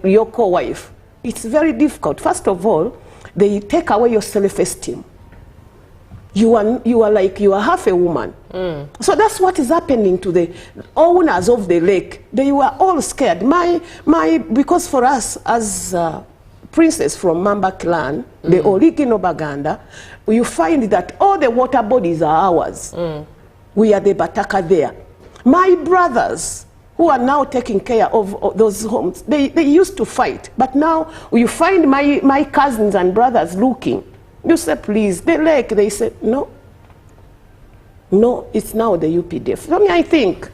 your co-wife, it's very difficult. First of all, they take away your self-esteem. You are half a woman. So that's what is happening to the owners of the lake. They were all scared. Because for us as princess from Mamba clan, the original Baganda, you find that all the water bodies are ours. We are the Bataka there. My brothers, who are now taking care of those homes, they used to fight. But now you find my cousins and brothers looking. You say, please, the lake. They say, no. No, it's now the UPDF. So I think,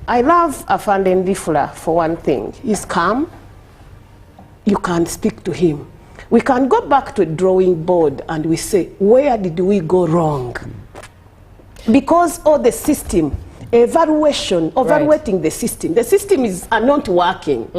I love Afande Ndifula for one thing. He's calm. You can speak to him. We can go back to a drawing board and we say, where did we go wrong? Because of the system, evaluating the system. The system are not working.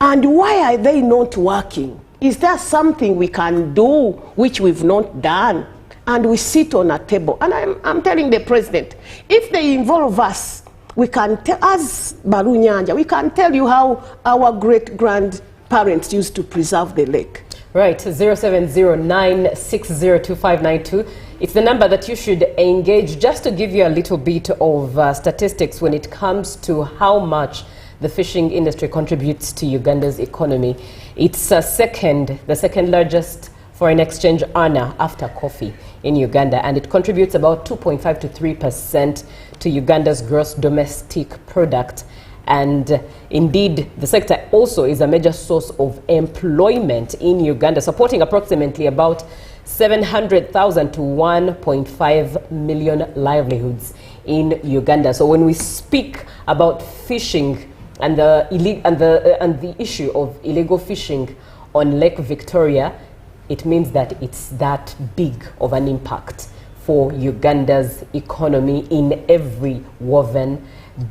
And why are they not working? Is there something we can do which we've not done? And we sit on a table. And I'm telling the president, if they involve us, we can tell, as Barunyanja, we can tell you how our great-grandparents used to preserve the lake. Right, 0709602592. It's the number that you should engage, just to give you a little bit of statistics when it comes to how much the fishing industry contributes to Uganda's economy. It's the second largest foreign exchange earner after coffee in Uganda, and it contributes about 2.5 to 3% to Uganda's gross domestic product. And indeed, the sector also is a major source of employment in Uganda, supporting approximately about 700,000 to 1.5 million livelihoods in Uganda. So when we speak about fishing and the issue of illegal fishing on Lake Victoria, it means that it's that big of an impact for Uganda's economy in every woven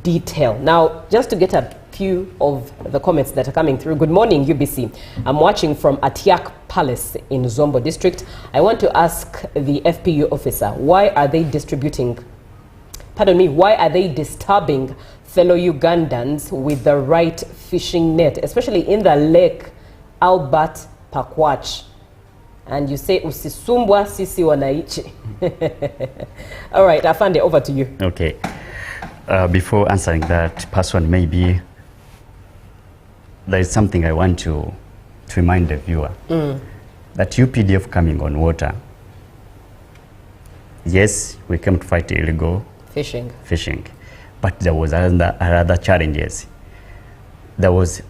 detail. Now, just to get a few of the comments that are coming through. Good morning, UBC. I'm watching from Atiak Palace in Zombo district. I want to ask the FPU officer, why are they distributing, why are they disturbing fellow Ugandans with the right fishing net, especially in the Lake Albert Pakwach? And you say, usisumbwa sisi wanaichi. All right, Afande, over to you. Okay. Before answering that person, maybe there is something I want to remind the viewer. That UPDF coming on water, yes, we came to fight illegal fishing. But there was other challenges. There was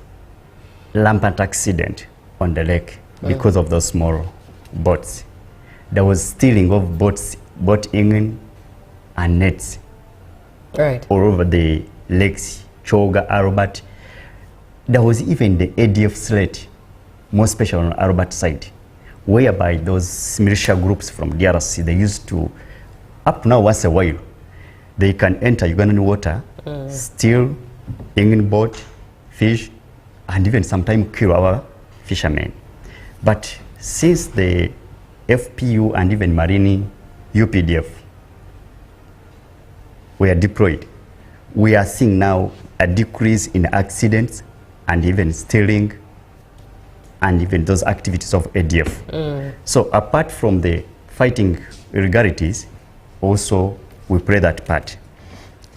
rampant accident on the lake because of those small boats. There was stealing of boat engine and nets all over the lakes, Choga, Albert. There was even the ADF threat, more special on Albert side, whereby those militia groups from DRC, they used to, up now once a while, they can enter Ugandan water, steal engine boat, fish, and even sometimes kill our fishermen. But since the FPU and even Marine UPDF were deployed, we are seeing now a decrease in accidents and even stealing and even those activities of ADF. So apart from the fighting irregularities, also we play that part.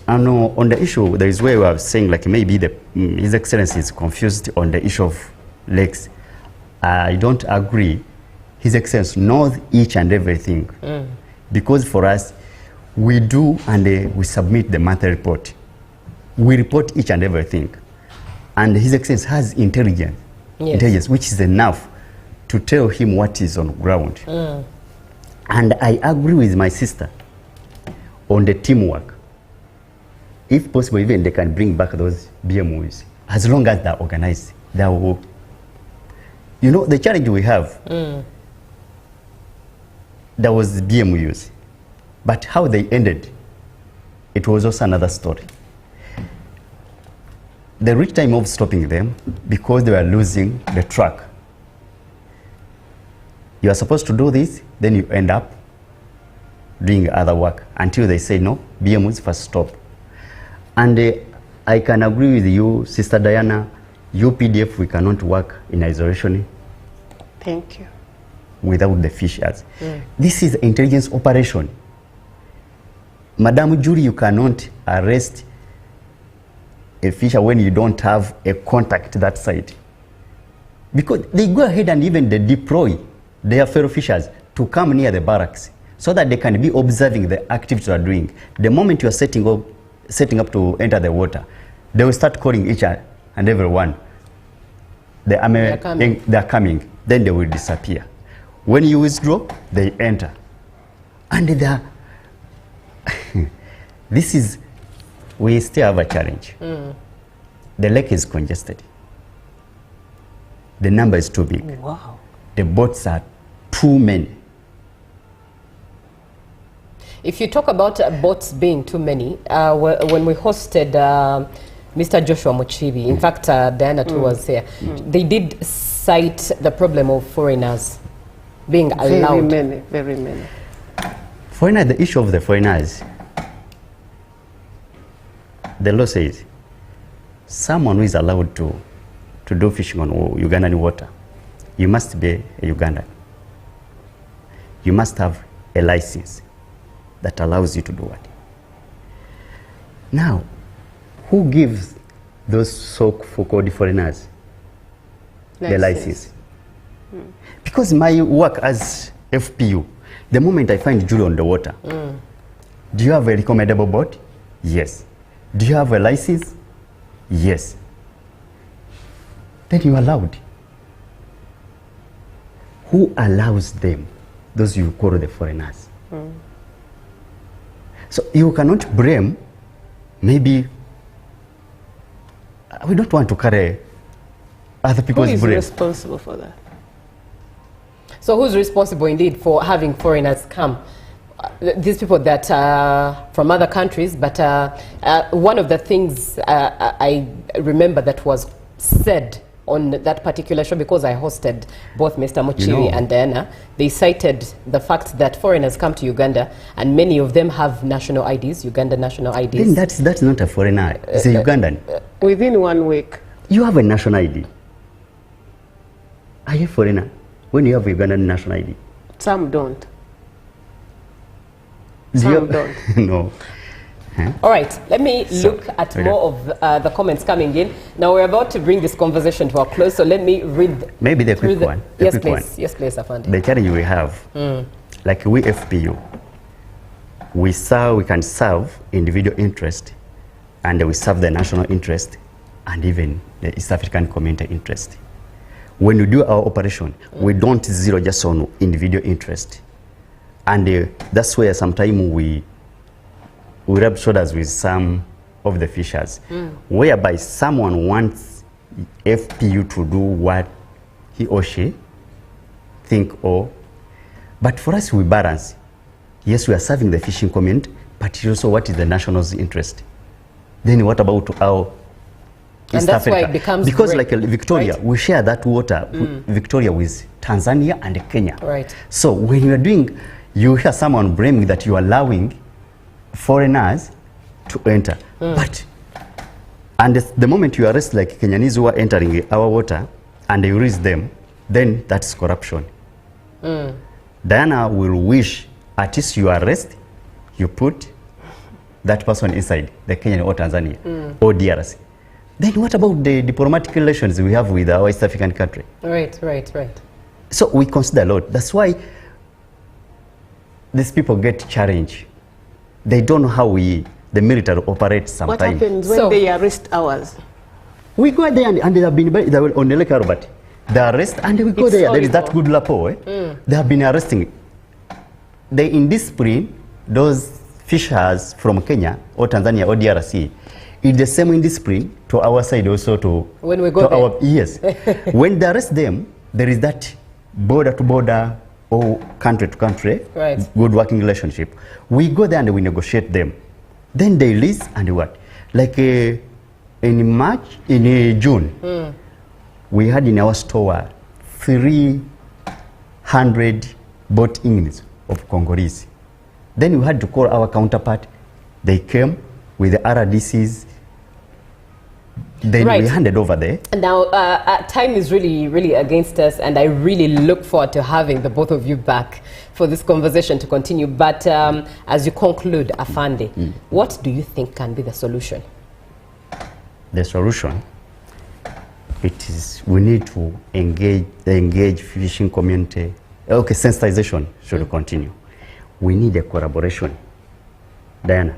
And on the issue, there is where we are saying like maybe His Excellency is confused on the issue of lakes. I don't agree. His Excellency knows each and everything. Because for us, we do and we submit the monthly report. We report each and everything. And His Excellency has intelligence, which is enough to tell him what is on ground. And I agree with my sister on the teamwork. If possible, even they can bring back those BMUs, as long as they're organized. They will. You know, the challenge we have, there was BMUs, but how they ended, it was also another story. They reached time of stopping them because they were losing the track. You are supposed to do this, then you end up doing other work until they say no, BMUs first stop. And I can agree with you, Sister Diana, UPDF, we cannot work in isolation. Thank you. Without the fishers. This is intelligence operation. Madam Jury, you cannot arrest a fisher when you don't have a contact that side. Because they go ahead and even they deploy their fellow fishers to come near the barracks so that they can be observing the activities you are doing. The moment you are setting up to enter the water, they will start calling each and everyone. They are coming. Then they will disappear. When you withdraw, they enter. And We still have a challenge. The lake is congested. The number is too big. Wow. The boats are too many. If you talk about boats being too many, when we hosted Mr. Joshua Muchibi, in fact, Diana too was here, they did cite the problem of foreigners being allowed. Very many. Foreigner, the issue of the foreigners, the law says someone who is allowed to do fishing on Ugandan water, you must be a Ugandan. You must have a license that allows you to do it. Now, who gives those so-called foreigners the license? Because my work as FPU, the moment I find Julie on the water, do you have a recommendable boat? Yes. Do you have a license? Yes. Then you're allowed. Who allows them? Those you call the foreigners. So you cannot blame, maybe, we don't want to carry other people's blame. Who is responsible for that? So who's responsible indeed for having foreigners come? These people that are from other countries, but one of the things I remember that was said on that particular show, because I hosted both Mr. Muchiri and Diana, they cited the fact that foreigners come to Uganda and many of them have national IDs, Ugandan national IDs. Then that's not a foreigner, it's a Ugandan. Within 1 week. You have a national ID. Are you a foreigner when you have a Ugandan national ID? Some don't. Some don't. No. Huh? All right, let me look at more of the comments coming in. Now we're about to bring this conversation to a close, so let me read. Maybe the quick one. Yes, please. Yes, please, Afandi. The challenge we have, like we FPU, we can serve individual interest, and we serve the national interest, and even the East African community interest. When we do our operation, we don't zero just on individual interest. And that's where sometimes we rub shoulders with some of the fishers, whereby someone wants FPU to do what he or she think but for us we balance. Yes, we are serving the fishing community, but also what is the national's interest? Then what about our East that's Africa? why it becomes because great, like Victoria, right? we share that water, Victoria with Tanzania and Kenya. Right. So when you are doing, you hear someone blaming that you are allowing foreigners to enter. And the moment you arrest like Kenyanese who are entering our water and you release them, then that's corruption. Diana will wish at least you arrest, you put that person inside the Kenyan or Tanzania or DRC. Then what about the diplomatic relations we have with our East African country? Right. So we consider a lot. That's why these people get challenged. They don't know how the military operates sometimes. What happens when they arrest ours? We go there and they have been on the Lake Robert. They arrest and we go there. There is that good lapo. They have been arresting. They in discipline those fishers from Kenya or Tanzania or DRC. It's the same in discipline to our side also to when we go to there. Our, yes. When they arrest them, there is that border to border or country to country good working relationship. We go there and we negotiate them. Then they release and what? Like in June, we had in our store 300 boat engines of Congolese. Then we had to call our counterpart. They came with the RDCs. Then we handed over there. Now, time is really against us, and I really look forward to having the both of you back for this conversation to continue. But as you conclude, Afande, what do you think can be the solution? The solution, it is we need to engage fishing community. Okay, sensitization should continue. We need a collaboration. Diana,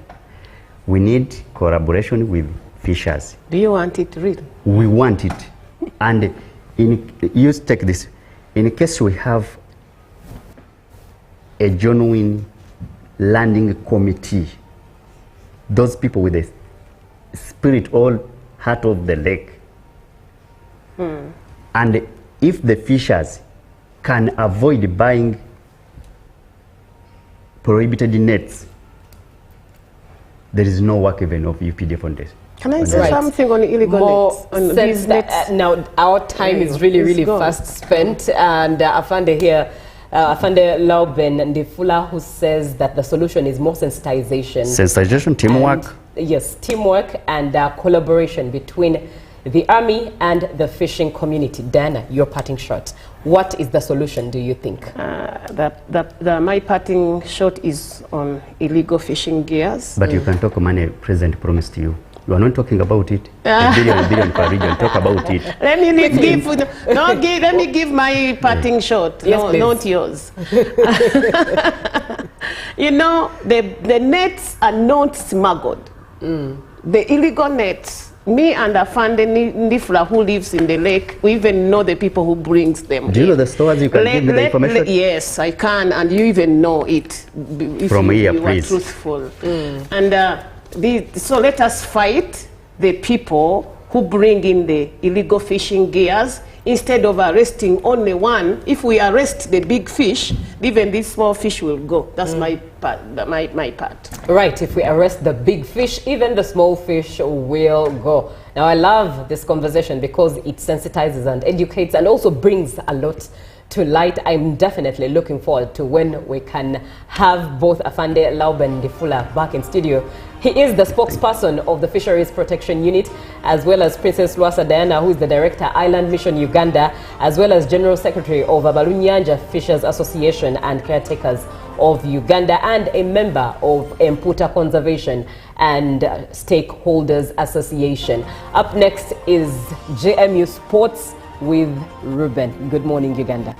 we need collaboration with fishers. Do you want it really? We want it. And you take this. In case we have a genuine landing committee those people with the spirit or heart of the lake. And if the fishers can avoid buying prohibited nets, there is no work even of UPDF on this. Can I say something on illegal nets? On these nets? Now, our time is really fast spent, and Afande here, Afande Lauben Ndifula, who says that the solution is more sensitization. Sensitization, teamwork. Yes, teamwork and collaboration between the army and the fishing community. Diana, your parting shot. What is the solution, do you think? My parting shot is on illegal fishing gears. But you can talk money President promised you. You are not talking about it. A billion per region. Talk about it. Let me give my parting shot. Yes, no, not yours. You know, the nets are not smuggled. The illegal nets. Me and Afande Ndifula, who lives in the lake, we even know the people who brings them. Do you know the stores? You can give me the information? Yes, I can, and you even know it. If From here, you please. are truthful. And so let us fight the people who bring in the illegal fishing gears instead of arresting only one. If we arrest the big fish, even this small fish will go. That's my part. My part. Right. If we arrest the big fish, even the small fish will go. Now, I love this conversation because it sensitizes and educates and also brings a lot to light. I'm definitely looking forward to when we can have both Afande Lauben Ndifula back in studio. He is the spokesperson of the Fisheries Protection Unit, as well as Princess Lwasa Diana, who is the Director, Island Mission Uganda, as well as General Secretary of Abalunyanja Fishers Association and Caretakers of Uganda, and a member of Emputa Conservation and Stakeholders Association. Up next is JMU Sports with Ruben. Good morning, Uganda.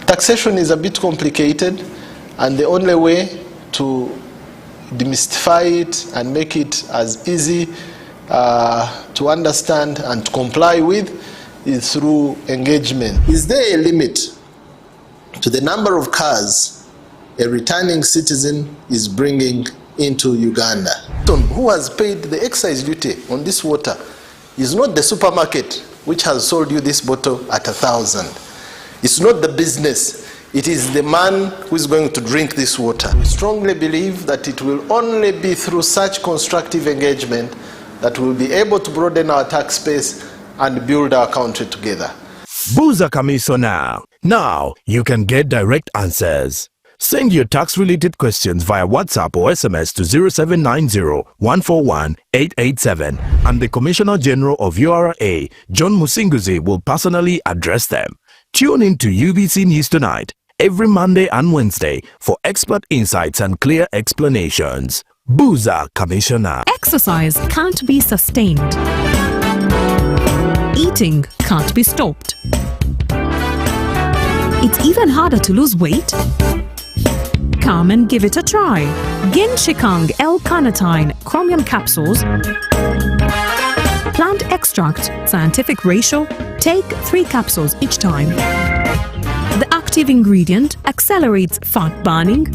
Taxation is a bit complicated, and the only way to demystify it and make it as easy to understand and to comply with is through engagement. Is there a limit to the number of cars a returning citizen is bringing into Uganda? Who has paid the excise duty on this water is not the supermarket which has sold you this bottle at 1,000. It's not the business. It is the man who is going to drink this water. We strongly believe that it will only be through such constructive engagement that we'll be able to broaden our tax base and build our country together. Buza Kamiso now. Now you can get direct answers. Send your tax-related questions via WhatsApp or SMS to 0790-141-887 and the Commissioner General of URA, John Musinguzi, will personally address them. Tune in to UBC News Tonight every Monday and Wednesday for expert insights and clear explanations. Buza Commissioner. Exercise can't be sustained. Eating can't be stopped. It's even harder to lose weight. Come and give it a try. Ginshikang L-carnitine chromium capsules. Plant extract, scientific ratio. Take 3 capsules each time. The active ingredient accelerates fat burning.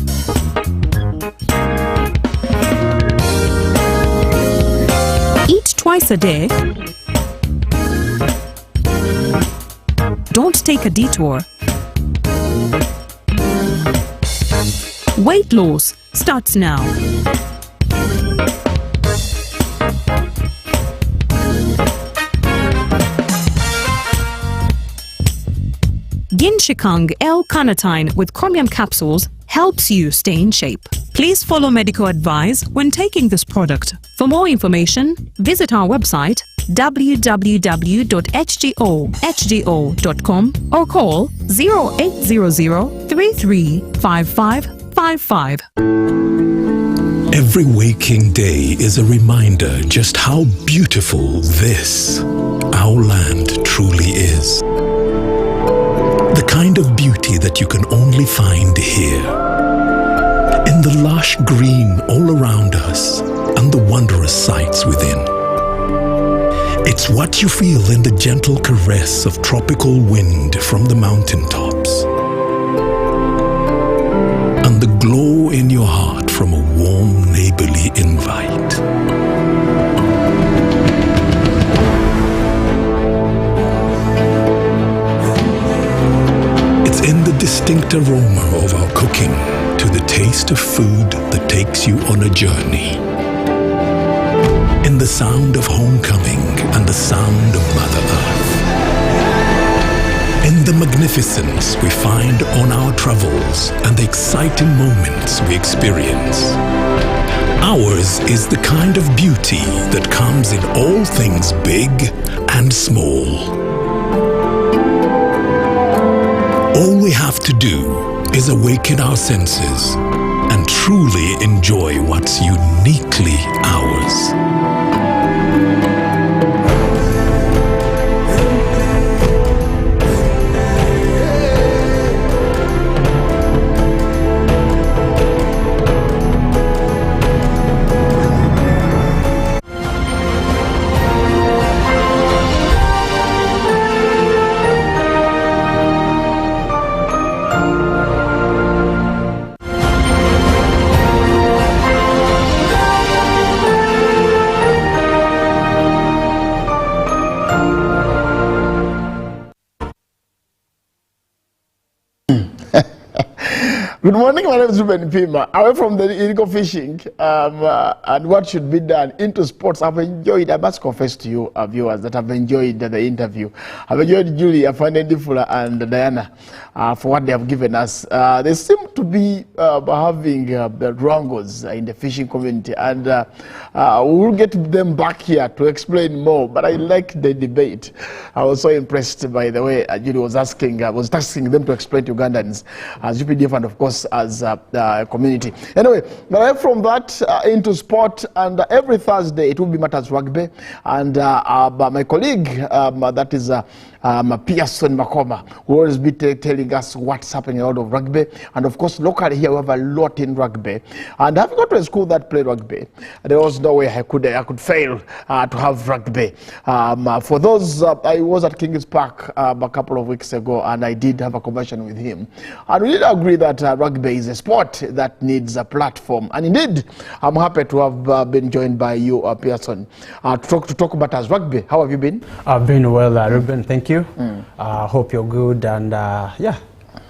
Eat twice a day. Don't take a detour. Weight loss starts now. Ginshikang L-carnitine with chromium capsules helps you stay in shape. Please follow medical advice when taking this product. For more information, visit our website www.hgo.com or call 0800 335555. Every waking day is a reminder just how beautiful this, our land, truly is. The kind of beauty that you can only find here. In the lush green all around us and the wondrous sights within. It's what you feel in the gentle caress of tropical wind from the mountaintops. And the glow in your heart from a warm neighborly invite. It's in the distinct aroma of our cooking to the taste of food that takes you on a journey. In the sound of homecoming and the sound of Mother Earth. In the magnificence we find on our travels and the exciting moments we experience. Ours is the kind of beauty that comes in all things big and small. All we have to do is awaken our senses and truly enjoy what's uniquely ours. Good morning, my name is Ruben Pima. Away from the illegal fishing and what should be done into sports, I've enjoyed, I must confess to you, viewers, that I've enjoyed the interview. I've enjoyed Julia, Fernandifula, and Diana for what they have given us. They seem to be having the wrongos in the fishing community, and we'll get them back here to explain more, but I like the debate. I was so impressed by the way Julie was asking them to explain to Ugandans as UPDF and of course as a community. Anyway, from that into sport, and every Thursday it will be Matters Rugby, and my colleague that is Pearson Makoma will always be telling us what's happening out of rugby, and of course locally here we have a lot in rugby, and I've got to a school that played rugby. There was no way I could fail to have rugby. For those, I was at Kings Park a couple of weeks ago, and I did have a conversation with him, and we did agree that rugby is a sport that needs a platform, and indeed I'm happy to have been joined by you, Pearson, to talk about us rugby. How have you been? I've been well, Ruben, thank you. Hope you're good, and yeah,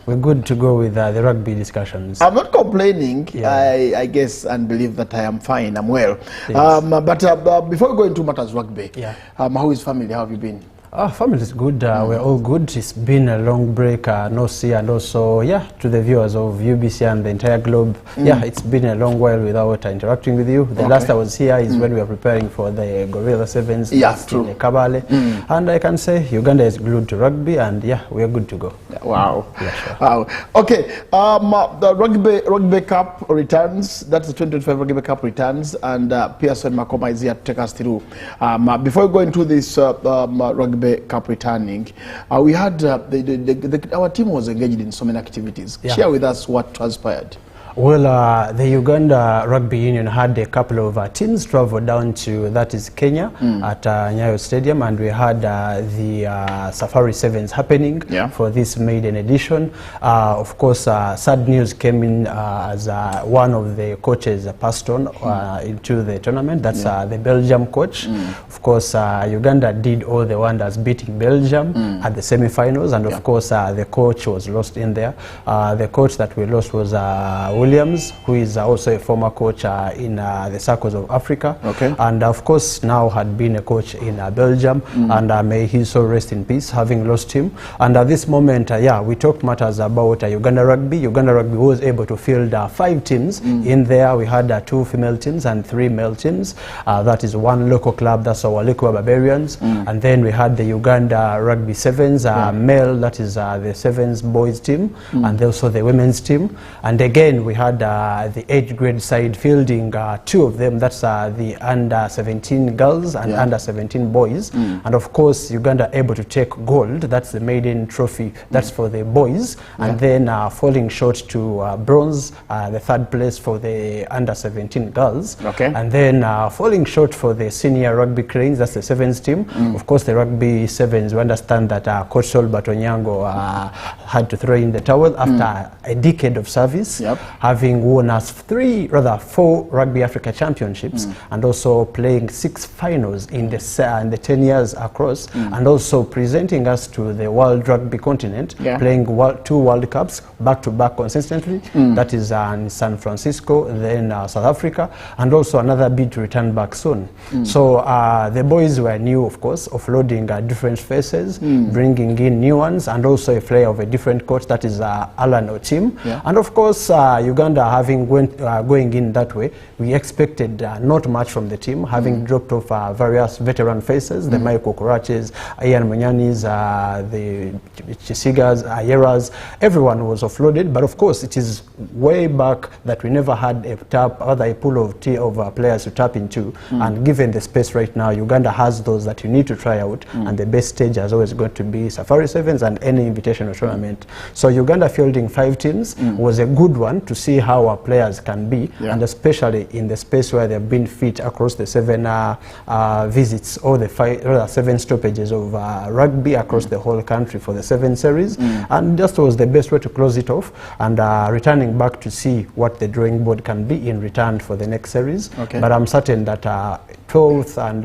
we're good to go with the rugby discussions. I'm not complaining, yeah. I guess, and believe that I am fine, I'm well. Yes. But before we go into Matters Rugby, yeah. How is family? How have you been? Family is good. We're all good. It's been a long break, no see, and also, yeah, to the viewers of UBC and the entire globe, yeah, it's been a long while without interacting with you. The last I was here is when we were preparing for the Gorilla Sevens in Kabale, and I can say Uganda is glued to rugby, and yeah, we are good to go. Wow. Yeah, sure. Wow. Okay, the Rugby Cup returns. That's the 2025 Rugby Cup returns, and Pearson Makoma is here to take us through. Before we go into this Rugby Cup returning, we had our team was engaged in so many activities. Yeah. Share with us what transpired. Well, the Uganda Rugby Union had a couple of teams travel down to, that is Kenya, at Nyayo Stadium, and we had the Safari Sevens happening for this maiden edition. Of course, sad news came in as one of the coaches passed on into the tournament. That's the Belgium coach. Of course, Uganda did all the wonders, beating Belgium at the semi-finals, and of course, the coach was lost in there. The coach that we lost was Williams, who is also a former coach in the circles of Africa, and of course now had been a coach in Belgium, and may he so rest in peace, having lost him. And at this moment, yeah, we talked matters about Uganda Rugby. Uganda Rugby was able to field 5 teams. In there we had 2 female teams and 3 male teams. That is 1 local club, that's our Walikwa Barbarians, and then we had the Uganda Rugby Sevens, male, that is the Sevens boys team, and also the women's team, and again we had the age grade side fielding 2 of them. That's the under 17 girls and under 17 boys. And of course, Uganda able to take gold. That's the maiden trophy. That's for the boys. And then falling short to bronze, the 3rd place for the under 17 girls. And then falling short for the senior rugby cranes. That's the 7s team. Of course, the rugby 7s, we understand that Coach Sol Batonyango had to throw in the towel after a decade of service, having won us 4 Rugby Africa Championships, and also playing 6 finals in the 10 years across, and also presenting us to the world rugby continent, playing 2 World Cups back-to-back consistently. That is in San Francisco, then South Africa, and also another bid to return back soon. So the boys were new, of course, offloading different faces, bringing in new ones, and also a player of a different coach, that is Alan Otim. And of course, Uganda having going in that way, we expected not much from the team, having dropped off various veteran faces, the Michael Koraches, Ian Munyanis, the Chisigas, Ayeras, everyone was offloaded. But of course, it is way back that we never had a pool of players to tap into. And given the space right now, Uganda has those that you need to try out, and the best stage has always going to be Safari Sevens and any invitational tournament. So Uganda fielding 5 teams was a good one to see how our players can be, and especially in the space where they've been fit across the 7 visits or the 7 stoppages of rugby across the whole country for the 7 series. And just was the best way to close it off, and returning back to see what the drawing board can be in return for the next series. But I'm certain that 12th and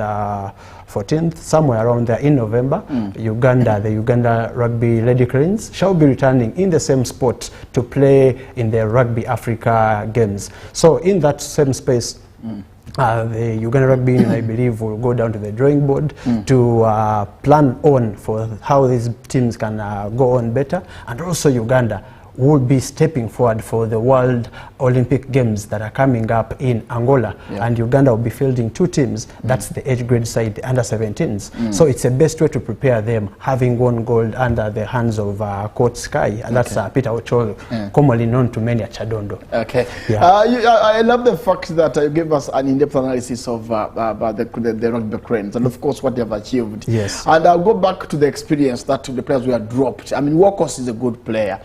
14th, somewhere around there in November, the Uganda Rugby Lady Cranes shall be returning in the same spot to play in the Rugby Africa Games. So in that same space, the Uganda Rugby Union, I believe, will go down to the drawing board to plan on for how these teams can go on better, and also Uganda will be stepping forward for the World Olympic Games that are coming up in Angola. And Uganda will be fielding 2 teams. That's the age grade side, the under 17s. So it's the best way to prepare them, having won gold under the hands of Coach Sky, and that's Peter Ocholo, commonly known to many at Chadondo. I love the fact that you gave us an in-depth analysis of the rugby cranes, and of course what they have achieved. And I'll go back to the experience that the players were dropped. I mean, Walkos is a good player.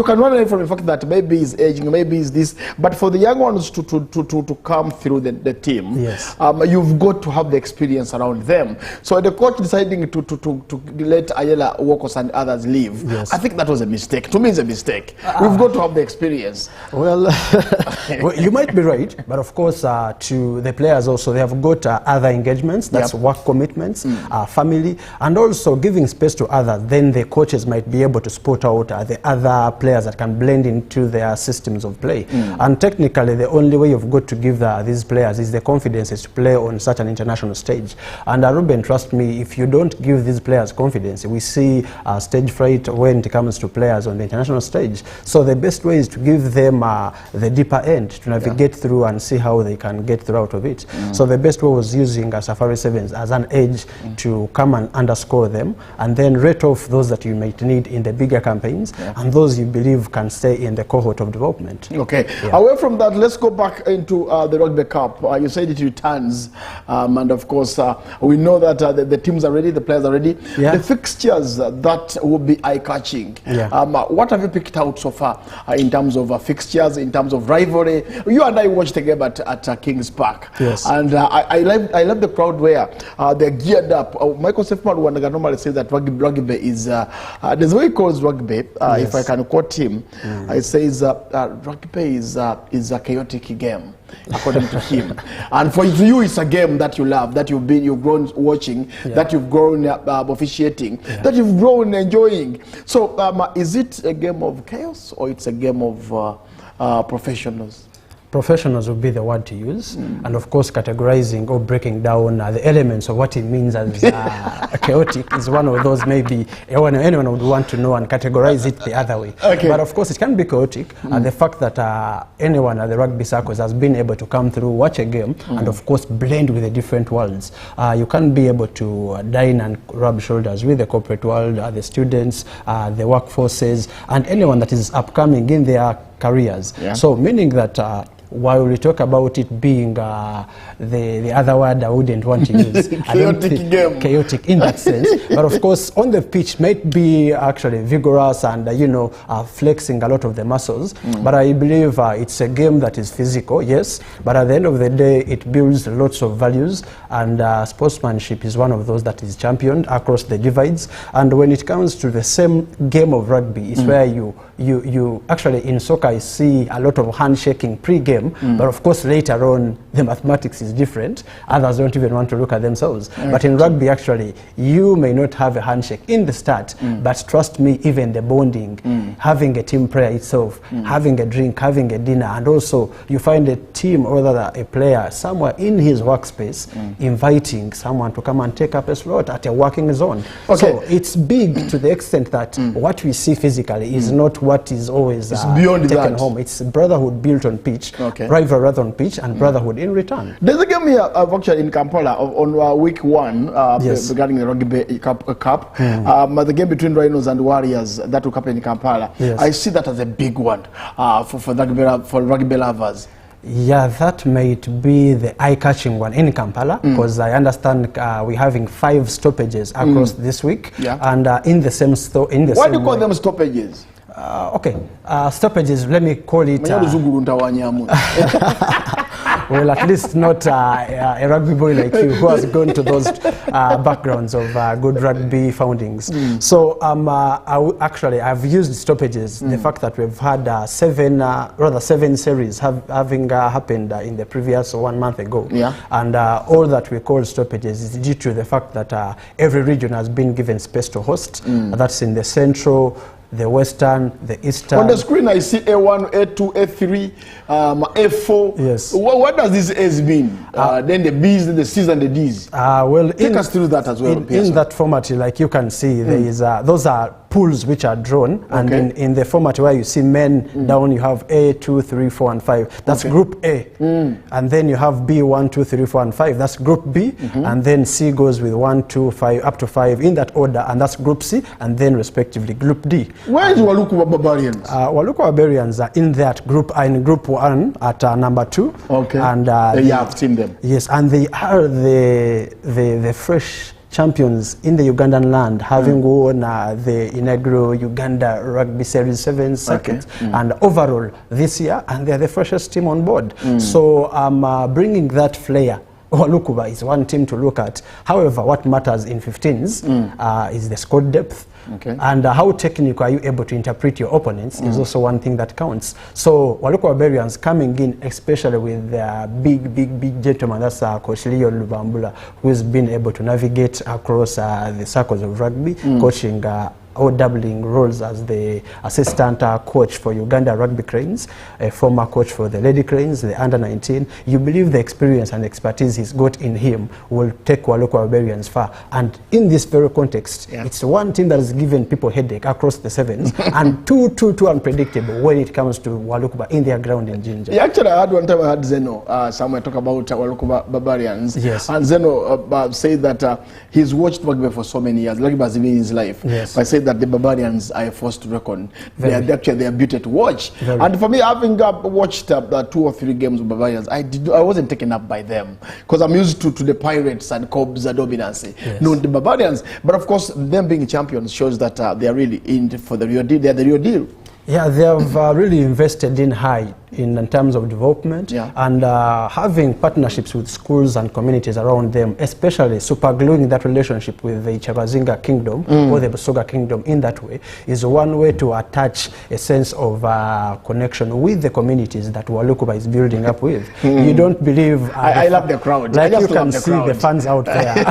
You can run away from the fact that maybe he's aging, maybe he's this, but for the young ones to come through the team, you've got to have the experience around them. So the coach deciding to let Ayala, Walkos and others leave, I think that was a mistake. To me, it's a mistake. We've got to have the experience. Well, you might be right, but of course, to the players also, they have got other engagements, that's work commitments, family, and also giving space to others. Then the coaches might be able to spot out the other players that can blend into their systems of play. And technically, the only way you've got to give these players is the confidence to play on such an international stage. And Ruben, trust me, if you don't give these players confidence, we see stage fright when it comes to players on the international stage. So the best way is to give them the deeper end to navigate through and see how they can get through out of it. So the best way was using Safari Sevens as an edge to come and underscore them, and then rate off those that you might need in the bigger campaigns, and those you believe can stay in the cohort of development. Away from that, let's go back into the Rugby Cup. You said it returns, and of course we know that the teams are ready, the players are ready. The fixtures that will be eye-catching. What have you picked out so far in terms of fixtures, in terms of rivalry? You and I watched the game at Kings Park, and I love the crowd where they're geared up. Michael Sefman normally says that rugby is there's a way he calls rugby, if I can quote him, it says rugby is a chaotic game, according to him. And for you, it's a game that you love, that you've grown watching, that you've grown officiating, that you've grown enjoying. So is it a game of chaos, or it's a game of professionals? Professionals would be the word to use, and of course categorizing or breaking down the elements of what it means as chaotic is one of those maybe anyone would want to know and categorize it the other way. But of course it can be chaotic, and the fact that anyone at the rugby circles has been able to come through, watch a game, and of course blend with the different worlds. You can't be able to dine and rub shoulders with the corporate world, the students, the workforces, and anyone that is upcoming in their careers. Yeah. So meaning that while we talk about it being the other word I wouldn't want to use, chaotic in that sense, but of course on the pitch might be actually vigorous and flexing a lot of the muscles, but I believe it's a game that is physical, yes, but at the end of the day it builds lots of values, and sportsmanship is one of those that is championed across the divides. And when it comes to the same game of rugby, it's where you actually in soccer I see a lot of handshaking pre-game, but of course later on the mathematics is different. Others don't even want to look at themselves. But in rugby actually you may not have a handshake in the start, but trust me, even the bonding, having a team prayer itself, having a drink, having a dinner, and also you find a team or rather a player somewhere in his workspace inviting someone to come and take up a slot at a working zone. So it's big to the extent that what we see physically is not what is always beyond taken that. home. It's brotherhood built on pitch, rivalry on pitch, and brotherhood in return. There's a game here actually in Kampala on week 1 regarding the Rugby Cup. The game between Rhinos and Warriors that will happen in Kampala. I see that as a big one for rugby lovers. Yeah, that might be the eye-catching one in Kampala, because I understand we're having 5 stoppages across this week, and in the same Why do you call them stoppages? Stoppages, let me call it well, at least not a rugby boy like you who has gone to those backgrounds of good rugby foundings. So I've used stoppages. The fact that we've had 7 series having happened in the previous 1 month ago, and all that we call stoppages is due to the fact that every region has been given space to host. That's in the central, the western, the eastern. On the screen I see A1, A2, A3, A4. Yes. What does this A's mean? Then the B's, the C's and the D's. Take us through that as well. In that format, like you can see, there is those are pools which are drawn, and in the format where you see men down, you have A, 2, 3, 4, and 5. That's Group A. And then you have B, 1, 2, 3, 4, and 5. That's Group B. And then C goes with 1, 2, 5, up to 5 in that order, and that's Group C, and then respectively Group D. Where is Waluku Barbarians? Waluku Barbarians are in that group, in Group 1 at number 2. And you have seen them. Yes, and they are the fresh champions in the Ugandan land, having won the inaugural Uganda Rugby Series 7 circuit, and overall this year, and they're the freshest team on board. So bringing that flair, Walukuba is one team to look at. However, what matters in 15s is the squad depth. And how technical are you able to interpret your opponents is also one thing that counts. So Waluku Barbarians coming in, especially with the big gentleman, that's Coach Leo Lubambula, who has been able to navigate across the circles of rugby, coaching or doubling roles as the assistant coach for Uganda Rugby Cranes, a former coach for the Lady Cranes, the under-19. You believe the experience and expertise he's got in him will take Waluku Barbarians far. And in this very context, it's one team that has given people headache across the sevens, and too unpredictable when it comes to Waluku in their ground in Jinja. Yeah, actually, I had one time I had Zeno somewhere talk about Waluku Barbarians. Yes. And Zeno said that he's watched rugby for so many years. Rugby has been in his life. Yes. I said that the Barbarians are a force to reckon. They are beauty to watch. And for me, having watched 2 or 3 games of Barbarians, I wasn't taken up by them, because I'm used to the Pirates and Cobs dominance. No, the Barbarians. But of course, them being champions shows that they are really in for the real deal. They are the real deal. Yeah, they have really invested in high in terms of development, and having partnerships with schools and communities around them, especially supergluing that relationship with the Chabazinga Kingdom or the Busoga Kingdom in that way, is one way to attach a sense of connection with the communities that Walukuba is building up with. You don't believe... I love the crowd. Like you can see the fans out there.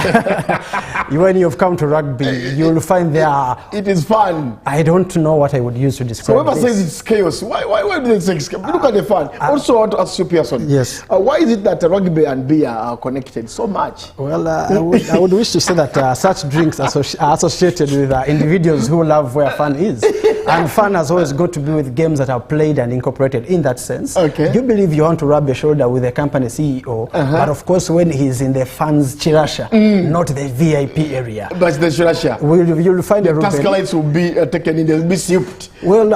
When you've come to rugby, you'll find there... It is fun. I don't know what I would use to describe Whoever says it's chaos, why do they say it's chaos? Look especially fun. Also, I want to ask you, Pearson. Yes. Why is it that rugby and beer are connected so much? Well, I would wish to say that such drinks are associated with individuals who love where fun is. And fun has always got to be with games that are played and incorporated in that sense. Okay. You believe you want to rub your shoulder with the company CEO, but of course when he's in the fans chirasha, not the VIP area. But the chirasha. You'll find the Tascalites will be taken in, they'll be sipped. Well,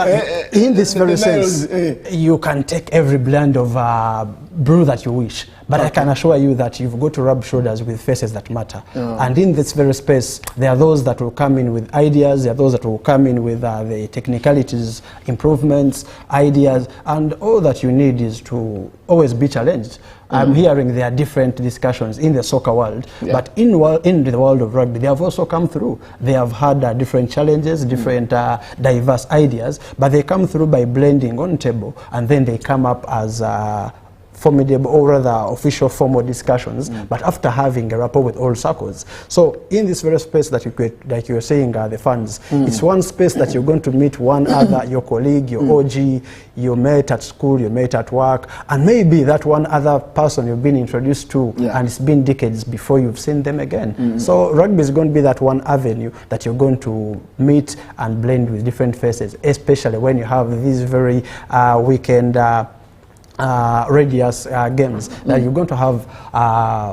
in this very sense, you can take every blend of brew that you wish. But I can assure you that you've got to rub shoulders with faces that matter. And in this very space, there are those that will come in with ideas, there are those that will come in with the technicalities, improvements, ideas, and all that you need is to always be challenged. I'm hearing there are different discussions in the soccer world, but in the world of rugby, they have also come through. They have had different challenges, different diverse ideas, but they come through by blending on table, and then they come up as formidable or rather official formal discussions, but after having a rapport with all circles. So in this very space that like you were saying, the fans, it's one space that you're going to meet one other, your colleague, your OG, your mate at school, your mate at work, and maybe that one other person you've been introduced to, and it's been decades before you've seen them again. So rugby is going to be that one avenue that you're going to meet and blend with different faces, especially when you have these very weekend radius games that you're going to have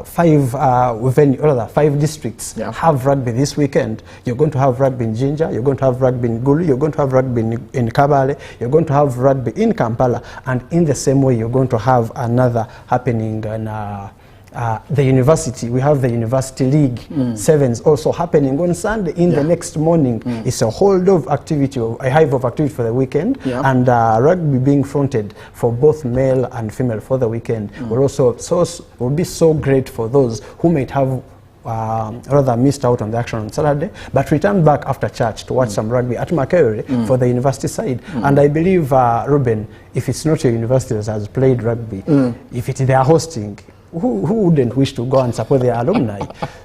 5 districts have rugby this weekend. You're going to have rugby in Jinja, you're going to have rugby in Gulu, you're going to have rugby in Kabale, you're going to have rugby in Kampala, and in the same way you're going to have another happening in the university. We have the University League Sevens also happening on Sunday in the next morning. It's a whole of activity, a hive of activity for the weekend, and rugby being fronted for both male and female for the weekend will also will be so great for those who might have rather missed out on the action on Saturday, but returned back after church to watch some rugby at Makerere for the university side. And I believe, Ruben, if it's not your university that has played rugby, if they are hosting, who wouldn't wish to go and support their alumni?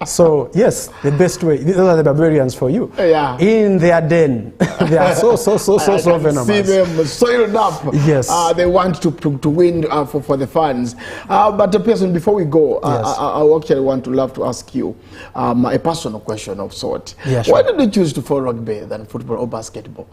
So yes, the best way, those are the barbarians for you. In their den, they are so venomous. See them soiled up. Yes. They want to win for the fans. But Pearson, before we go, I actually love to ask you a personal question of sort. Why did you choose to follow rugby than football or basketball?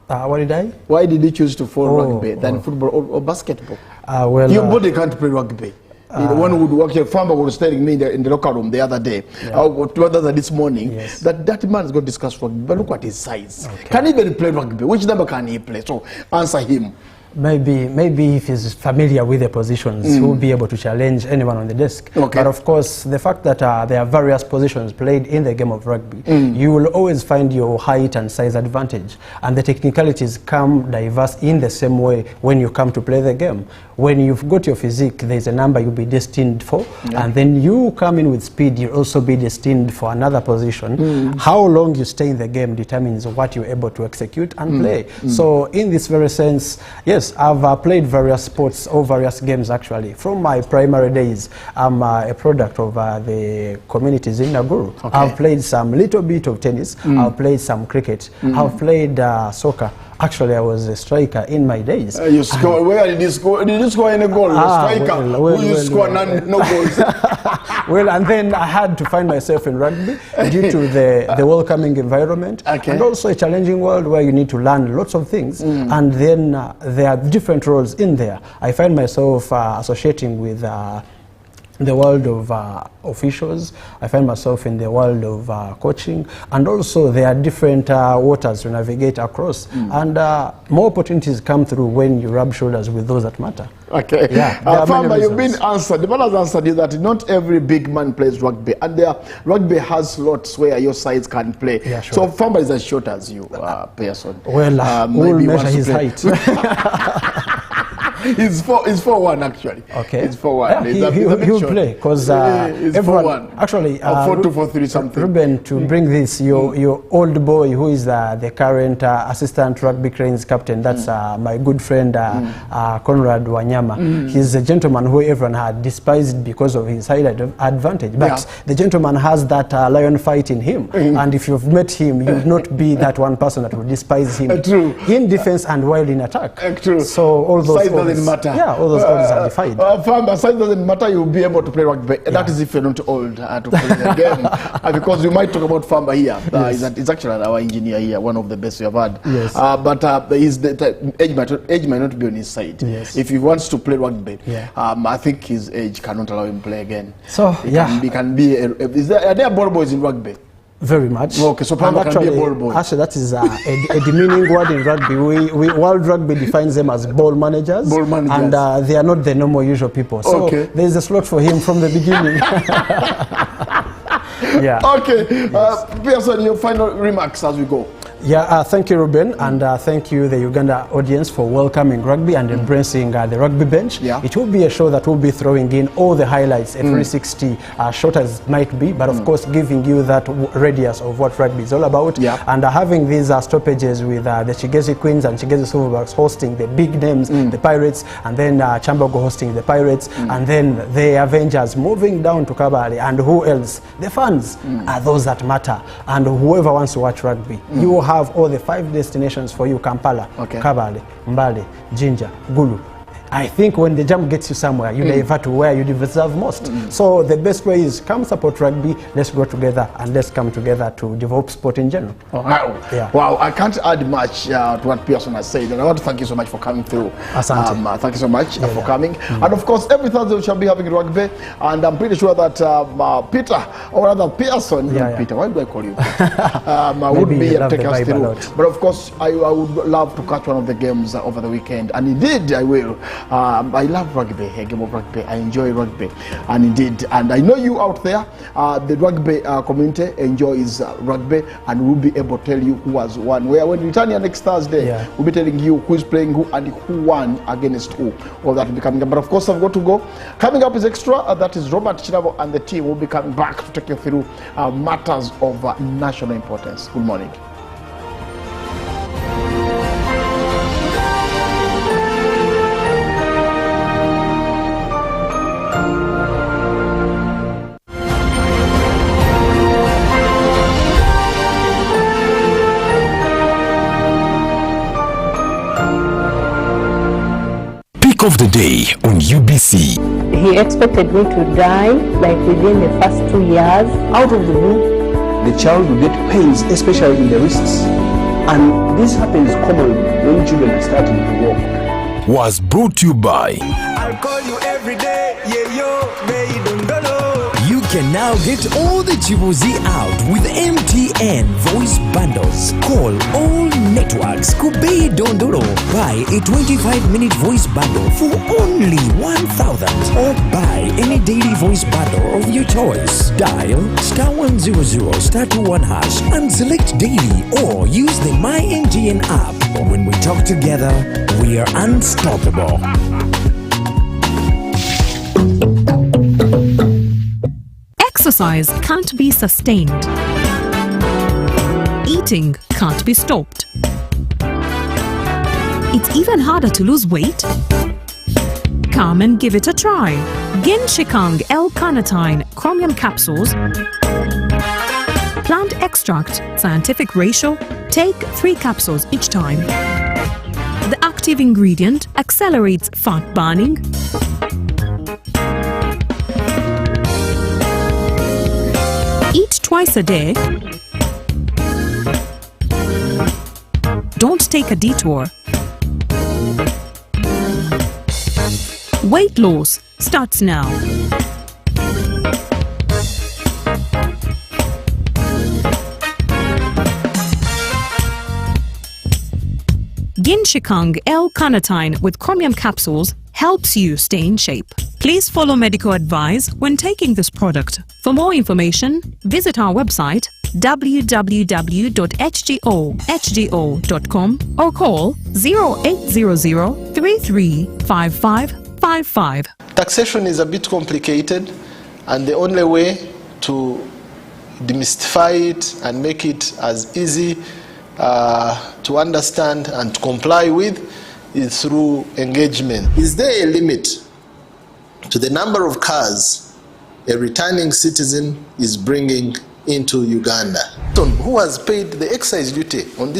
What did I? Why did you choose to follow rugby than football or basketball? Well, your body can't play rugby. The one who would work here, Farmer was telling me in the locker room the other day, this morning, that man is going to discuss rugby, but look at his size. Can he even play rugby? Which number can he play? So answer him. Maybe if he's familiar with the positions, he will be able to challenge anyone on the desk. But of course, the fact that there are various positions played in the game of rugby, you will always find your height and size advantage. And the technicalities come diverse in the same way when you come to play the game. When you've got your physique, there's a number you'll be destined for, and then you come in with speed, you'll also be destined for another position. How long you stay in the game determines what you're able to execute and play. So in this very sense, yes, I've played various sports or various games actually. From my primary days, I'm a product of the communities in Naguru. I've played some little bit of tennis, I've played some cricket, I've played soccer. Actually, I was a striker in my days. You score, where did you score? Did you score any goal? Striker? You score no goals? Well, and then I had to find myself in rugby due to the welcoming environment, and also a challenging world where you need to learn lots of things. And then there are different roles in there. I find myself associating with the world of officials. I find myself in the world of coaching, and also there are different waters to navigate across, and more opportunities come through when you rub shoulders with those that matter. Farmer, you've been answered. The man has answered you that not every big man plays rugby, and rugby has slots where your size can play. So Farmer is as short as you, Pearson. Well, we'll measure his height. He's 4'1" actually. He's 4'1". He'll play because everyone actually 4'2", 4'3" something. Ruben, to bring this, your old boy who is the current assistant rugby cranes captain. That's my good friend Conrad Wanyama. He's a gentleman who everyone had despised because of his height advantage. But the gentleman has that lion fight in him, and if you've met him, you would not be that one person that would despise him in defense and while in attack. So all those doesn't matter. Yeah, all those odds are defied. Size doesn't matter, you'll be able to play rugby. Yeah. That is if you're not old to play the game. Because we might talk about Famba here. Yes. He's actually our engineer here, one of the best we have had. Yes. But the age might not be on his side. Yes. If he wants to play rugby, yeah. I think his age cannot allow him to play again. So, he can be. Are there ball boys in rugby? Very much. Okay, so Famba can be a ball boy. Actually, that is a demeaning word in rugby. World Rugby defines them as ball managers. Ball managers. And they are not the normal usual people. So okay. there is a slot for him from the beginning. Yeah. Okay. Yes. Pearson, your final remarks as we go. Yeah, thank you, Ruben, and thank you, the Uganda audience, for welcoming rugby and embracing the rugby bench. Yeah. It will be a show that will be throwing in all the highlights, a 360, short as it might be, but of course giving you that radius of what rugby is all about. Yeah. And having these stoppages with the Chigezi Queens and Chigezi Silverbacks hosting the big names, the Pirates, and then Chambago hosting the Pirates, and then the Avengers moving down to Kabale, and who else? The fans are those that matter, and whoever wants to watch rugby, you will have all the 5 destinations for you: Kampala, Kabale, Mbale, Jinja, Gulu. I think when the jam gets you somewhere, you divert to where you deserve most. So the best way is come support rugby, let's grow together, and let's come together to develop sport in general. Wow. Yeah. Wow, I can't add much to what Pearson has said, and I want to thank you so much for coming through. Asante. Thank you so much for coming. And of course, every Thursday we shall be having rugby, and I'm pretty sure that Peter, or rather Pearson, Peter, why do I call you Peter? Would be able to take us through. But of course, I would love to catch one of the games over the weekend, and indeed I will. I love rugby, a game of rugby. I enjoy rugby, and indeed, and I know you out there, the rugby community enjoys rugby, and we'll be able to tell you who has won. When we return here next Thursday, we'll be telling you who is playing who and who won against who. All that will be coming up. But of course, I've got to go. Coming up is extra. That is Robert Chinavo and the team will be coming back to take you through matters of national importance. Good morning. Of the day on UBC. He expected me to die like within the first 2 years. Out of the blue, the child will get pains, especially in the wrists. And this happens commonly when children are starting to walk. Was brought to you by I'll call you every day, yeah, yo, baby, don't know. You can now get all the Chibuzi out with MTN voice bundles. Call all networks, Kubei Dondoro. Buy a 25-minute voice bundle for only 1,000, or buy any daily voice bundle of your choice. Dial *100 *21# and select daily, or use the MyMTN app. When we talk together, we are unstoppable. Exercise can't be sustained. Eating can't be stopped. It's even harder to lose weight. Come and give it a try. Genshikang L-carnitine chromium capsules. Plant extract, scientific ratio. Take 3 capsules each time. The active ingredient accelerates fat burning. Eat twice a day. Don't take a detour. Weight loss starts now. Genshikang L-carnitine with chromium capsules helps you stay in shape. Please follow medical advice when taking this product. For more information, visit our website www.hgo.com or call 0800 335555. Taxation is a bit complicated, and the only way to demystify it and make it as easy to understand and to comply with is through engagement. Is there a limit to the number of cars a returning citizen is bringing into Uganda? Who has paid the excise duty on this?